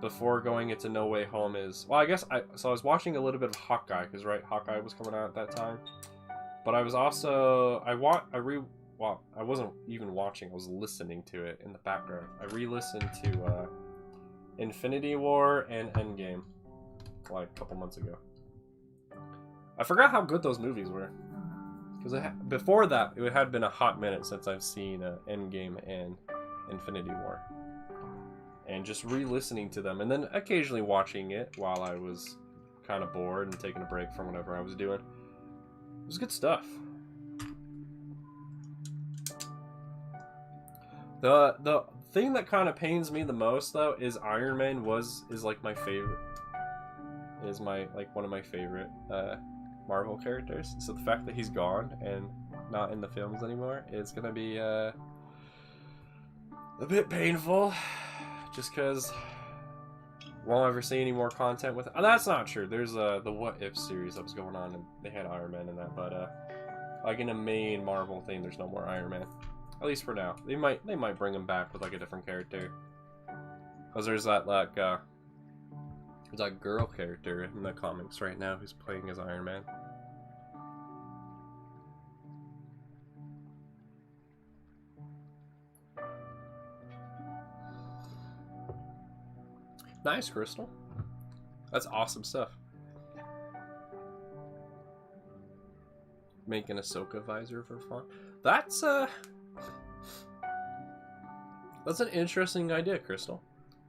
Speaker 1: before going into No Way Home is, well, I guess I was watching a little bit of Hawkeye, because Hawkeye was coming out at that time, but I was also I wasn't even watching, I was listening to it in the background. I re-listened to Infinity War and Endgame like a couple months ago. I forgot how good those movies were, because before that it had been a hot minute since I've seen Endgame and Infinity War. And just re-listening to them, and then occasionally watching it while I was kind of bored and taking a break from whatever I was doing. It was good stuff. The thing that kind of pains me the most, though, is Iron Man is like my favorite. Is one of my favorite Marvel characters. So the fact that he's gone and not in the films anymore is gonna be a bit painful. Just because won't ever see any more content with it. Oh, that's not true. There's the What If series that was going on, and they had Iron Man in that. But like in a main Marvel thing, there's no more Iron Man. At least for now. They might bring him back with like a different character. Because there's that girl character in the comics right now who's playing as Iron Man. Nice, Crystal. That's awesome stuff. Make an Ahsoka visor for fun. That's an interesting idea, Crystal.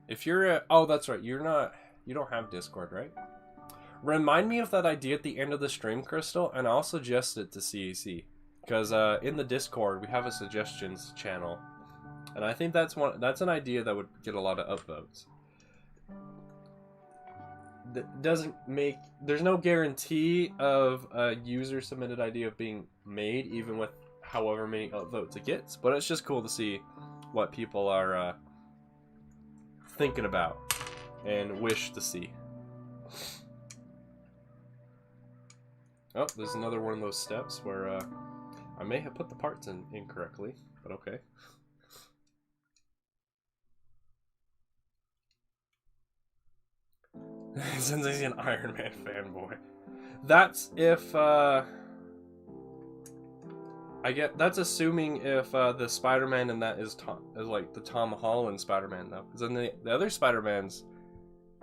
Speaker 1: If you're oh, that's right. You don't have Discord, right? Remind me of that idea at the end of the stream, Crystal, and I'll suggest it to CAC. Because in the Discord we have a suggestions channel, and I think that's an idea that would get a lot of upvotes. There's no guarantee of a user submitted idea of being made, even with however many upvotes it gets, but it's just cool to see what people are thinking about and wish to see. Oh, there's another one of those steps where I may have put the parts in incorrectly, but okay. Since he's an Iron Man fanboy. That's if, that's assuming if the Spider-Man in that is like the Tom Holland Spider-Man, though. Because then the other Spider-Mans,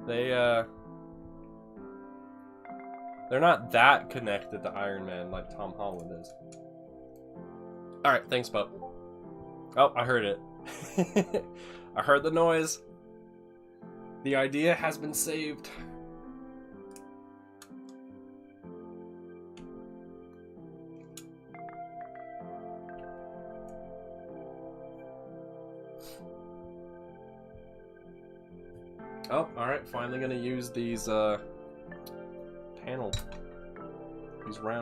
Speaker 1: they're not that connected to Iron Man like Tom Holland is. Alright, thanks, Pup. Oh, I heard it. I heard the noise. The idea has been saved. Oh, alright, finally gonna use these round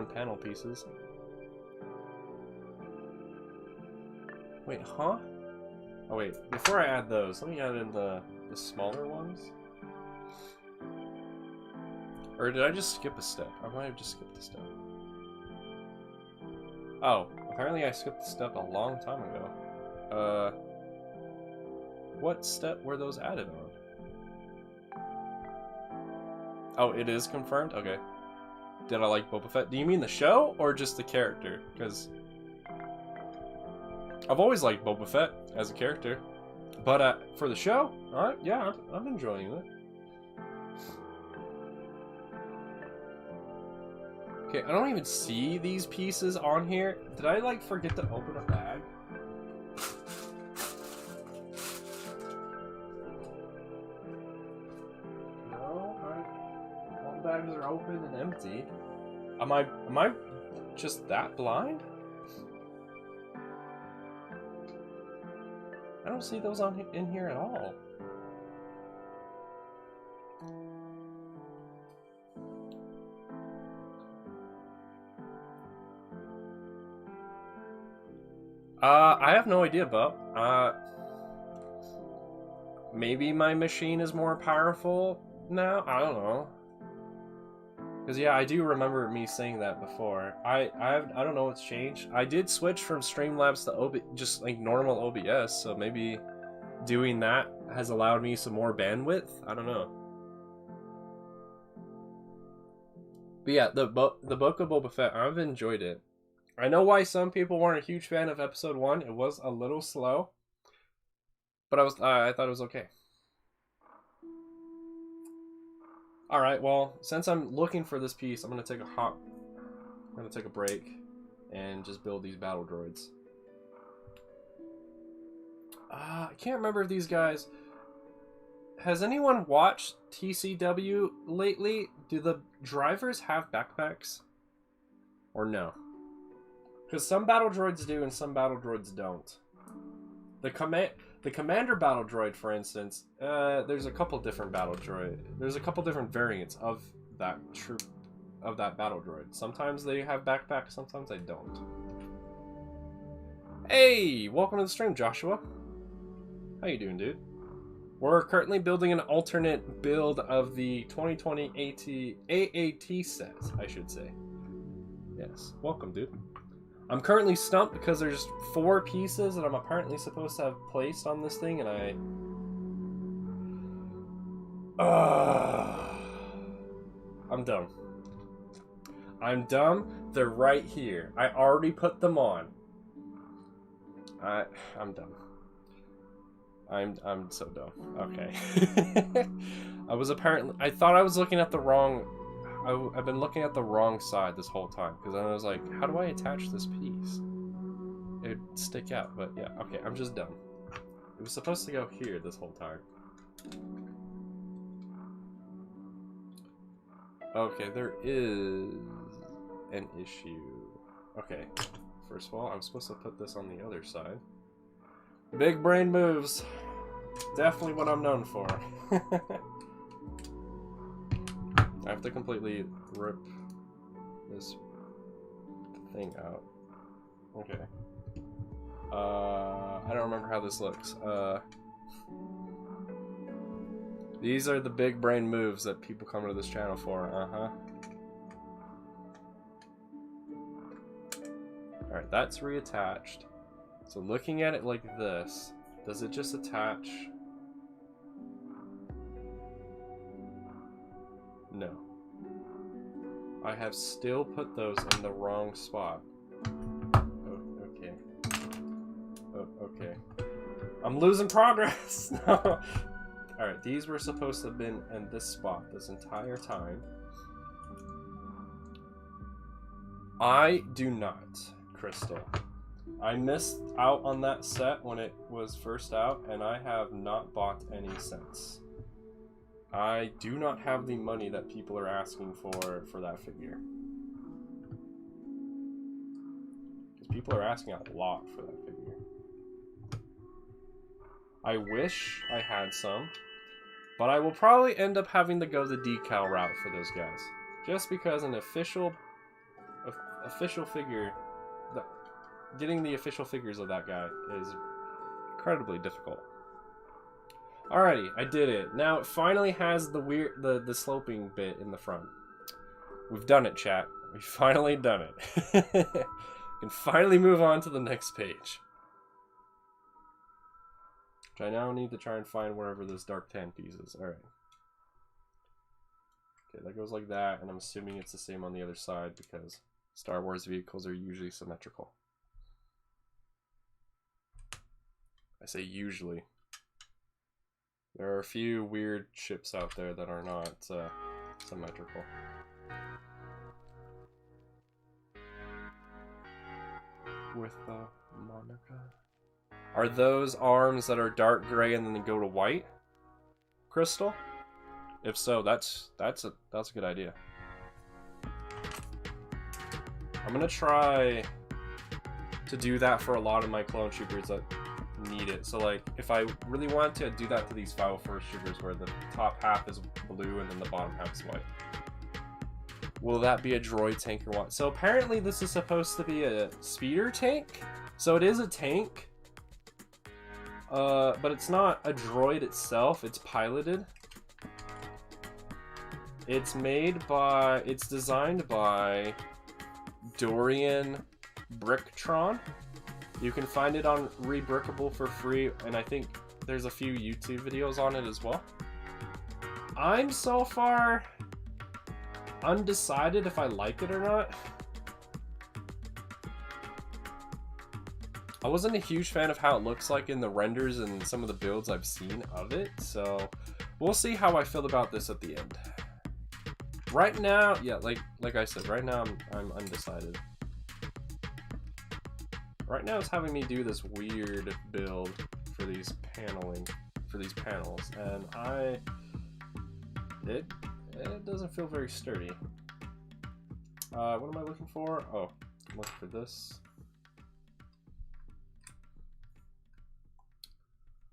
Speaker 1: panel pieces. Wait, huh? Oh wait, before I add those, let me add in the smaller ones. Or did I just skip a step? I might have just skipped a step. Oh, apparently I skipped a step a long time ago. What step were those added on? Oh, it is confirmed? Okay. Did I like Boba Fett? Do you mean the show, or just the character? Because I've always liked Boba Fett as a character. But for the show, alright, yeah, I'm enjoying it. Okay, I don't even see these pieces on here. Did I, like, forget to open a bag? Bags are open and empty. Am I just that blind? I don't see those in here at all. I have no idea, Bub. Maybe my machine is more powerful now? I don't know. Because yeah, I do remember me saying that before. I don't know what's changed. I did switch from Streamlabs to just like normal OBS, so maybe doing that has allowed me some more bandwidth. I don't know. But yeah, the Book of Boba Fett, I've enjoyed it. I know why some people weren't a huge fan of episode 1. It was a little slow, but I thought it was okay. Alright, well, since I'm looking for this piece, I'm gonna take a break and just build these battle droids. I can't remember if these guys... Has anyone watched TCW lately? Do the drivers have backpacks? Or no? Because some battle droids do and some battle droids don't. The commander battle droid, for instance, there's a couple different There's a couple different variants of that troop, of that battle droid. Sometimes they have backpacks, sometimes they don't. Hey, welcome to the stream, Joshua. How you doing, dude? We're currently building an alternate build of the 2020 AAT set, I should say. Yes, welcome, dude. I'm currently stumped because there's 4 pieces that I'm apparently supposed to have placed on this thing, and I'm dumb. I'm dumb. They're right here. I already put them on. I'm dumb. I'm so dumb. Okay. I thought I was looking at the wrong... I've been looking at the wrong side this whole time, because I was like, how do I attach this piece? It'd stick out, but yeah, okay, I'm just dumb. It was supposed to go here this whole time. Okay, there is an issue. Okay, first of all, I'm supposed to put this on the other side. Big brain moves. Definitely what I'm known for. I have to completely rip this thing out. Okay. I don't remember how this looks. These are the big brain moves that people come to this channel for. Alright, that's reattached. So looking at it like this, does it just attach? No. I have still put those in the wrong spot. Oh, okay. Oh, okay. I'm losing progress! No. Alright, these were supposed to have been in this spot this entire time. I do not, Crystal. I missed out on that set when it was first out, and I have not bought any since. I do not have the money that people are asking for that figure. Because people are asking a lot for that figure. I wish I had some, but I will probably end up having to go the decal route for those guys. Just because an official figure, getting the official figures of that guy is incredibly difficult. Alrighty, I did it. Now it finally has the weird, the sloping bit in the front. We've done it, chat. We've finally done it. We can finally move on to the next page. Which I now need to try and find wherever this dark tan piece is. Alright. Okay, that goes like that, and I'm assuming it's the same on the other side because Star Wars vehicles are usually symmetrical. I say usually. There are a few weird ships out there that are not symmetrical. With Monica. Are those arms that are dark gray and then they go to white? Crystal? If so, that's a good idea. I'm gonna try to do that for a lot of my clone troopers that need it. So like, if I really want to do that to these 501st troopers where the top half is blue and then the bottom half is white. Will that be a droid tank or what? So apparently this is supposed to be a speeder tank. So it is a tank. But it's not a droid itself, it's piloted. It's designed by Dorian Bricktron. You can find it on Rebrickable for free, and I think there's a few YouTube videos on it as well. I'm so far undecided if I like it or not. I wasn't a huge fan of how it looks like in the renders and some of the builds I've seen of it, so we'll see how I feel about this at the end. Right now, yeah, like I said, right now I'm undecided. Right now it's having me do this weird build for these panels, and it doesn't feel very sturdy. What am I looking for? Oh, I'm looking for this.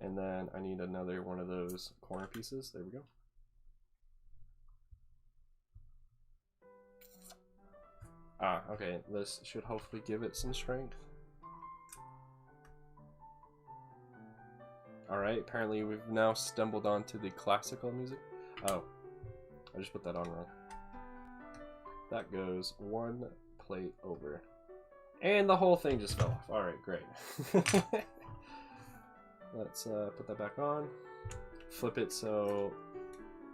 Speaker 1: And then I need another one of those corner pieces. There we go. Ah, okay, this should hopefully give it some strength. Alright, apparently we've now stumbled onto the classical music. Oh, I just put that on wrong. That goes one plate over. And the whole thing just fell off. Alright, great. Let's put that back on. Flip it so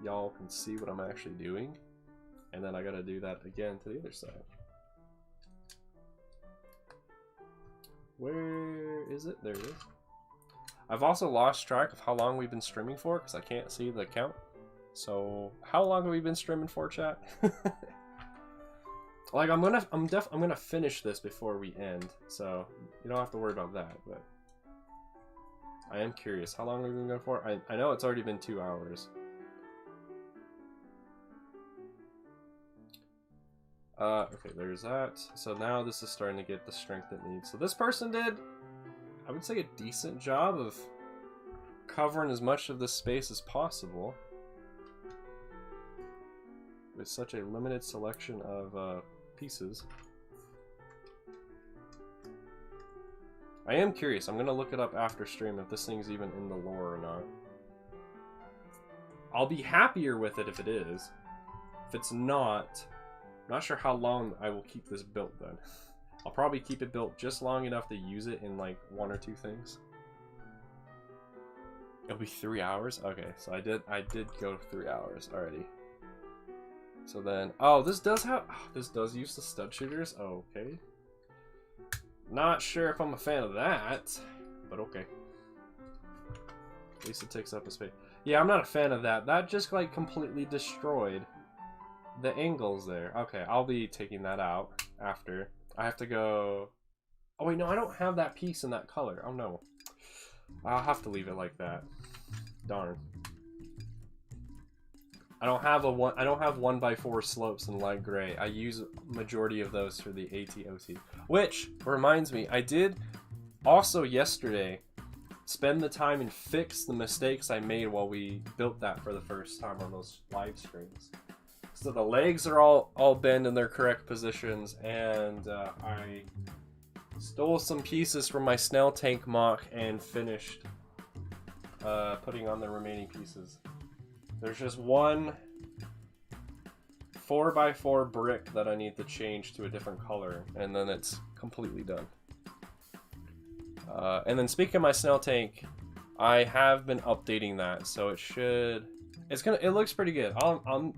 Speaker 1: y'all can see what I'm actually doing. And then I gotta do that again to the other side. Where is it? There it is. I've also lost track of how long we've been streaming for because I can't see the count. So how long have we been streaming for, chat? Like I'm gonna finish this before we end, so you don't have to worry about that. But I am curious, how long have we been going for? I know it's already been 2 hours. Okay, there's that. So now this is starting to get the strength it needs. So this person did, I would say, a decent job of covering as much of this space as possible with such a limited selection of pieces. I am curious. I'm gonna look it up after stream if this thing's even in the lore or not. I'll be happier with it if it is. If it's not, I'm not sure how long I will keep this built then. I'll probably keep it built just long enough to use it in like 1 or 2 things. It'll be 3 hours? Okay, so I did go 3 hours already. So then, oh, this does use the stud shooters? Oh, okay. Not sure if I'm a fan of that, but okay. At least it takes up a space. Yeah, I'm not a fan of that. That just like completely destroyed the angles there. Okay, I'll be taking that out after. I have to go... Oh wait, no, I don't have that piece in that color. Oh no. I'll have to leave it like that. Darn. I don't have 1x4 slopes in light gray. I use majority of those for the ATOT. Which reminds me, I did also yesterday spend the time and fix the mistakes I made while we built that for the first time on those live streams. So the legs are all bent in their correct positions, and I stole some pieces from my Snail Tank mock and finished putting on the remaining pieces. There's just one 4x4 brick that I need to change to a different color, and then it's completely done. And then speaking of my Snail Tank, I have been updating that, so it looks pretty good.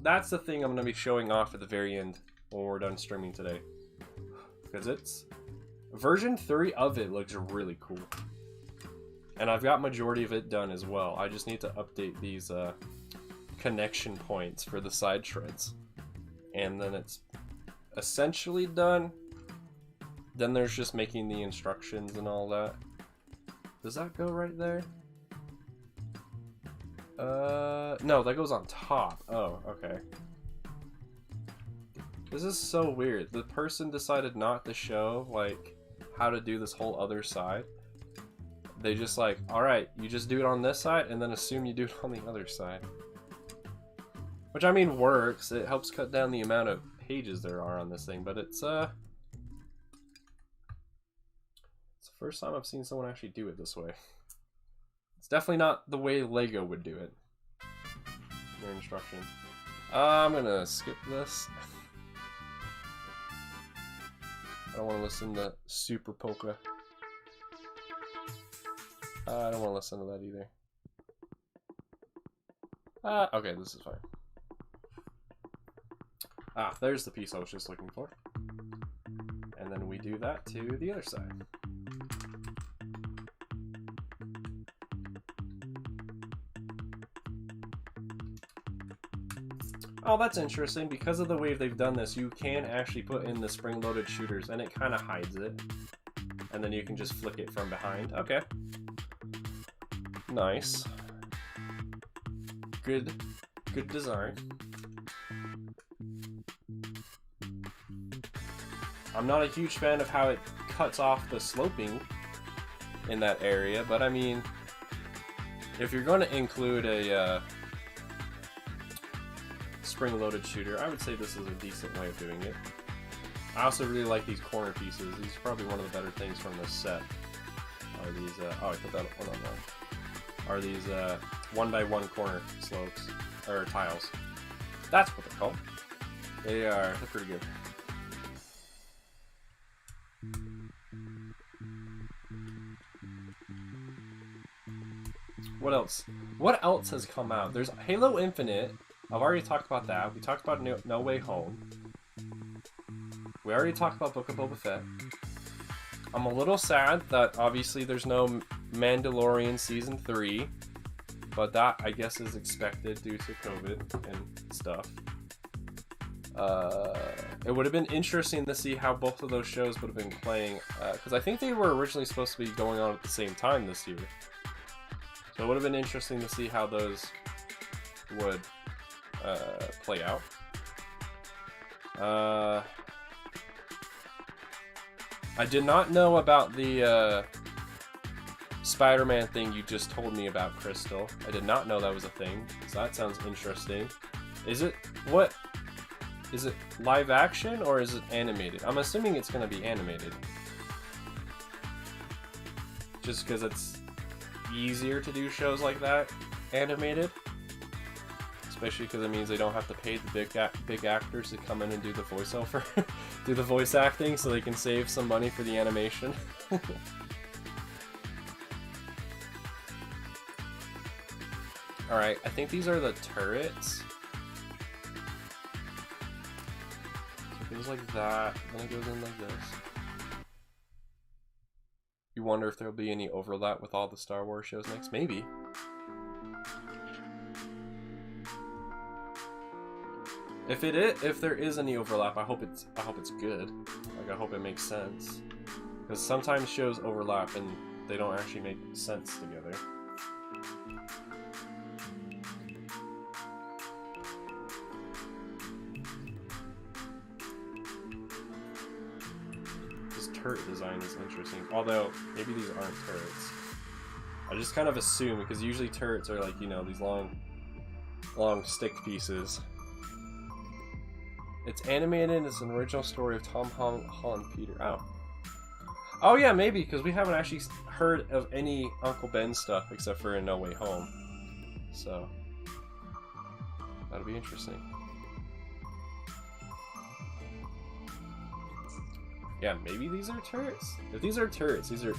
Speaker 1: That's the thing I'm gonna be showing off at the very end when we're done streaming today, because it's version 3 of it looks really cool, and I've got majority of it done as well. I just need to update these connection points for the side treads, and then it's essentially done. Then there's just making the instructions and all that. Does that go right there? No, that goes on top. Oh, okay. This is so weird. The person decided not to show, like, how to do this whole other side. They just like, alright, you just do it on this side, and then assume you do it on the other side. Which, I mean, works. It helps cut down the amount of pages there are on this thing, but it's the first time I've seen someone actually do it this way. It's definitely not the way Lego would do it. Their instruction. I'm gonna skip this. I don't want to listen to Super Polka. I don't want to listen to that either. Okay, this is fine. There's the piece I was just looking for. And then we do that to the other side. Oh, that's interesting. Because of the way they've done this, you can actually put in the spring-loaded shooters, and it kind of hides it. And then you can just flick it from behind. Okay. Nice. Good design. I'm not a huge fan of how it cuts off the sloping in that area, but I mean, if you're going to include a spring-loaded shooter, I would say this is a decent way of doing it. I also really like these corner pieces. These are probably one of the better things from this set. Are these, oh, I put that one on there. Are these 1x1 corner slopes, or tiles. That's what they're called. They're pretty good. What else? What else has come out? There's Halo Infinite. I've already talked about that. We talked about No Way Home. We already talked about Book of Boba Fett. I'm a little sad that obviously there's no Mandalorian Season 3, but that I guess is expected due to COVID and stuff. It would have been interesting to see how both of those shows would have been playing, because I think they were originally supposed to be going on at the same time this year. So it would have been interesting to see how those would play out. I did not know about the Spider-Man thing you just told me about, Crystal. I did not know that was a thing, so that sounds interesting. Is it, what? Is it live action or is it animated? I'm assuming it's going to be animated. Just because it's easier to do shows like that animated. Especially because it means they don't have to pay the big actors to come in and do the voiceover, do the voice acting, so they can save some money for the animation. Alright, I think these are the turrets. So it goes like that, then it goes in like this. You wonder if there'll be any overlap with all the Star Wars shows next? Maybe. If there is any overlap, I hope it's good. Like, I hope it makes sense. Because sometimes shows overlap and they don't actually make sense together. turret design is interesting. Although, maybe these aren't turrets. I just kind of assume, because usually turrets are like, you know, these long stick pieces. It's animated as an original story of Tom Holland Peter. Oh yeah, maybe, because we haven't actually heard of any Uncle Ben stuff except for in No Way Home. So, that'll be interesting. Yeah, maybe these are turrets. If these are turrets, these are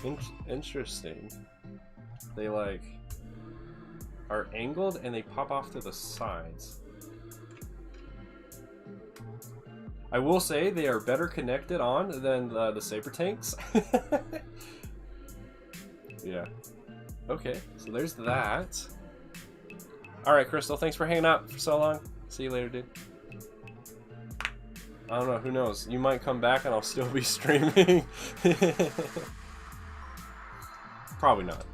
Speaker 1: interesting. They like are angled and they pop off to the sides. I will say they are better connected on than the Saber tanks. Yeah. Okay, so there's that. Alright, Crystal, thanks for hanging out for so long. See you later, dude. I don't know, who knows? You might come back and I'll still be streaming. Probably not.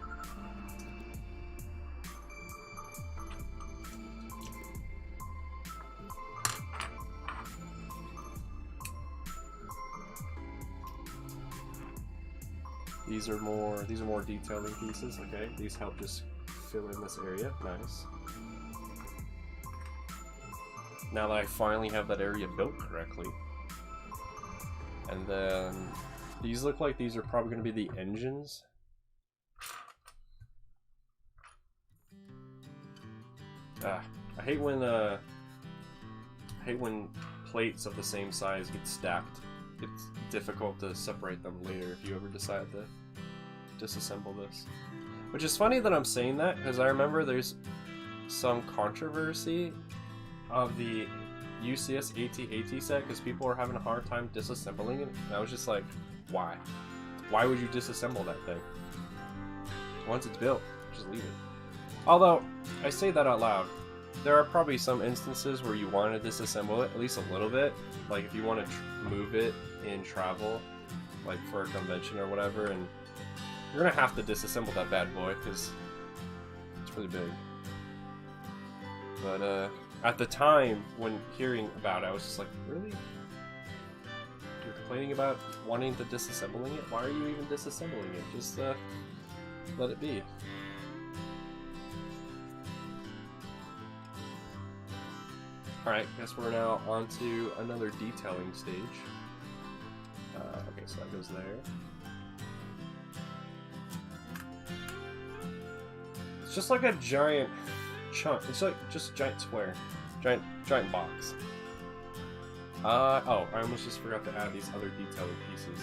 Speaker 1: These are more detailing pieces, okay? These help just fill in this area. Nice. Now that I finally have that area built correctly. And then these look like these are probably going to be the engines. I hate when plates of the same size get stacked. It's difficult to separate them later if you ever decide to disassemble this. Which is funny that I'm saying that, because I remember there's some controversy of the UCS AT-AT set because people were having a hard time disassembling it. And I was just like, why? Why would you disassemble that thing? Once it's built, just leave it. Although, I say that out loud. There are probably some instances where you want to disassemble it, at least a little bit. Like if you want to move it in travel, like for a convention or whatever, and you're going to have to disassemble that bad boy because it's really big. But at the time, when hearing about it, I was just like, really? You're complaining about wanting to disassembling it? Why are you even disassembling it? Just let it be. Alright, guess we're now on to another detailing stage. Okay, so that goes there. It's just like a giant chunk. It's like just a giant square. Giant box. Oh, I almost just forgot to add these other detailing pieces.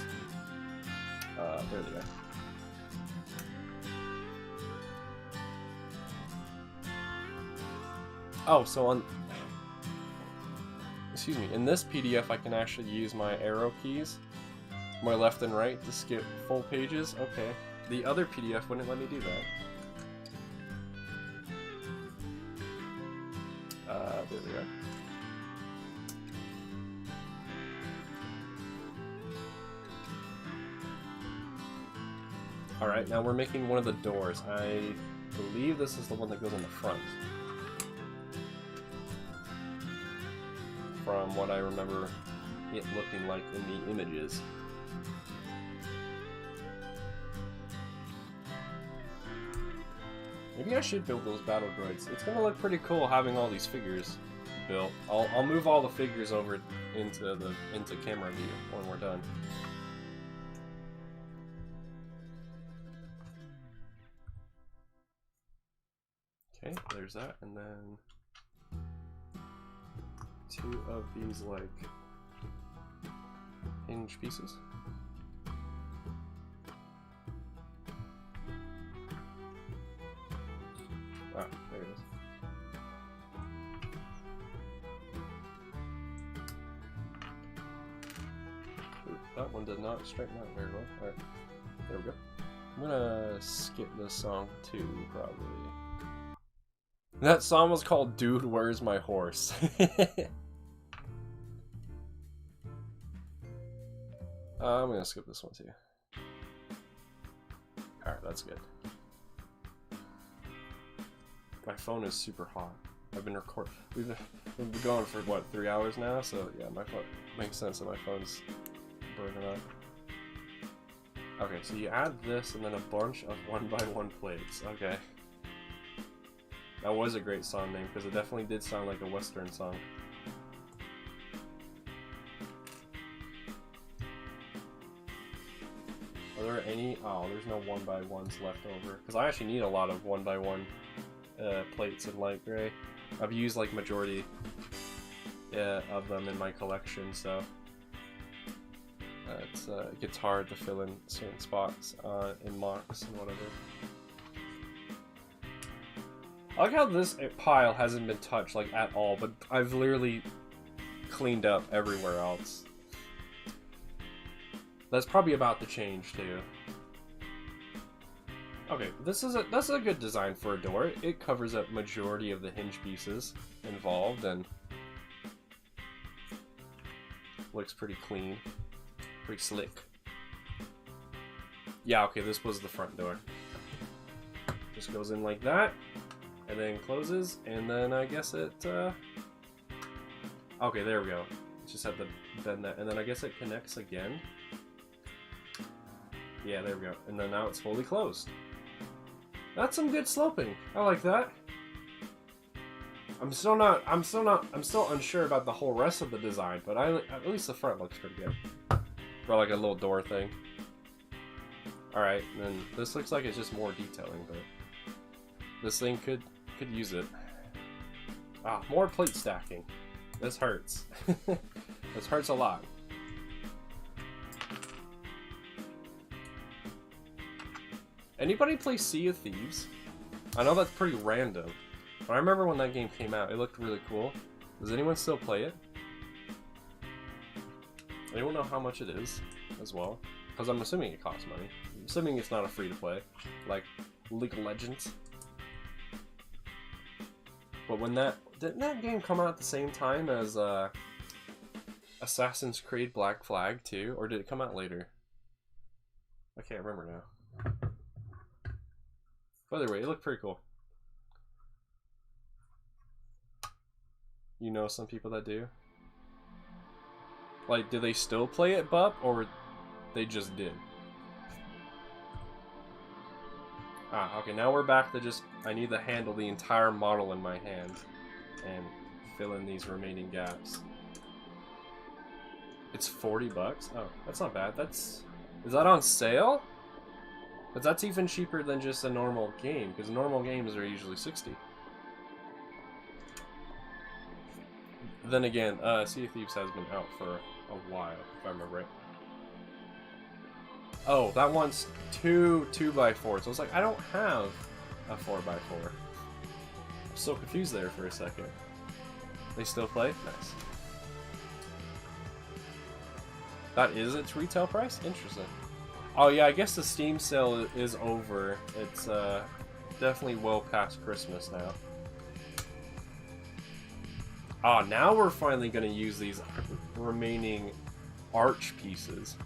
Speaker 1: There they go. Oh, so on... Excuse me, in this PDF I can actually use my arrow keys, my left and right, to skip full pages. Okay. The other PDF wouldn't let me do that. There we go. Alright, now we're making one of the doors. I believe this is the one that goes in the front. From what I remember it looking like in the images. Maybe I should build those battle droids. It's gonna look pretty cool having all these figures built. I'll move all the figures over into camera view when we're done. Okay, there's that, and then two of these like hinge pieces. Ah, there it is. Ooh, that one did not straighten out very well. Alright, there we go. I'm gonna skip this song too, probably. That song was called Dude, Where's My Horse? I'm gonna skip this one too. Alright, that's good. My phone is super hot. I've been recording. We've been going for what, 3 hours now? So yeah, my phone makes sense that my phone's burning up. Okay, so you add this and then a bunch of 1x1 plates. Okay. That was a great song name, because it definitely did sound like a Western song. Are there any... Oh, there's no 1x1s left over. Because I actually need a lot of 1x1 plates in light gray. I've used like majority of them in my collection, so... it gets hard to fill in certain spots in mocks and whatever. I like how this pile hasn't been touched like at all, but I've literally cleaned up everywhere else. That's probably about to change too. Okay, this is a good design for a door. It covers up majority of the hinge pieces involved and looks pretty clean. Pretty slick. Yeah, okay, this was the front door. Just goes in like that, and then closes, and then I guess it, okay, there we go. Just had to bend that, and then I guess it connects again. Yeah, there we go. And then now it's fully closed. That's some good sloping. I like that. I'm still unsure about the whole rest of the design, but at least the front looks pretty good. For like a little door thing. Alright, and then this looks like it's just more detailing, but this thing could use it. Ah, more plate stacking. This hurts. This hurts a lot. Anybody play Sea of Thieves? I know that's pretty random, but I remember when that game came out, it looked really cool. Does anyone still play it? Anyone know how much it is as well? Because I'm assuming it costs money. I'm assuming it's not a free-to-play, like League of Legends. But when didn't that game come out at the same time as Assassin's Creed Black Flag too? Or did it come out later? I can't remember now. But either way, it looked pretty cool. You know some people that do? Like, do they still play it, Bup, or they just did? Ah, okay, now we're back to just... I need to handle the entire model in my hand and fill in these remaining gaps. It's 40 bucks? Oh, that's not bad. Is that on sale? But that's even cheaper than just a normal game, because normal games are usually 60. Then again, Sea of Thieves has been out for a while, if I remember right. Oh, that one's 2x4s. I was like, I don't have a 4x4. I'm so confused there for a second. They still play? Nice. That is its retail price? Interesting. Oh yeah, I guess the Steam sale is over. It's definitely well past Christmas now. Ah, now we're finally going to use these remaining arch pieces.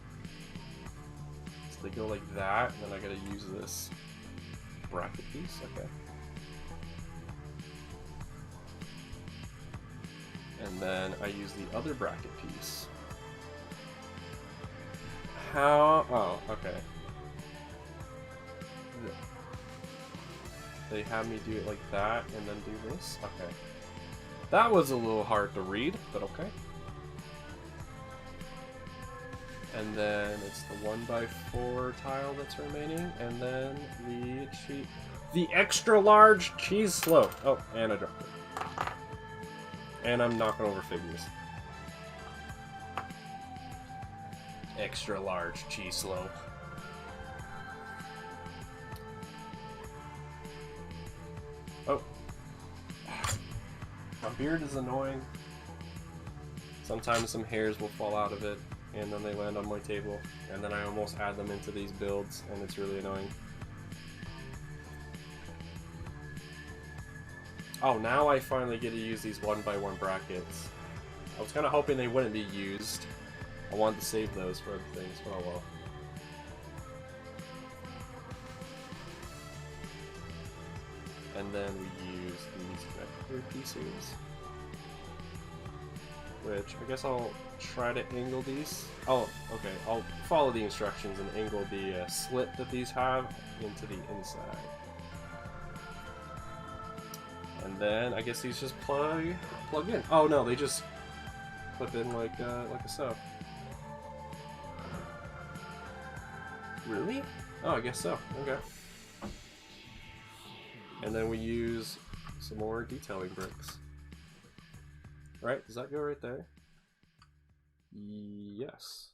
Speaker 1: So they go like that, and then I got to use this bracket piece. Okay. And then I use the other bracket piece. How? Oh, okay. They have me do it like that, and then do this? Okay. That was a little hard to read, but okay. And then it's the 1x4 tile that's remaining, and then the extra large cheese slope. Oh, and I dropped it. And I'm knocking over figures. Extra large cheese slope. Oh. My beard is annoying. Sometimes some hairs will fall out of it, and then they land on my table, and then I almost add them into these builds, and it's really annoying. Oh, now I finally get to use these 1x1 brackets. I was kind of hoping they wouldn't be used. I wanted to save those for other things, but oh well. And then we use these connector pieces. which I guess I'll try to angle these. Oh, okay, I'll follow the instructions and angle the slit that these have into the inside. And then I guess these just plug in. Oh no, they just clip in like a so. Really? Oh, I guess so. Okay. And then we use some more detailing bricks. Right? Does that go right there? Yes.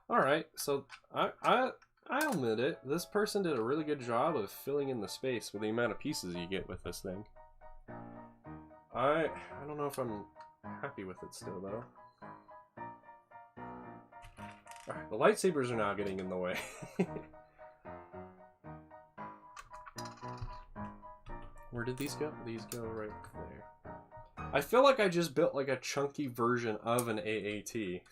Speaker 1: All right. So I'll admit it. This person did a really good job of filling in the space with the amount of pieces you get with this thing. I don't know if I'm happy with it still though. Alright, the lightsabers are now getting in the way. Where did these go? These go right there. I feel like I just built like a chunky version of an AAT.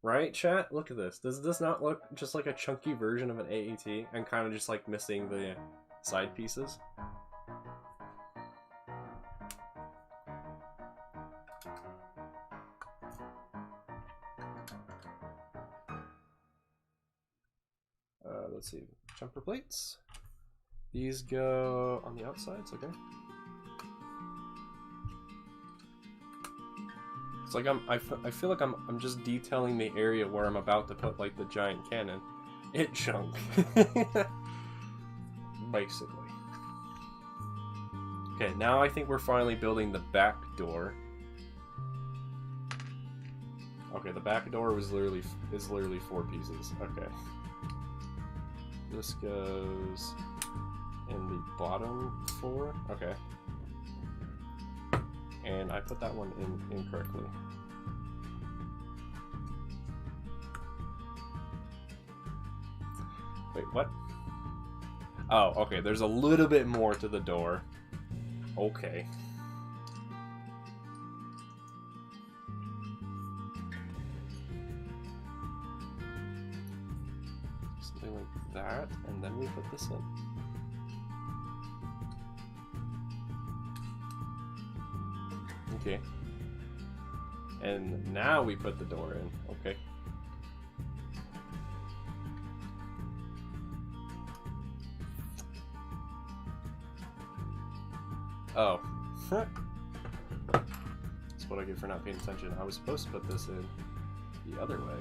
Speaker 1: Right, chat? Look at this. Does this not look just like a chunky version of an AAT and kind of just like missing the side pieces? Let's see, jumper plates. These go on the outsides, okay. It's like I feel like I'm just detailing the area where I'm about to put like the giant cannon. It chunk. Basically. Okay, now I think we're finally building the back door. Okay, the back door is literally 4 pieces. Okay. This goes in the bottom 4. Okay. And I put that one in incorrectly. Wait, what? Oh, okay. There's a little bit more to the door. Okay. Something like that, and then we put this in. Okay. And now we put the door in. Okay. Oh. That's what I get for not paying attention. I was supposed to put this in the other way.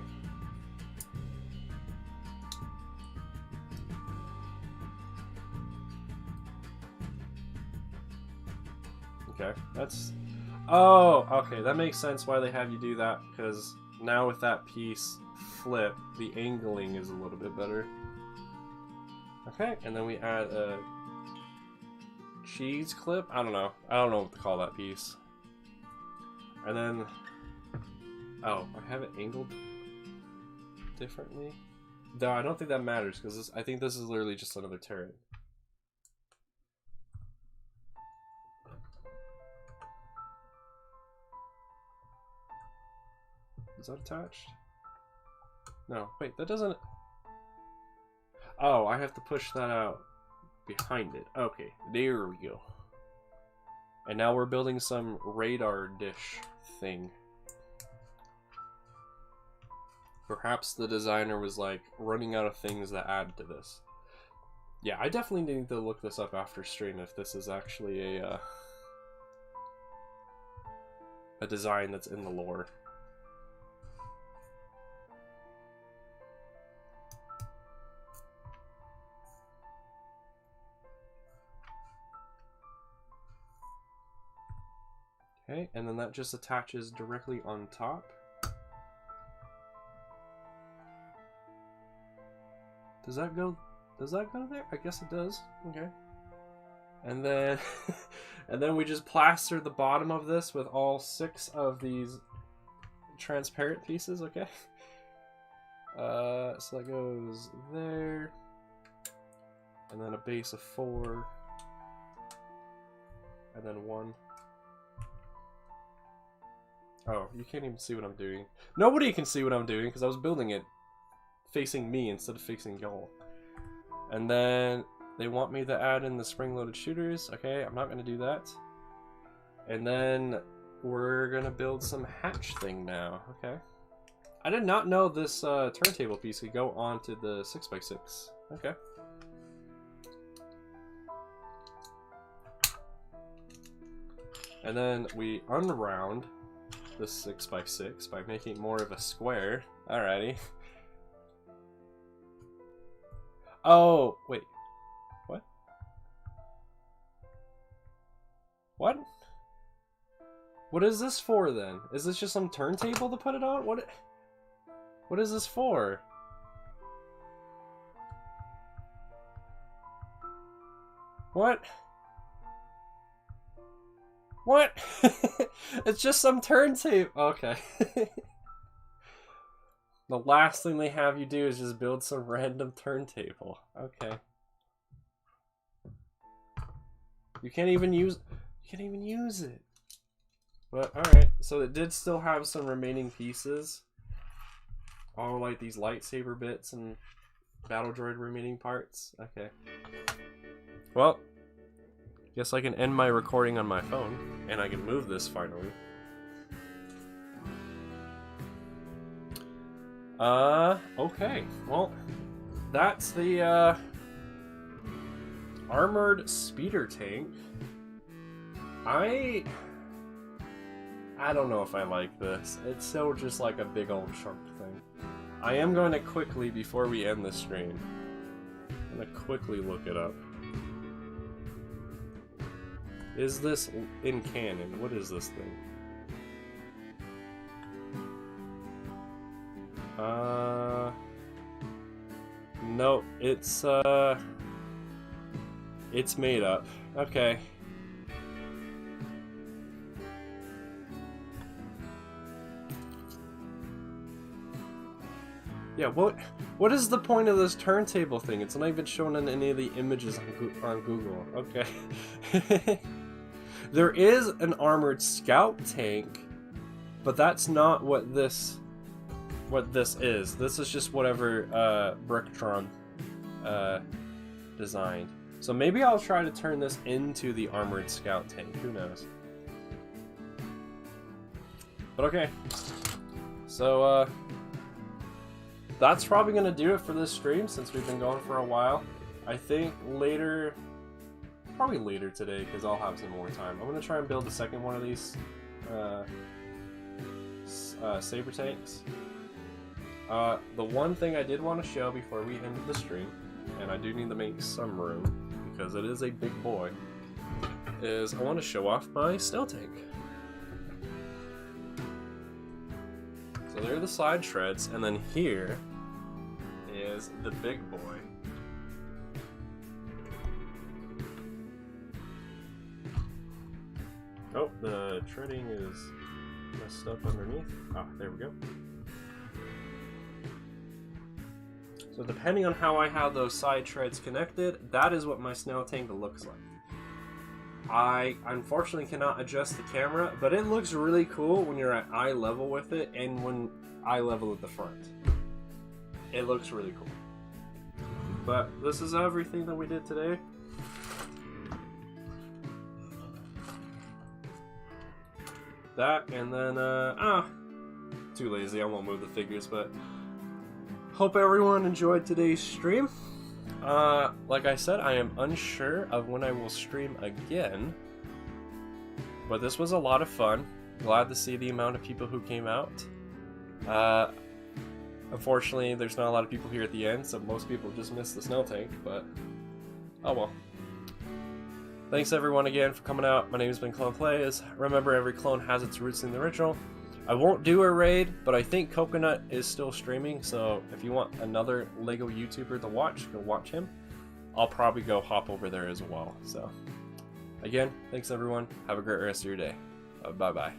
Speaker 1: Okay, that's... Oh, okay, that makes sense why they have you do that, because now with that piece flip, the angling is a little bit better. Okay, and then we add a cheese clip? I don't know what to call that piece. And then... Oh, I have it angled differently? No, I don't think that matters, because I think this is literally just another turret. Is that attached? No, wait, that doesn't... Oh, I have to push that out behind it. Okay, there we go. And now we're building some radar dish thing. Perhaps the designer was like running out of things that add to this. Yeah, I definitely need to look this up after stream if this is actually a design that's in the lore. Okay, and then that just attaches directly on top. Does that go there? I guess it does. Okay. And then and then we just plaster the bottom of this with all 6 of these transparent pieces, okay? So that goes there. And then a base of 4. And then 1. Oh, you can't even see what I'm doing. Nobody can see what I'm doing because I was building it facing me instead of facing y'all. And then they want me to add in the spring-loaded shooters. Okay, I'm not going to do that. And then we're gonna build some hatch thing now. Okay. I did not know this turntable piece could go onto the 6x6. Okay. And then we unround the 6x6 by making more of a square. Alrighty. Oh, wait. What? What? What is this for then? Is this just some turntable to put it on? What is this for? What? What? It's just some turntable. Okay. The last thing they have you do is just build some random turntable. Okay. You can't even use it. But alright, so it did still have some remaining pieces. All like these lightsaber bits and battle droid remaining parts. Okay. Well, guess I can end my recording on my phone, and I can move this finally. Okay. Well, that's the, armored speeder tank. I don't know if I like this. It's still just like a big old shark thing. I am going to quickly, before we end the stream, I'm going to quickly look it up. Is this in canon? What is this thing? No, it's made up. Okay. Yeah, what is the point of this turntable thing? It's not even shown in any of the images on Google. Okay. There is an armored scout tank, but that's not what this is. This is just whatever Bricktron designed. So maybe I'll try to turn this into the armored scout tank. Who knows? But okay. So that's probably gonna do it for this stream since we've been going for a while. I think probably later today, because I'll have some more time. I'm gonna try and build the second one of these Saber tanks. The one thing I did want to show before we ended the stream, and I do need to make some room because it is a big boy, is I want to show off my snow tank. So there are the side treads, and then here is the big boy. Oh, the treading is messed up underneath. Ah, there we go. So depending on how I have those side treads connected, that is what my snow tank looks like. I unfortunately cannot adjust the camera, but it looks really cool when you're at eye level with it and when eye level at the front. It looks really cool. But this is everything that we did today. That, and then, too lazy, I won't move the figures, but hope everyone enjoyed today's stream. Like I said, I am unsure of when I will stream again, but this was a lot of fun. Glad to see the amount of people who came out. Unfortunately, there's not a lot of people here at the end, so most people just missed the snow tank, but oh well. Thanks everyone again for coming out. My name has been Clone Plays. Remember, every clone has its roots in the original. I won't do a raid, but I think Coconut is still streaming, so if you want another LEGO YouTuber to watch, go watch him. I'll probably go hop over there as well. So, again, thanks everyone. Have a great rest of your day. Bye-bye.